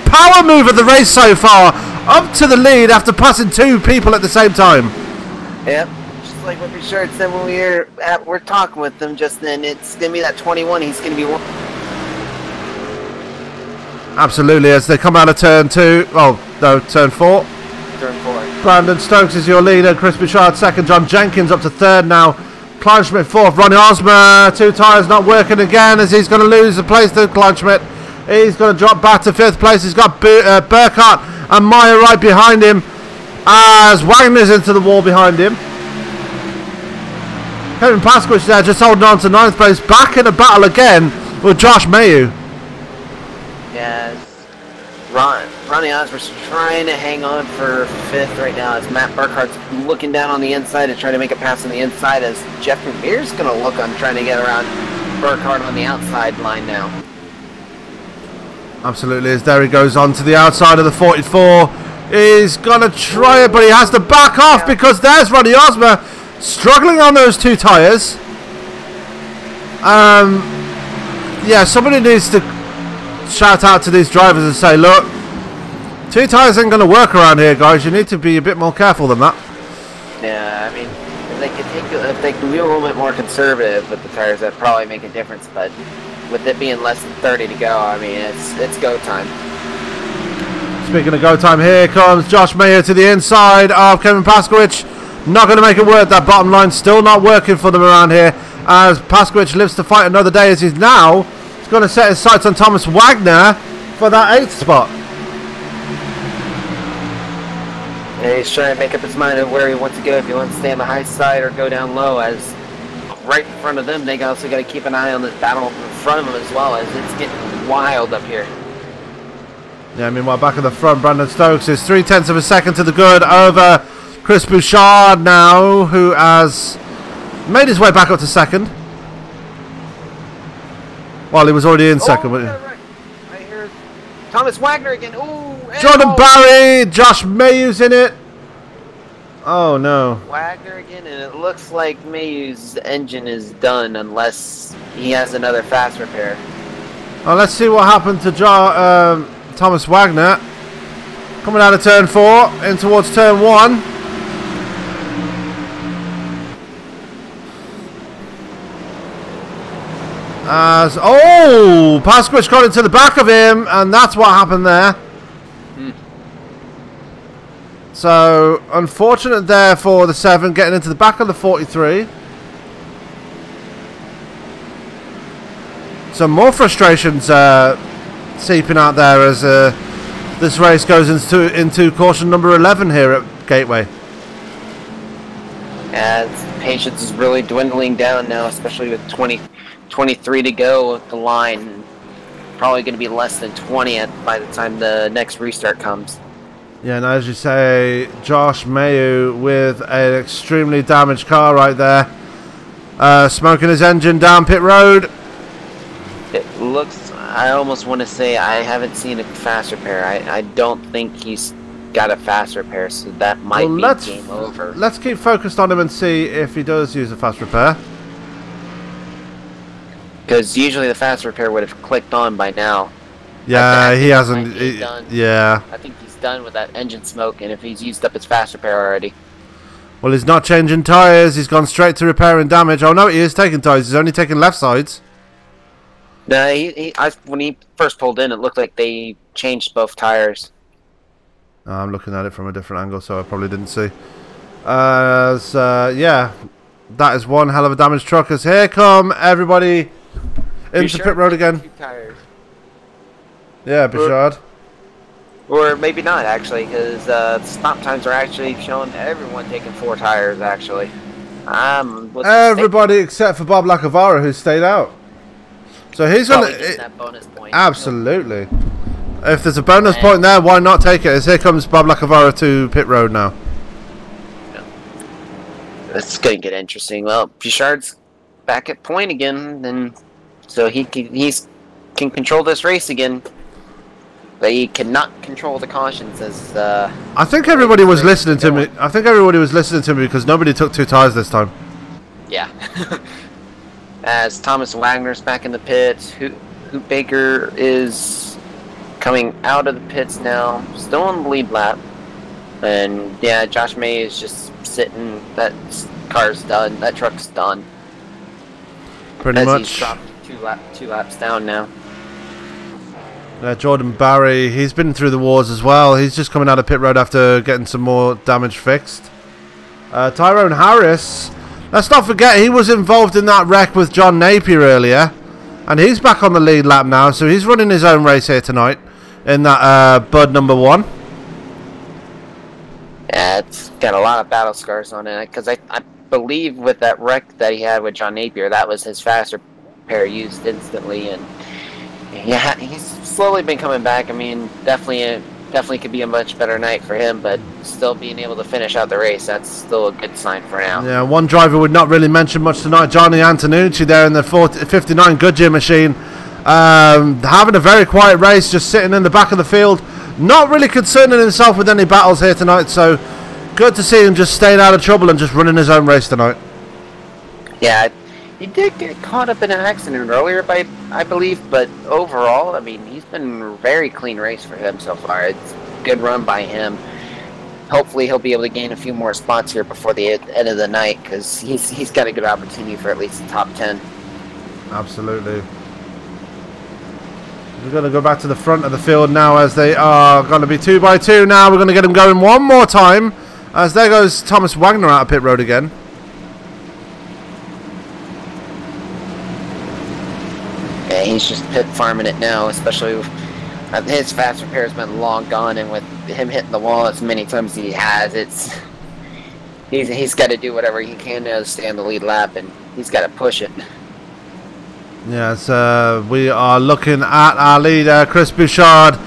power move of the race so far, up to the lead after passing 2 people at the same time. Yep. Just like what Bouchard said when we're talking with them just then. It's going to be that 21. He's going to be one. Absolutely, as they come out of turn 2. Oh, no, turn 4. Turn 4. Brandon Stokes is your leader. Chris Bouchard second. John Jenkins up to third now. Kleinschmidt fourth. Ronnie Osmer, 2 tyres not working again as he's going to lose the place to Kleinschmidt. He's going to drop back to 5th place. He's got Burkhardt and Meyer right behind him as Wagner's into the wall behind him. Kevin Paskys there just holding on to 9th place. Back in a battle again with Josh Mayu. Yes. Ronnie Osmer's trying to hang on for 5th right now as Matt Burkhardt's looking down on the inside to try to make a pass on the inside as Jeff Mears going to look on trying to get around Burkhardt on the outside line now. Absolutely, as there he goes on to the outside of the 44. He's going to try it, but he has to back off because there's Ronnie Osmer struggling on those 2 tyres. Yeah, somebody needs to shout out to these drivers and say, look, 2 tyres ain't going to work around here, guys. You need to be a bit more careful than that. Yeah, I mean, if they can be a little bit more conservative with the tires, that'd probably make a difference. But with it being less than 30 to go, I mean, it's go time. Speaking of go time, here comes Josh Mayer to the inside of Kevin Paskys. Not going to make it work. That bottom line still not working for them around here as Paskys lives to fight another day as he's now going to set his sights on Thomas Wagner for that 8th spot. Yeah, he's trying to make up his mind of where he wants to go, if he wants to stay on the high side or go down low, as right in front of them, they also got to keep an eye on this battle in front of them as well, as it's getting wild up here. Yeah, meanwhile, back at the front, Brandon Stokes is 0.3 of a second to the good over Chris Bouchard now, who has made his way back up to 2nd. Well, he was already in 2nd. But right. I hear Thomas Wagner again. Ooh, Jordan Barry, Josh Mayhew's in it. Oh no. Wagner again, and it looks like Mayhew's engine is done unless he has another fast repair. Well, let's see what happened to Thomas Wagner. Coming out of turn 4 in towards turn 1. Paskys got into the back of him, and that's what happened there. So, unfortunate there for the 7, getting into the back of the 43. Some more frustrations seeping out there as this race goes into caution number 11 here at Gateway. As patience is really dwindling down now, especially with 23 to go at the line. Probably going to be less than 20 by the time the next restart comes. Yeah, and as you say, Josh Mayhew with an extremely damaged car right there. Smoking his engine down pit road. It looks, I almost want to say I haven't seen a fast repair. I don't think he's got a fast repair, so that might be game over. Let's keep focused on him and see if he does use a fast repair. Because usually the fast repair would have clicked on by now. Yeah, he hasn't. Yeah. I think he's done with that engine smoke, and if he's used up his fast repair already. Well, he's not changing tyres. He's gone straight to repairing damage. Oh, no, he is taking tyres. He's only taking left sides. No, when he first pulled in, it looked like they changed both tires. I'm looking at it from a different angle, so I probably didn't see. Yeah, that is one hell of a damaged truck. As here come everybody into pit road again. Yeah, Bouchard. Or maybe not, actually, because stop times are actually showing everyone taking 4 tires, actually. Everybody except for Bob Lacavara, who stayed out. So he's going to... that bonus point. Absolutely. If there's a bonus point there, why not take it? As here comes Bob Lacavara to pit road now. It's going to get interesting. Well, Bouchard's back at point again, and so he can control this race again. But he cannot control the cautions as I think everybody was listening to me. I think everybody was listening to me because nobody took 2 tires this time. Yeah. As Thomas Wagner's back in the pits, Hoot Baker is coming out of the pits now, still on the lead lap. And yeah, Josh May is just sitting. That car's done. That truck's done. Pretty much. He's dropped two laps down now. Jordan Barry, he's been through the wars as well. He's just coming out of pit road after getting some more damage fixed. Tyrone Harris Let's not forget he was involved in that wreck with John Napier earlier. And he's back on the lead lap now, so he's running his own race here tonight in that Bud number 1. Yeah, it's got a lot of battle scars on it, because I believe with that wreck that he had with John Napier, that was his faster pair used instantly, and yeah, he's slowly been coming back. I mean, definitely could be a much better night for him, but still being able to finish out the race, that's still a good sign for now. Yeah, one driver would not really mention much tonight, Johnny Antonucci there in the 59 Goodyear machine, having a very quiet race, just sitting in the back of the field, not really concerning himself with any battles here tonight, so good to see him just staying out of trouble and just running his own race tonight. Yeah, he did get caught up in an accident earlier, I believe, but overall, I mean, he's been a very clean race for him so far. It's a good run by him. Hopefully he'll be able to gain a few more spots here before the end of the night, because he's got a good opportunity for at least the top 10. Absolutely. We're going to go back to the front of the field now, as they are going to be 2 by 2 now. We're going to get them going one more time, as there goes Thomas Wagner out of pit road again. Yeah, he's just pit farming it now, especially with his fast repair has been long gone, and with him hitting the wall as many times as he has, he's got to do whatever he can to stay on the lead lap, and he's got to push it. Yes, we are looking at our leader, Chris Bouchard.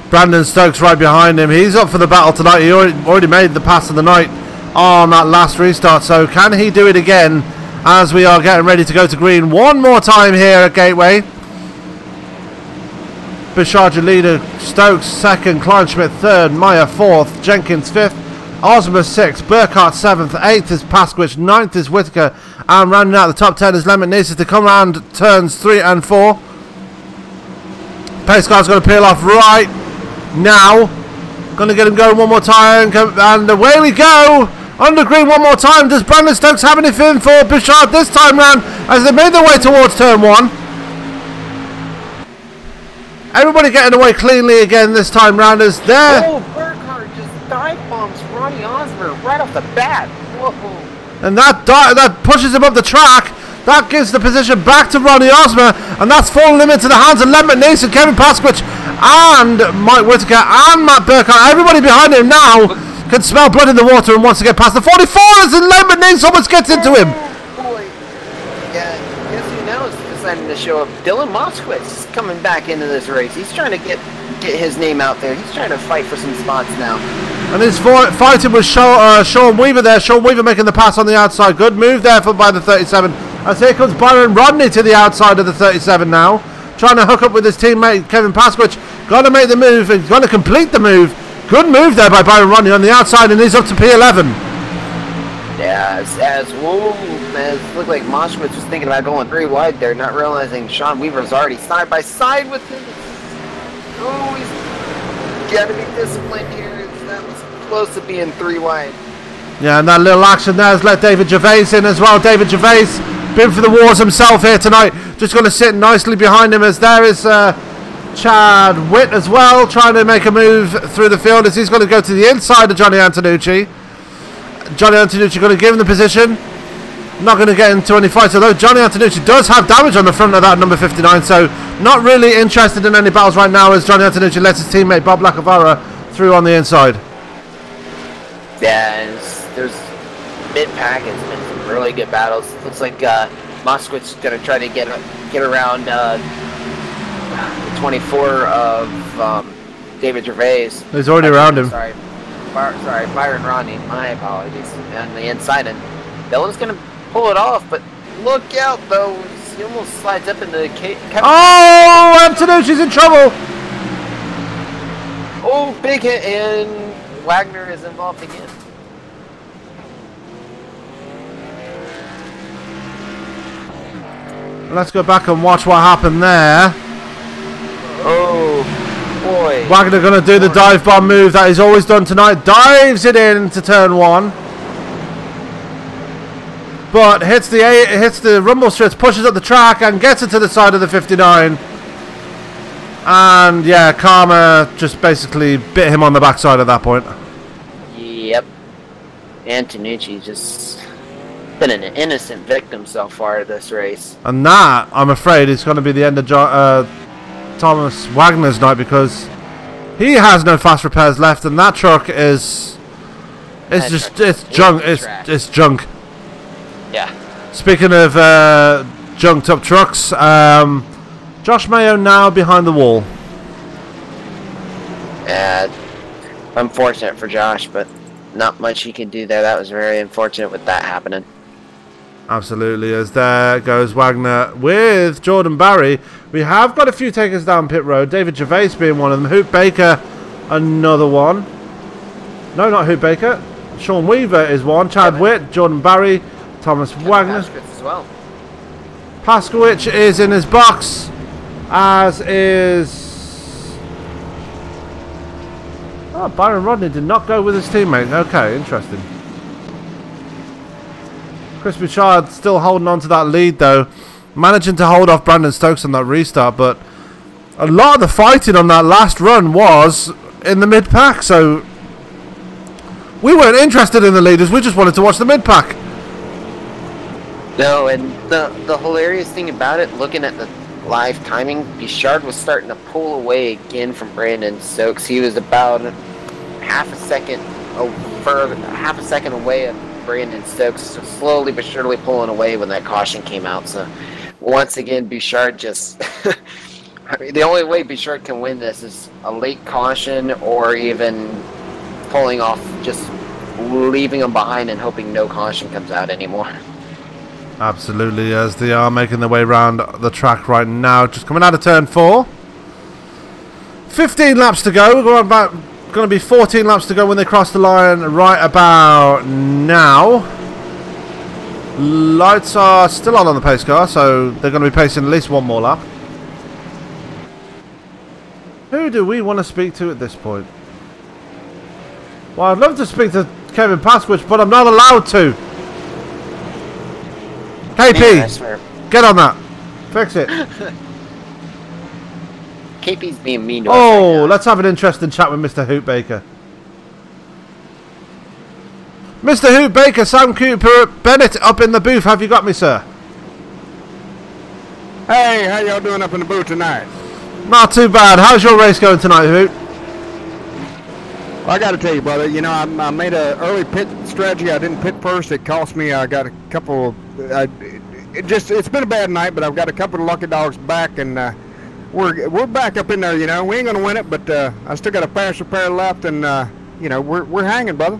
Brandon Stokes right behind him. He's up for the battle tonight. He already made the pass of the night on that last restart. So can he do it again as we are getting ready to go to green one more time here at Gateway? Bouchard your leader, Stokes second, Kleinschmidt third, Meyer fourth, Jenkins fifth, Osmer 6th, Burkhardt 7th, 8th is Paskys, 9th is Whitaker, and rounding out the top 10 is Lemon Nisa to come around turns 3 and 4. Pace car's going to peel off right now. Going to get him going one more time, and away we go! Under green one more time. Does Brandon Stokes have anything for Bouchard this time round as they made their way towards turn 1? Everybody getting away cleanly again this time round as there. Oh, Burkhardt just dive bombs Ronnie Osmer right off the bat. Whoa. And that pushes him up the track. That gives the position back to Ronnie Osmer, and that's falling him into the hands of Len McNeese and Kevin Paskys and Mike Whitaker and Matt Burkhardt. Everybody behind him now can smell blood in the water and wants to get past the 44ers, and Len McNeese almost gets into him. Boy. Yeah, guess who now is deciding to show up? Dylan Moskowitz is coming back into this race. He's trying to get his name out there. He's trying to fight for some spots now. And he's fighting with Sean Weaver there. Sean Weaver making the pass on the outside. Good move there by the 37. As here comes Byron Rodney to the outside of the 37 now. Trying to hook up with his teammate Kevin Paskys. Got to make the move. He's going to complete the move. Good move there by Byron Rodney on the outside, and he's up to P11. Yeah, as looked like Moskowitz was thinking about going 3 wide there, not realizing Sean Weaver's already side by side with him. Oh, he's got to be disciplined here. That was close to being 3 wide. Yeah, and that little action there has let David Gervais in as well. David Gervais, been for the wars himself here tonight. Just going to sit nicely behind him as there is Chad Witt as well, trying to make a move through the field as he's going to go to the inside of Johnny Antonucci. Johnny Antonucci going to give him the position. Not going to get into any fights, although Johnny Antonucci does have damage on the front of that number 59, so not really interested in any battles right now as Johnny Antonucci lets his teammate Bob Lacavara through on the inside. Yeah, there's mid-pack has been some really good battles. Looks like Moskowitz is going to try to get around the 24 of David Gervais. He's already around him. Sorry, Byron Rodney. My apologies. On the inside, and Dylan's going to pull it off, but look out though. He almost slides up into the Oh, Antonucci's in trouble. Oh, big hit, and Wagner is involved again. Let's go back and watch what happened there. Oh, boy. Wagner going to do the dive bomb move that he's always done tonight. Dives it into turn 1. But hits the rumble strips, pushes up the track and gets it to the side of the 59. And yeah, Karma just basically bit him on the backside at that point. Yep. Antonucci just been an innocent victim so far of this race. And that, I'm afraid, is going to be the end of Thomas Wagner's night, because he has no fast repairs left, and that truck is it's junk. It's junk. Yeah. Speaking of junked up trucks, Josh Mayo now behind the wall. Unfortunate for Josh, but not much he can do there. That was very unfortunate with that happening. Absolutely, as there goes Wagner with Jordan Barry. We have got a few takers down pit road. David Gervais being one of them. Hoop Baker, another one. No, not Hoop Baker. Sean Weaver is one. Chad Witt, Jordan Barry, Thomas Wagner. As well. Paskys is in his box, as is... Oh, Byron Rodney did not go with his teammate. Okay, interesting. Chris Bouchard still holding on to that lead, though. Managing to hold off Brandon Stokes on that restart, but a lot of the fighting on that last run was in the mid-pack, so we weren't interested in the leaders, we just wanted to watch the mid-pack. No, and the hilarious thing about it, looking at the live timing, Bouchard was starting to pull away again from Brandon Stokes. He was about half a second away of Brandon Stokes, so slowly but surely pulling away when that caution came out. So once again, Bouchard just I mean, the only way Bouchard can win this is a late caution, or even pulling off, just leaving him behind and hoping no caution comes out anymore. Absolutely, as they are making their way around the track right now, just coming out of turn 4. 15 laps to go. We're going to be 14 laps to go when they cross the line right about now. Lights are still on the pace car, so they're going to be pacing at least one more lap. Who do we want to speak to at this point? Well, I'd love to speak to Kevin Paskys, but I'm not allowed to. KP, Yeah, get on that. Fix it. KP's being mean to us right Oh, now. let's have an interesting chat with Mr. Hoop Baker. Mr. Hoop Baker, Sam Cooper Bennett up in the booth. Have you got me, sir? Hey, how y'all doing up in the booth tonight? Not too bad. How's your race going tonight, Hoop? Well, I got to tell you, brother. You know, I made an early pit strategy. I didn't pit first. It cost me. I got a couple. It's been a bad night, but I've got a couple of lucky dogs back, and we're back up in there. You know, we ain't gonna win it, but I still got a fast repair left, and you know, we're hanging, brother.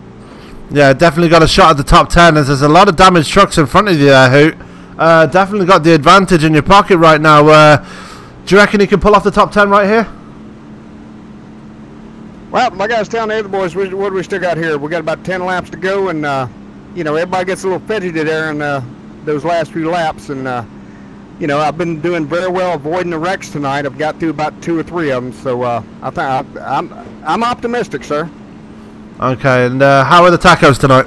Yeah, definitely got a shot at the top 10, as there's a lot of damaged trucks in front of you there, Hoot. Definitely got the advantage in your pocket right now. Do you reckon you can pull off the top 10 right here? Well, like I was telling the other boys, what do we still got here? We got about 10 laps to go, and you know, everybody gets a little fidgety there in those last few laps, and you know, I've been doing very well avoiding the wrecks tonight. I've got through about 2 or 3 of them, so I think I'm optimistic, sir. Okay, and how are the tacos tonight?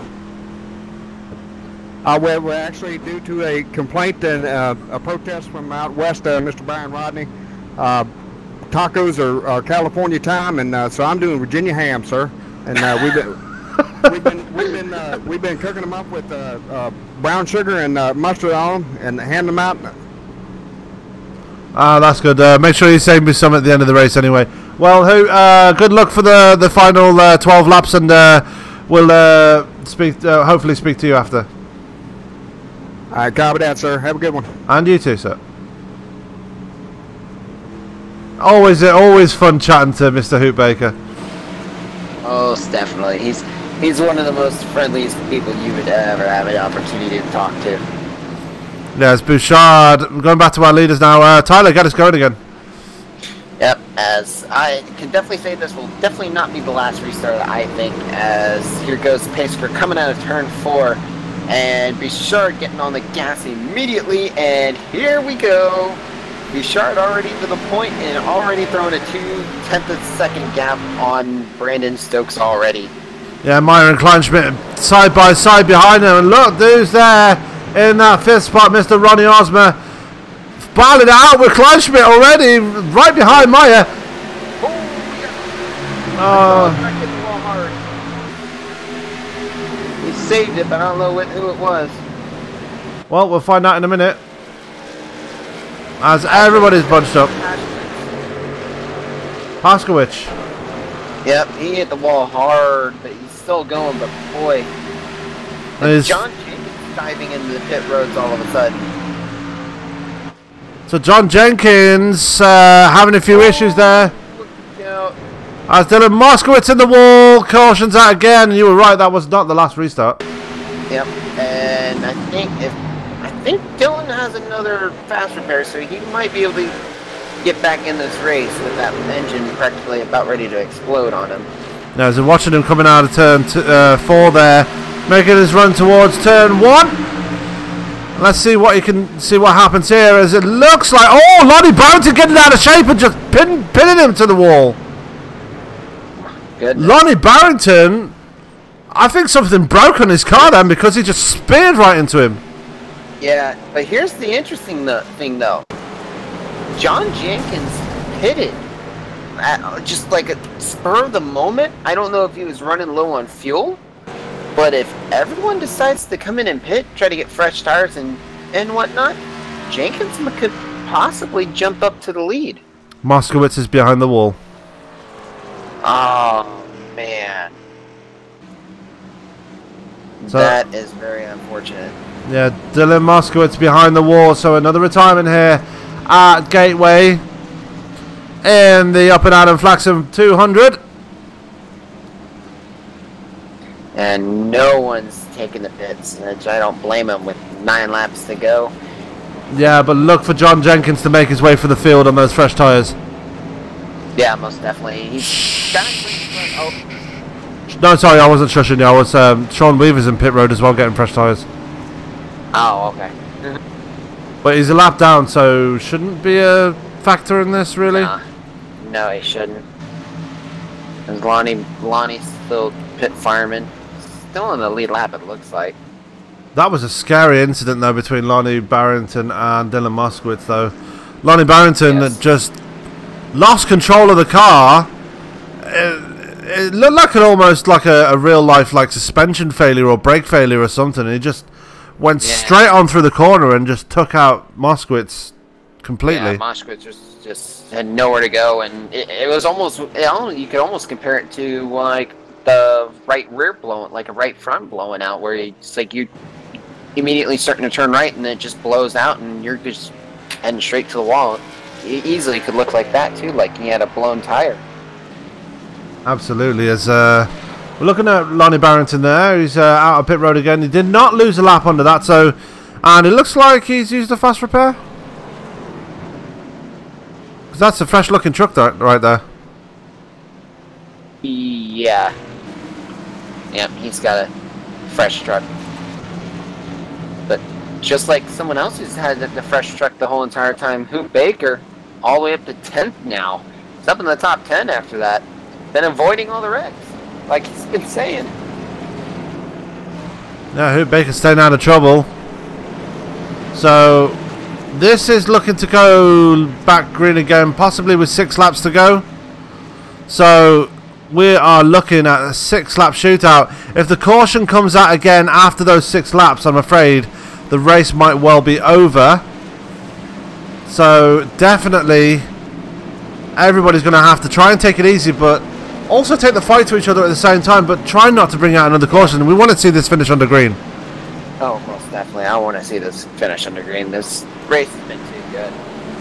We're actually due to a complaint and a protest from out west, Mr. Byron Rodney. Tacos are California time, and so I'm doing Virginia ham, sir. And we've been cooking them up with brown sugar and mustard on them, and handing them out. That's good. Make sure you save me some at the end of the race anyway. Well, good luck for the final 12 laps, and we'll hopefully speak to you after. All right, copy that, sir. Have a good one. And you too, sir. Always fun chatting to Mr. Hoop Baker. Oh, definitely. He's one of the most friendliest people you would ever have an opportunity to talk to. Yes, Bouchard. Going back to our leaders now. Tyler, get us going again. Yep, as I can definitely say, this will definitely not be the last restart, I think, as here goes Pasker coming out of turn 4, and Bouchard getting on the gas immediately, and here we go. Bouchard already to the point and already throwing a 2/10 of a second gap on Brandon Stokes already. Yeah, Myron Kleinschmidt side by side behind him, and look who's there in that 5th spot, Mr. Ronnie Osmer. Battling it out with Kleinschmidt already, right behind Meyer. He saved it, but I don't know who it was. Well, we'll find out in a minute. As everybody's bunched up. Paskys. Yep, he hit the wall hard, but he's still going, but boy. John Jenkins diving into the pit roads all of a sudden. So John Jenkins having a few issues there. As Dylan Moskowitz in the wall, cautions out again. You were right, that was not the last restart. Yep, and I think Dylan has another fast repair, so he might be able to get back in this race with that engine practically about ready to explode on him. Now, as we're watching him coming out of turn 4 there, making his run towards turn 1. Let's see what what happens here. As it looks like, oh, Lonnie Barrington getting out of shape and just pinning him to the wall. Goodness. Lonnie Barrington, I think something broke on his car then because he just speared right into him. Yeah, but here's the interesting thing though. John Jenkins pitted at just like a spur of the moment. I don't know if he was running low on fuel, but if everyone decides to come in and pit, try to get fresh tires and whatnot, Jenkins could possibly jump up to the lead. Moskowitz is behind the wall. Oh, man. So, that is very unfortunate. Yeah, Dylan Moskowitz behind the wall. So another retirement here at Gateway in the Up and Adam Faxson 200. And no one's taking the pits, which I don't blame him with 9 laps to go. Yeah, but look for John Jenkins to make his way for the field on those fresh tyres. Yeah, most definitely. He's got No, sorry, I wasn't shushing you. I was Sean Weaver's in pit road as well, getting fresh tyres. Oh, okay. But he's a lap down, so shouldn't be a factor in this, really. Nah. No, he shouldn't. Because Lonnie's still pit fireman. Still in the lead lap, it looks like. That was a scary incident, though, between Lonnie Barrington and Dylan Moskowitz, though. Lonnie Barrington just lost control of the car. It looked like almost like a real life like suspension failure or brake failure or something. He just went straight on through the corner and just took out Moskowitz completely. Yeah, Moskowitz just had nowhere to go, and it was almost, you could almost compare it to like the right rear blowing, like a right front blowing out, where it's like you immediately starting to turn right and then it just blows out and you're just heading straight to the wall. It easily could look like that too, like he had a blown tire. Absolutely. As we're looking at Lonnie Barrington there, he's out of pit road again. He did not lose a lap under that, so, and it looks like he's used a fast repair. Because that's a fresh looking truck right there. Yeah. Yeah, he's got a fresh truck. But just like someone else who's had the fresh truck the whole entire time, Hoop Baker, all the way up to 10th now. He's up in the top 10 after that. Been avoiding all the wrecks, like he's been saying. Yeah, Hoop Baker's staying out of trouble. So, this is looking to go back green again, possibly with 6 laps to go. So, we are looking at a 6-lap shootout. If the caution comes out again after those 6 laps, I'm afraid the race might well be over. So, definitely, everybody's going to have to try and take it easy, but also take the fight to each other at the same time, but try not to bring out another caution. We want to see this finish under green. Oh, most definitely. I want to see this finish under green. This race has been too good.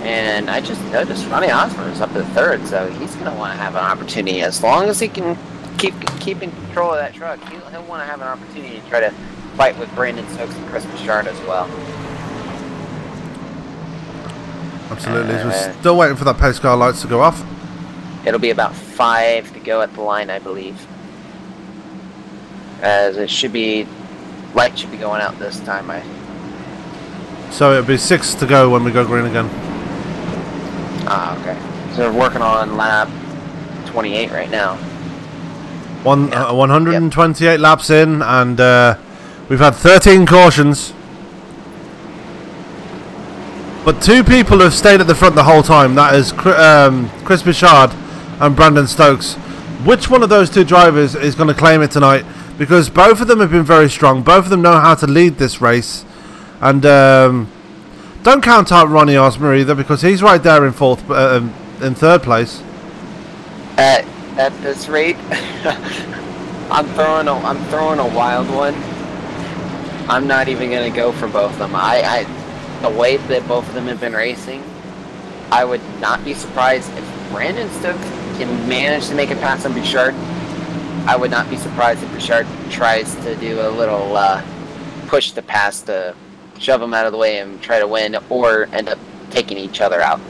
And I just noticed Ronnie Osborne is up to 3rd, so he's going to want to have an opportunity. As long as he can keep in control of that truck, he'll want to have an opportunity to try to fight with Brandon Stokes and Chris Bouchard as well. Absolutely. We're still waiting for that pace car lights to go off. It'll be about 5 to go at the line, I believe. As it should be, light should be going out this time. So it'll be 6 to go when we go green again. Ah, okay. So we're working on lap 28 right now. 128 laps in, and we've had 13 cautions. But 2 people have stayed at the front the whole time. That is Chris Bouchard and Brandon Stokes. Which one of those 2 drivers is going to claim it tonight? Because both of them have been very strong. Both of them know how to lead this race. And don't count out Ronnie Osmer either, because he's right there in third place. At this rate, I'm throwing a wild one. I'm not even gonna go for both of them. The way that both of them have been racing, I would not be surprised if Brandon Stokes can manage to make it past on Bouchard. I would not be surprised if Bouchard tries to do a little push to pass to shove him out of the way and try to win, or end up taking each other out.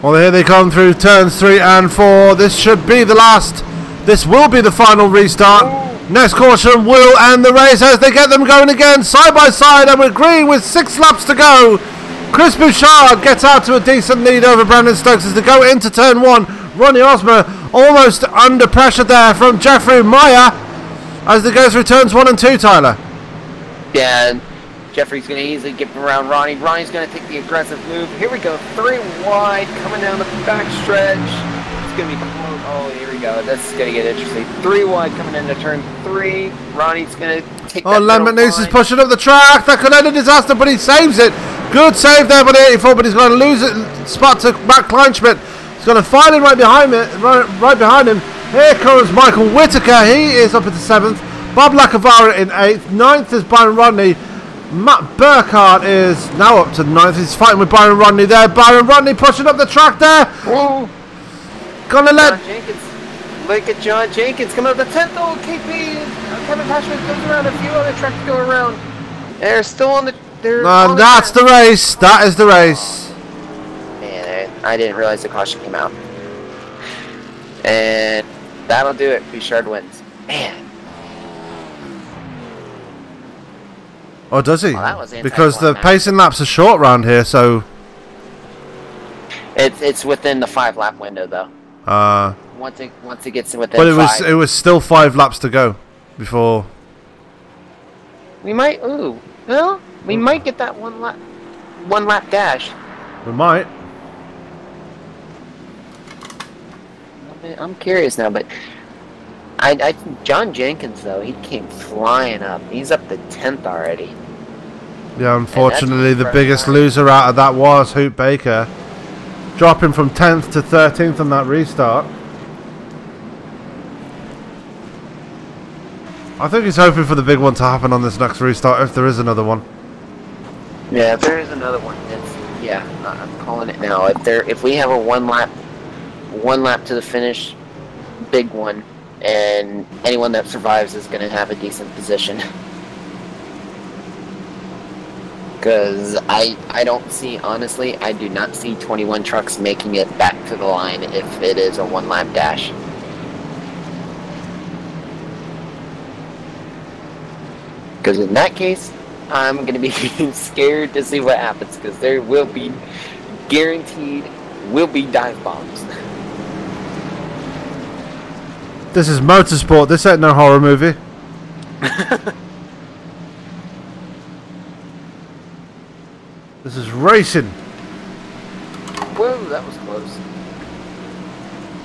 Well, here they come through turns 3 and 4. This should be the last. This will be the final restart. Next caution will end the race as they get them going again, side by side, and we're agreeing with 6 laps to go. Chris Bouchard gets out to a decent lead over Brandon Stokes as they go into turn 1. Ronnie Osmer almost under pressure there from Jeffrey Meyer as they go through turns 1 and 2, Tyler. Yeah, and Jeffrey's going to easily get around Ronnie. Ronnie's going to take the aggressive move. Here we go, 3 wide, coming down the back stretch. It's going to be close. Oh, here we go. This is going to get interesting. 3 wide coming into turn 3. Ronnie's going to take that Lambertneuse is pushing up the track. That could end a disaster, but he saves it. Good save there by the 84, but he's going to lose it. Spot to Matt Kleinschmidt. He's going to find him right behind him. Here comes Michael Whitaker. He is up into 7th. Bob Lacavara in 8th. 9th is Byron Rodney. Matt Burkhardt is now up to 9th. He's fighting with Byron Rodney there. Byron Rodney pushing up the track there. Whoa. Gonna let John Jenkins. Look at John Jenkins coming up the 10th. Oh, KP. Kevin Pashman goes around. A few other trucks go around. They're still on the. No, that's the race. That is the race. Man, I didn't realize the caution came out. And that'll do it. Bouchard wins. Man. Oh, does he? Well, that was because the pacing laps are short round here, so it's within the 5-lap window though. Once it gets within. But it was still 5 laps to go before. We might. Ooh. Well, we might get that one lap dash. We might. I'm curious now, but I John Jenkins though, he came flying up. He's up to 10th already. Yeah, unfortunately, the biggest loser out of that was Hoot Baker, dropping from 10th to 13th on that restart. I think he's hoping for the big one to happen on this next restart, if there is another one. Yeah, if there is another one, yeah, I'm calling it now. If we have a one lap to the finish, big one, and anyone that survives is going to have a decent position. Because I don't see, honestly, I do not see 21 trucks making it back to the line if it is a 1-lap dash. Because in that case, I'm going to be scared to see what happens, because there will be, guaranteed, will be dive bombs. This is motorsport, this ain't no horror movie. This is racing. Whoa, that was close.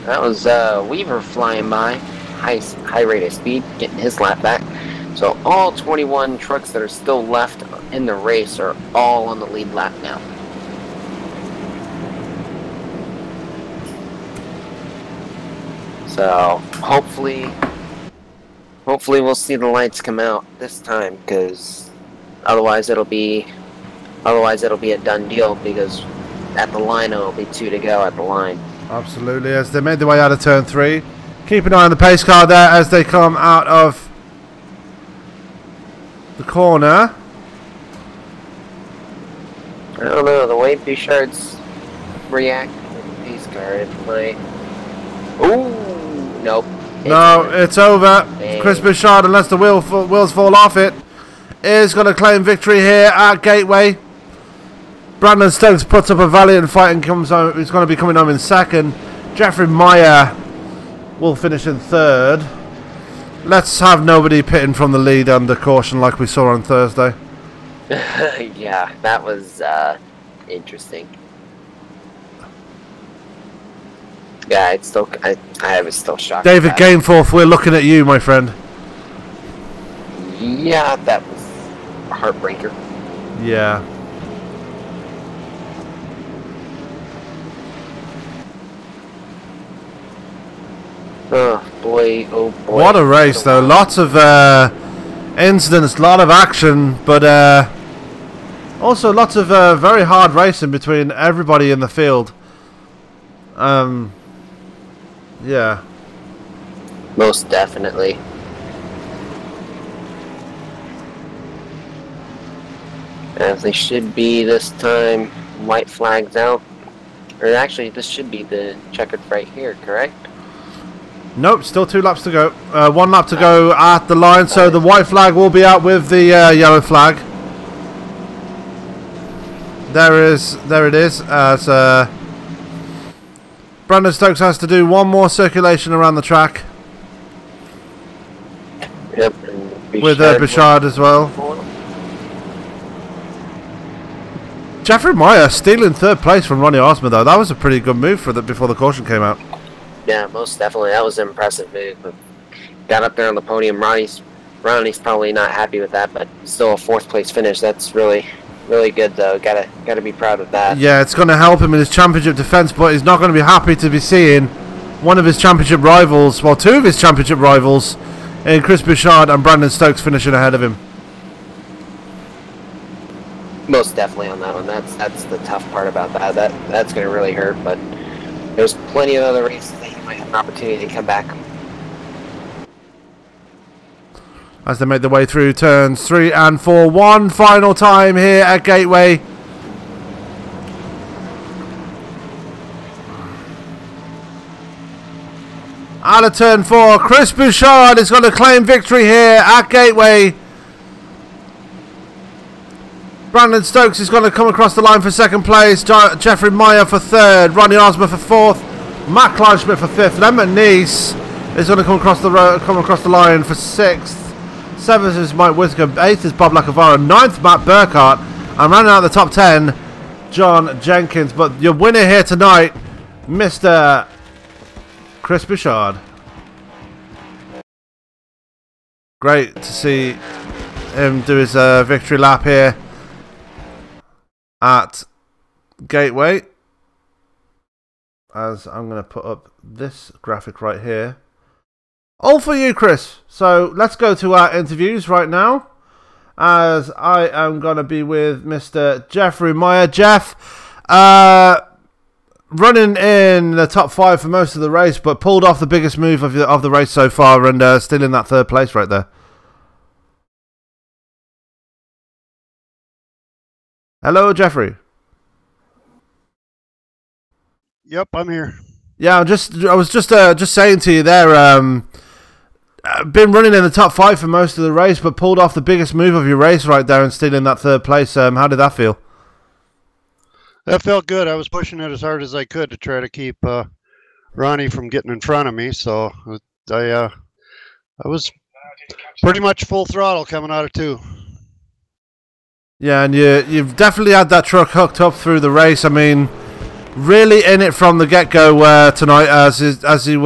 That was Weaver flying by, high rate of speed, getting his lap back. So all 21 trucks that are still left in the race are all on the lead lap now. So hopefully we'll see the lights come out this time, because otherwise it'll be a done deal, because at the line it'll be 2 to go at the line. Absolutely, as they made their way out of turn 3. Keep an eye on the pace car there as they come out of the corner. I don't know, the way Bouchard's reacting with the pace car, it might... Ooh, nope. It's over. Chris Bouchard, unless the wheels fall off it, is going to claim victory here at Gateway. Brandon Stokes puts up a valiant fight and comes home. He's going to be coming home in second. Jeffrey Meyer will finish in third. Let's have nobody pitting from the lead under caution like we saw on Thursday. Yeah, that was interesting. Yeah, I was still shocked. David Gainforth, we're looking at you, my friend. Yeah, that was a heartbreaker. Yeah. Oh boy, oh boy. What a race, though. Lots of incidents, a lot of action, but also lots of very hard racing between everybody in the field. Yeah. Most definitely. As they should be this time, white flags out. Or actually, this should be the checkered right here, correct? Nope, still 2 laps to go. 1 lap to go at the line, so the white flag will be out with the yellow flag. There it is. As Brandon Stokes has to do 1 more circulation around the track. Yep. With Bouchard as well. Jeffrey Meyer stealing 3rd place from Ronnie Osmer, though. That was a pretty good move for before the caution came out. Yeah, most definitely. That was an impressive move. But got up there on the podium. Ronnie's probably not happy with that, but still a 4th place finish. That's really good, though. Gotta be proud of that. Yeah, it's going to help him in his championship defense, but he's not going to be happy to be seeing one of his championship rivals, well, 2 of his championship rivals, in Chris Bouchard and Brandon Stokes finishing ahead of him. Most definitely on that one. That's the tough part about that. That's going to really hurt, but there's plenty of other races that you might have an opportunity to come back. As they make their way through turns 3 and 4. One final time here at Gateway. Out of turn 4, Chris Bouchard is going to claim victory here at Gateway. Brandon Stokes is going to come across the line for 2nd place. Jeffrey Meyer for 3rd. Ronnie Osmer for 4th. Matt Kleinschmidt for 5th. And Emmett Nice is going to come across the line for 6th. 7th is Mike Whitaker. 8th is Bob Lacavara. 9th, Matt Burkhart. And rounding out the top 10, John Jenkins. But your winner here tonight, Mr. Chris Bouchard. Great to see him do his victory lap here at Gateway. As I'm going to put up this graphic right here. All for you, Chris. So let's go to our interviews right now. As I am going to be with Mr. Jeffrey Meyer. Jeff, running in the top 5 for most of the race, but pulled off the biggest move of the race so far, and still in that 3rd place right there. Hello, Jeffrey. Yep, I'm here. Yeah, I was just saying to you there. Been running in the top 5 for most of the race, but pulled off the biggest move of your race right there, and still in that 3rd place. How did that feel? That felt good. I was pushing it as hard as I could to try to keep Ronnie from getting in front of me. So I was pretty much full throttle coming out of 2. Yeah, and you've definitely had that truck hooked up through the race. I mean, really in it from the get-go tonight, as you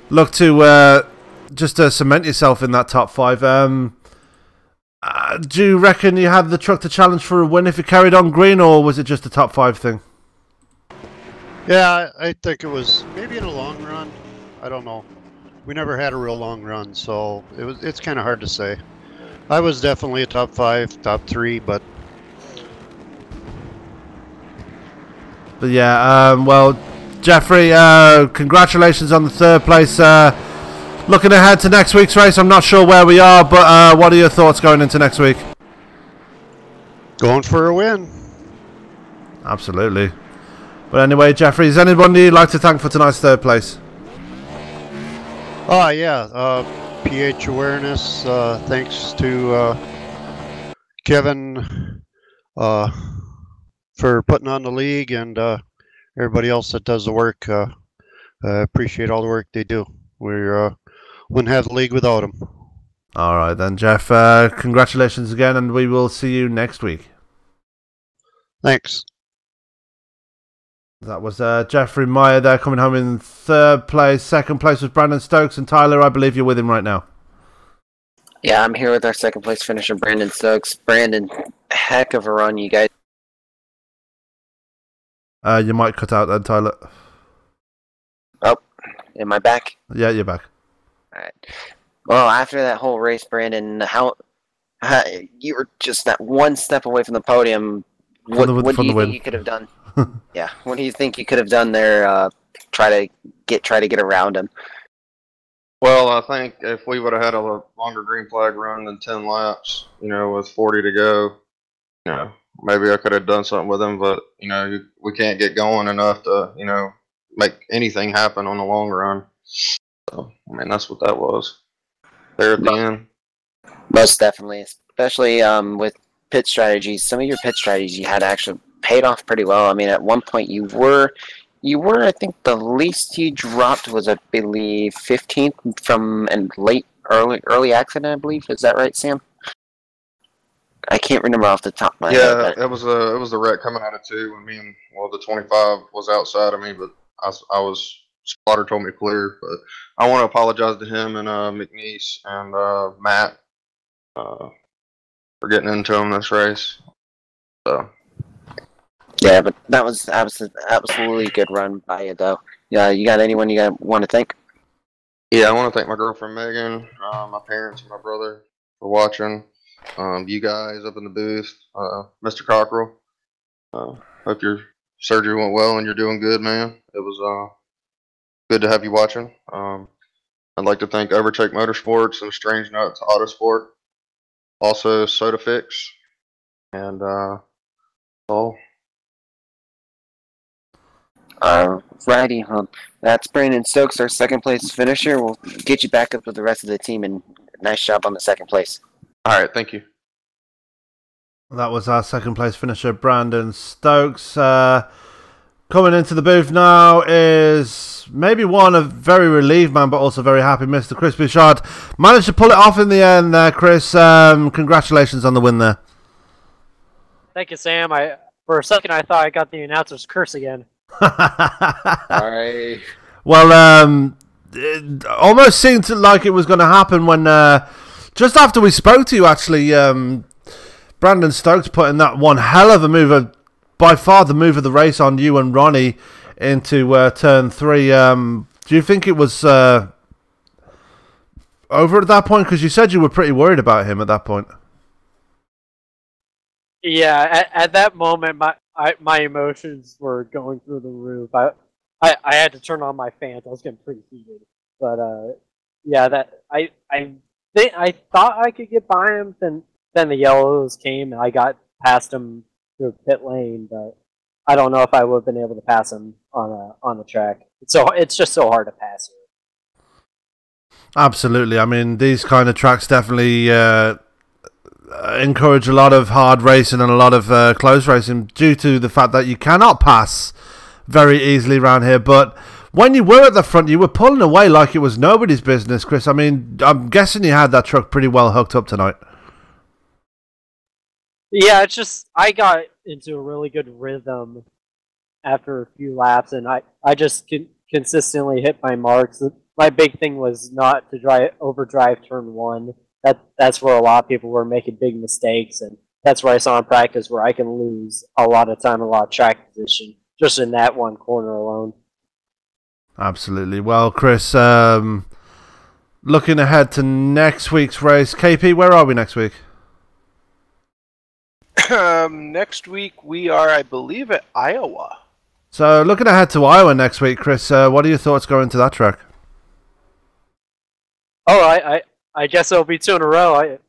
look to just to cement yourself in that top 5. Do you reckon you had the truck to challenge for a win if it carried on green, or was it just a top 5 thing? Yeah, I think it was maybe in a long run. I don't know. We never had a real long run, so it's kind of hard to say. I was definitely a top 5, top 3, but yeah, well, Jeffrey, congratulations on the 3rd place. Looking ahead to next week's race, I'm not sure where we are, but what are your thoughts going into next week? going for a win. Absolutely. But anyway, Jeffrey, is anybody you'd like to thank for tonight's 3rd place? Oh, yeah. PH Awareness, thanks to Kevin for putting on the league, and everybody else that does the work. I appreciate all the work they do. We wouldn't have the league without them. All right then, Jeff. Congratulations again, and we will see you next week. Thanks. That was Jeffrey Meyer there, coming home in 3rd place. 2nd place was Brandon Stokes, and Tyler, I believe you're with him right now. Yeah, I'm here with our second place finisher, Brandon Stokes. Brandon, heck of a run, you guys. You might cut out then, Tyler. Oh, am I back? Yeah, you're back. All right. Well, after that whole race, Brandon, how you were just that one step away from the podium. What do you think you could have done? Yeah, what do you think you could have done there? Try to get around him. Well, I think if we would have had a longer green flag run than 10 laps, with 40 to go, maybe I could have done something with him. But we can't get going enough to make anything happen on the long run. So that's what that was there at the end. Most definitely, especially with pit strategies. Some of your pit strategies you had actually paid off pretty well. I mean, at one point you were, I think the least you dropped was, I believe, 15th from an early accident, I believe. Is that right, Sam? I can't remember off the top of my head. Yeah, it was the wreck coming out of 2 when the 25 was outside of me, but I was, spotter told me clear. But I want to apologize to him and McNeese and Matt for getting into him this race. So. Yeah, but that was absolutely a good run by you, though. Yeah, you got anyone you want to thank? Yeah, I want to thank my girlfriend Megan, my parents, and my brother for watching. You guys up in the booth, Mr. Cockrell. Hope your surgery went well and you're doing good, man. It was good to have you watching. I'd like to thank Overtake Motorsports and Strange Nuts Autosport, also Soda Fix, and all. Righty, that's Brandon Stokes, our second place finisher. We'll get you back up with the rest of the team, and nice job on the second place. All right, thank you. That was our second place finisher, Brandon Stokes. Coming into the booth now is maybe one of very relieved man, but also very happy, Mr. Chris Bouchard. Managed to pull it off in the end there, Chris. Congratulations on the win there. Thank you, Sam. For a second I thought I got the announcer's curse again. Alright. Well, it almost seemed like it was going to happen when just after we spoke to you, actually, Brandon Stokes put in that one hell of a move, by far the move of the race on you and Ronnie into turn 3. Do you think it was over at that point? Because you said you were pretty worried about him at that point. Yeah, at that moment, my emotions were going through the roof. I had to turn on my fans. I was getting pretty heated. But yeah, that I thought I could get by him. Then the yellows came and I got past him through pit lane. But I don't know if I would have been able to pass him on the track. It's just so hard to pass here. Absolutely. I mean, these kind of tracks definitely encourage a lot of hard racing and a lot of close racing due to the fact that you cannot pass very easily around here. But when you were at the front, you were pulling away like it was nobody's business, Chris. I mean, I'm guessing you had that truck pretty well hooked up tonight. Yeah, it's just I got into a really good rhythm after a few laps, and I just consistently hit my marks. My big thing was not to overdrive turn 1. That's where a lot of people were making big mistakes, and that's where I saw in practice where I can lose a lot of time, a lot of track position, just in that one corner alone. Absolutely. Well, Chris, looking ahead to next week's race, KP, where are we next week? Next week we are, I believe, at Iowa. So, looking ahead to Iowa next week, Chris, what are your thoughts going to that track? Oh, I guess it'll be 2 in a row. I'm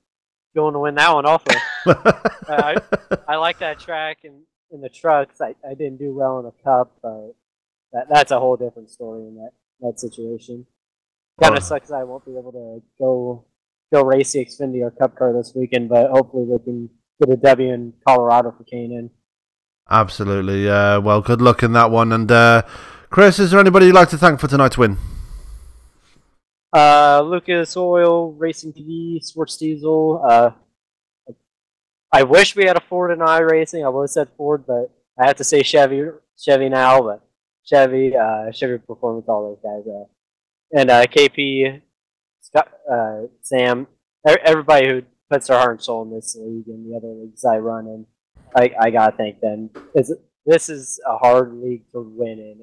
going to win that one also. I like that track in the trucks. I didn't do well in the cup, but that's a whole different story in that situation. Kind of sucks I won't be able to go race the Xfinity Cup car this weekend, but hopefully we can get a W in Colorado for K&N. Absolutely. Well, good luck in that one. And Chris, is there anybody you'd like to thank for tonight's win? Lucas Oil, Racing TV, Sports Diesel. I wish we had a Ford and iRacing. I would have said Ford, but I have to say Chevy now. But Chevy Performance, all those guys. And KP, Scott, Sam, everybody who puts their heart and soul in this league and the other leagues I run in, I gotta thank them. This is a hard league to win in.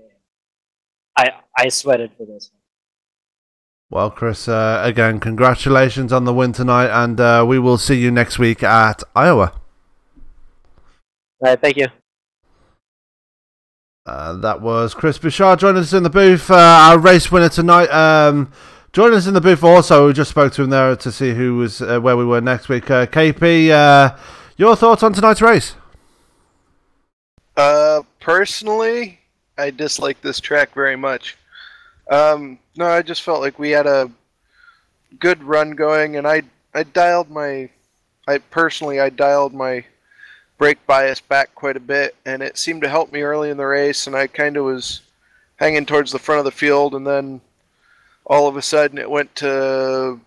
I sweated for this one. Well, Chris, again, congratulations on the win tonight, and we will see you next week at Iowa. All right, thank you. That was Chris Bouchard joining us in the booth, our race winner tonight. Joining us in the booth also, we just spoke to him there to see who was where we were next week. KP, your thoughts on tonight's race? Personally, I dislike this track very much. No, I just felt like we had a good run going, and I dialed my brake bias back quite a bit, and it seemed to help me early in the race, and I kind of was hanging towards the front of the field, and then all of a sudden it went to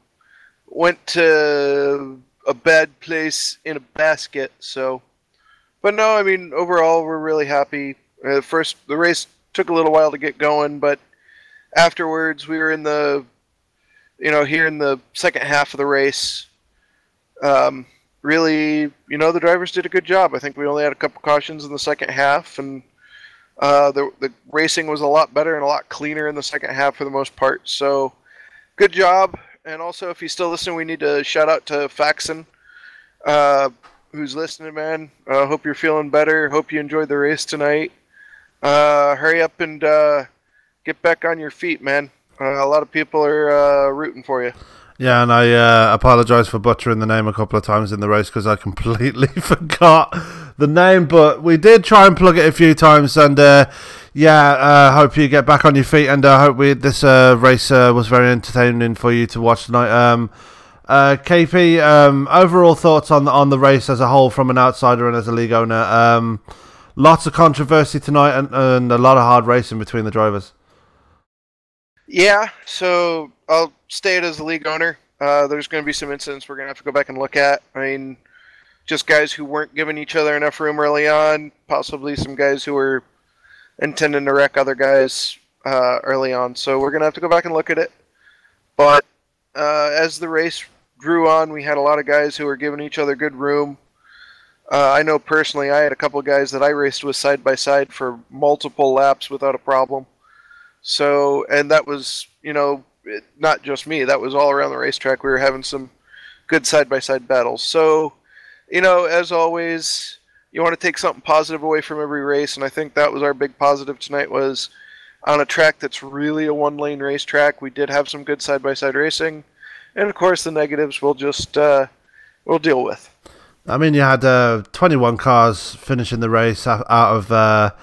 a bad place in a basket. So, but no, I mean, overall we're really happy. The race took a little while to get going, but afterwards we were in the here in the second half of the race. Really, the drivers did a good job. I think we only had a couple cautions in the second half, and the racing was a lot better and a lot cleaner in the second half for the most part. So, good job. And also, if you're still listening, we need to shout out to Faxson, who's listening, man. Hope you're feeling better. Hope you enjoyed the race tonight. Hurry up and get back on your feet, man. A lot of people are rooting for you. Yeah, and I apologise for butchering the name a couple of times in the race because I completely forgot the name, but we did try and plug it a few times, and hope you get back on your feet, and I hope this race was very entertaining for you to watch tonight. KP, overall thoughts on the race as a whole from an outsider and as a league owner. Lots of controversy tonight and a lot of hard racing between the drivers. Yeah, so I'll state as a league owner, there's going to be some incidents we're going to have to go back and look at. I mean, just guys who weren't giving each other enough room early on, possibly some guys who were intending to wreck other guys early on. So we're going to have to go back and look at it. But as the race drew on, we had a lot of guys who were giving each other good room. I know personally I had a couple of guys that I raced with side by side for multiple laps without a problem. So, and that was, not just me. That was all around the racetrack. We were having some good side-by-side battles. So, as always, you want to take something positive away from every race, and I think that was our big positive tonight was on a track that's really a one-lane racetrack. We did have some good side-by-side racing, and of course the negatives we'll just we'll deal with. I mean, you had 21 cars finishing the race out of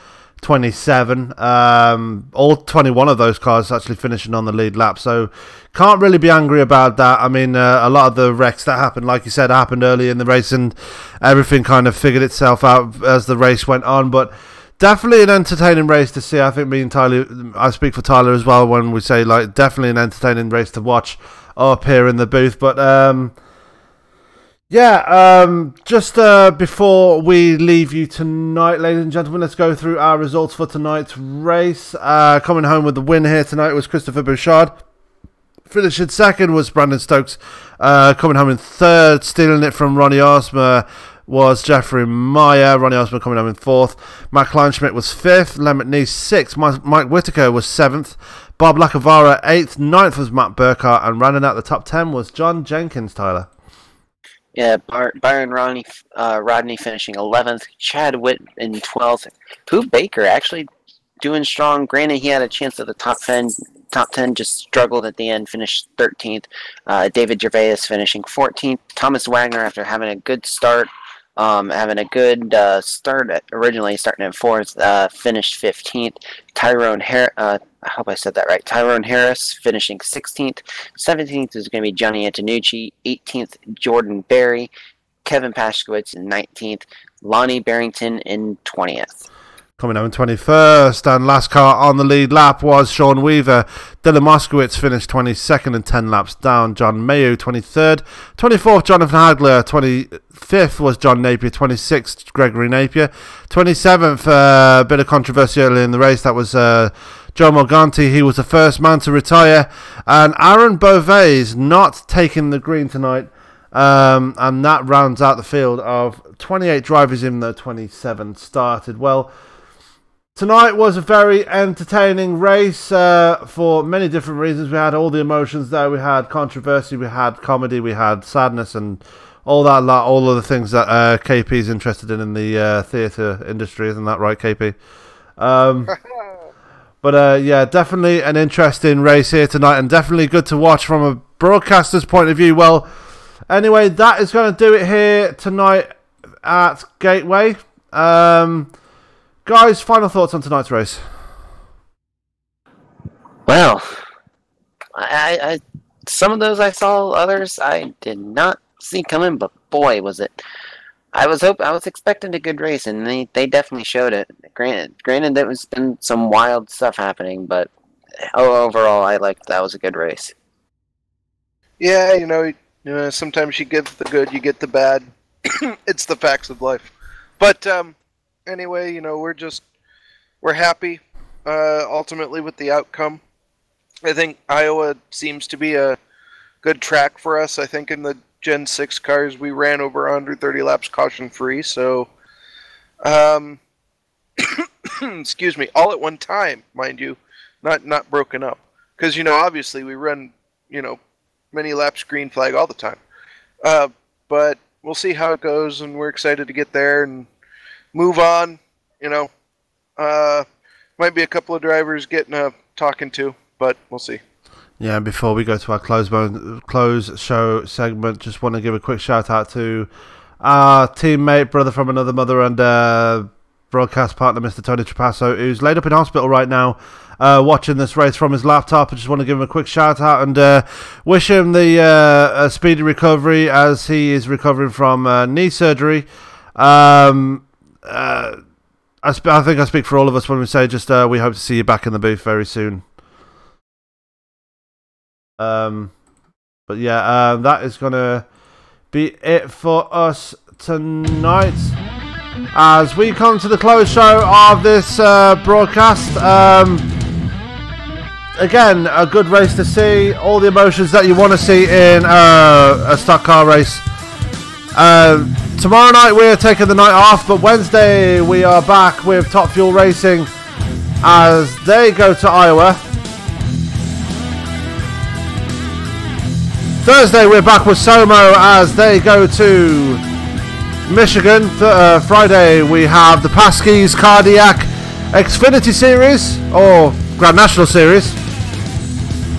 27. All 21 of those cars actually finishing on the lead lap, so can't really be angry about that. I mean, a lot of the wrecks that happened, like you said, happened early in the race, and everything kind of figured itself out as the race went on. But definitely an entertaining race to see. I think me and Tyler, I speak for Tyler as well when we say, like, definitely an entertaining race to watch up here in the booth. But just before we leave you tonight, ladies and gentlemen, let's go through our results for tonight's race. Coming home with the win here tonight was Christopher Bouchard. Finishing second was Brandon Stokes. Coming home in third, stealing it from Ronnie Osmer, was Jeffrey Meyer. Ronnie Osmer coming home in fourth. Matt Kleinschmidt was fifth. Len McNeese sixth. Mike Whitaker was seventh. Bob Lacavara eighth. Ninth was Matt Burkhart. And rounding out the top 10 was John Jenkins, Tyler. Yeah, Byron Rodney finishing 11th. Chad Witt in 12th. Pooh Baker actually doing strong. Granted, he had a chance at the top 10. Top 10 just struggled at the end, finished 13th. David Gervais finishing 14th. Thomas Wagner, after having a good start, originally starting at 4th, finished 15th. Tyrone Harris, I hope I said that right. Tyrone Harris finishing 16th. 17th is going to be Johnny Antonucci. 18th, Jordan Berry. Kevin Paskys in 19th. Lonnie Barrington in 20th. Coming home in 21st, and last car on the lead lap was Sean Weaver. Dylan Moskowitz finished 22nd and 10 laps down. John Mayo 23rd. 24th, Jonathan Hagler. 25th was John Napier. 26th, Gregory Napier. 27th, bit of controversy early in the race. That was Joe Morganti. He was the first man to retire. And Aaron Beauvais not taking the green tonight. And that rounds out the field of 28 drivers, even though 27 started. Well, tonight was a very entertaining race for many different reasons. We had all the emotions there. We had controversy, we had comedy, we had sadness, and all that lot, all of the things that KP is interested in the theatre industry. Isn't that right, KP? But yeah, definitely an interesting race here tonight, and definitely good to watch from a broadcaster's point of view. Well, anyway, that is going to do it here tonight at Gateway. Guys, final thoughts on tonight's race? Well, I some of those I saw, others I did not see coming, but boy, was it. I was expecting a good race, and they definitely showed it. Granted, there was been some wild stuff happening, but overall, I liked that was a good race. Yeah, you know, sometimes you get the good, you get the bad. It's the facts of life. But anyway, you know, we're happy ultimately with the outcome. I think Iowa seems to be a good track for us. I think in the Gen 6 cars we ran over 130 laps caution free, so excuse me, all at one time, mind you, not broken up, because, you know, obviously we run, you know, many laps green flag all the time, but we'll see how it goes, and we're excited to get there and move on. You know, might be a couple of drivers getting a talking to, but we'll see. Yeah, before we go to our close show segment, just want to give a quick shout out to our teammate, brother from another mother, and broadcast partner, Mr. Tony Trapasso, who's laid up in hospital right now, watching this race from his laptop. I just want to give him a quick shout out and wish him the speedy recovery as he is recovering from knee surgery. I think I speak for all of us when we say just we hope to see you back in the booth very soon. But yeah, that is gonna be it for us tonight as we come to the close show of this broadcast. Again, a good race to see, all the emotions that you want to see in a stock car race. Tomorrow night we're taking the night off, but Wednesday we are back with Top Fuel Racing as they go to Iowa. Thursday we're back with Somo as they go to Michigan. Friday we have the Paskys Cardiac Xfinity Series or Grand National Series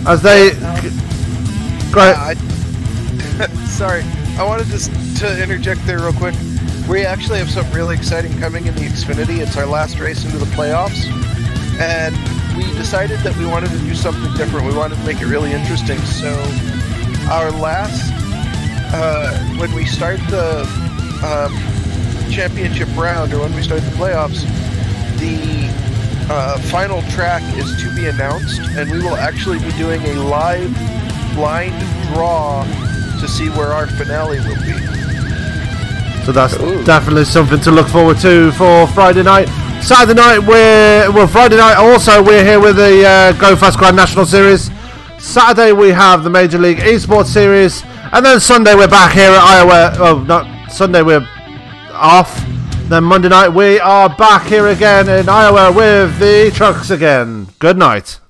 as they go ahead. Sorry, I wanted to interject there real quick. We actually have something really exciting coming in the Xfinity. It's our last race into the playoffs, and we decided that we wanted to do something different. We wanted to make it really interesting, so our last, when we start the championship round, or when we start the playoffs, the final track is to be announced, and we will actually be doing a live blind draw to see where our finale will be. So that's definitely something to look forward to for Friday night. Saturday night, Friday night also we're here with the Go Fast Grand National Series. Saturday we have the Major League Esports Series, and then Sunday we're back here at Iowa. Oh, not Sunday, we're off. Then Monday night we are back here again in Iowa with the trucks again. Good night.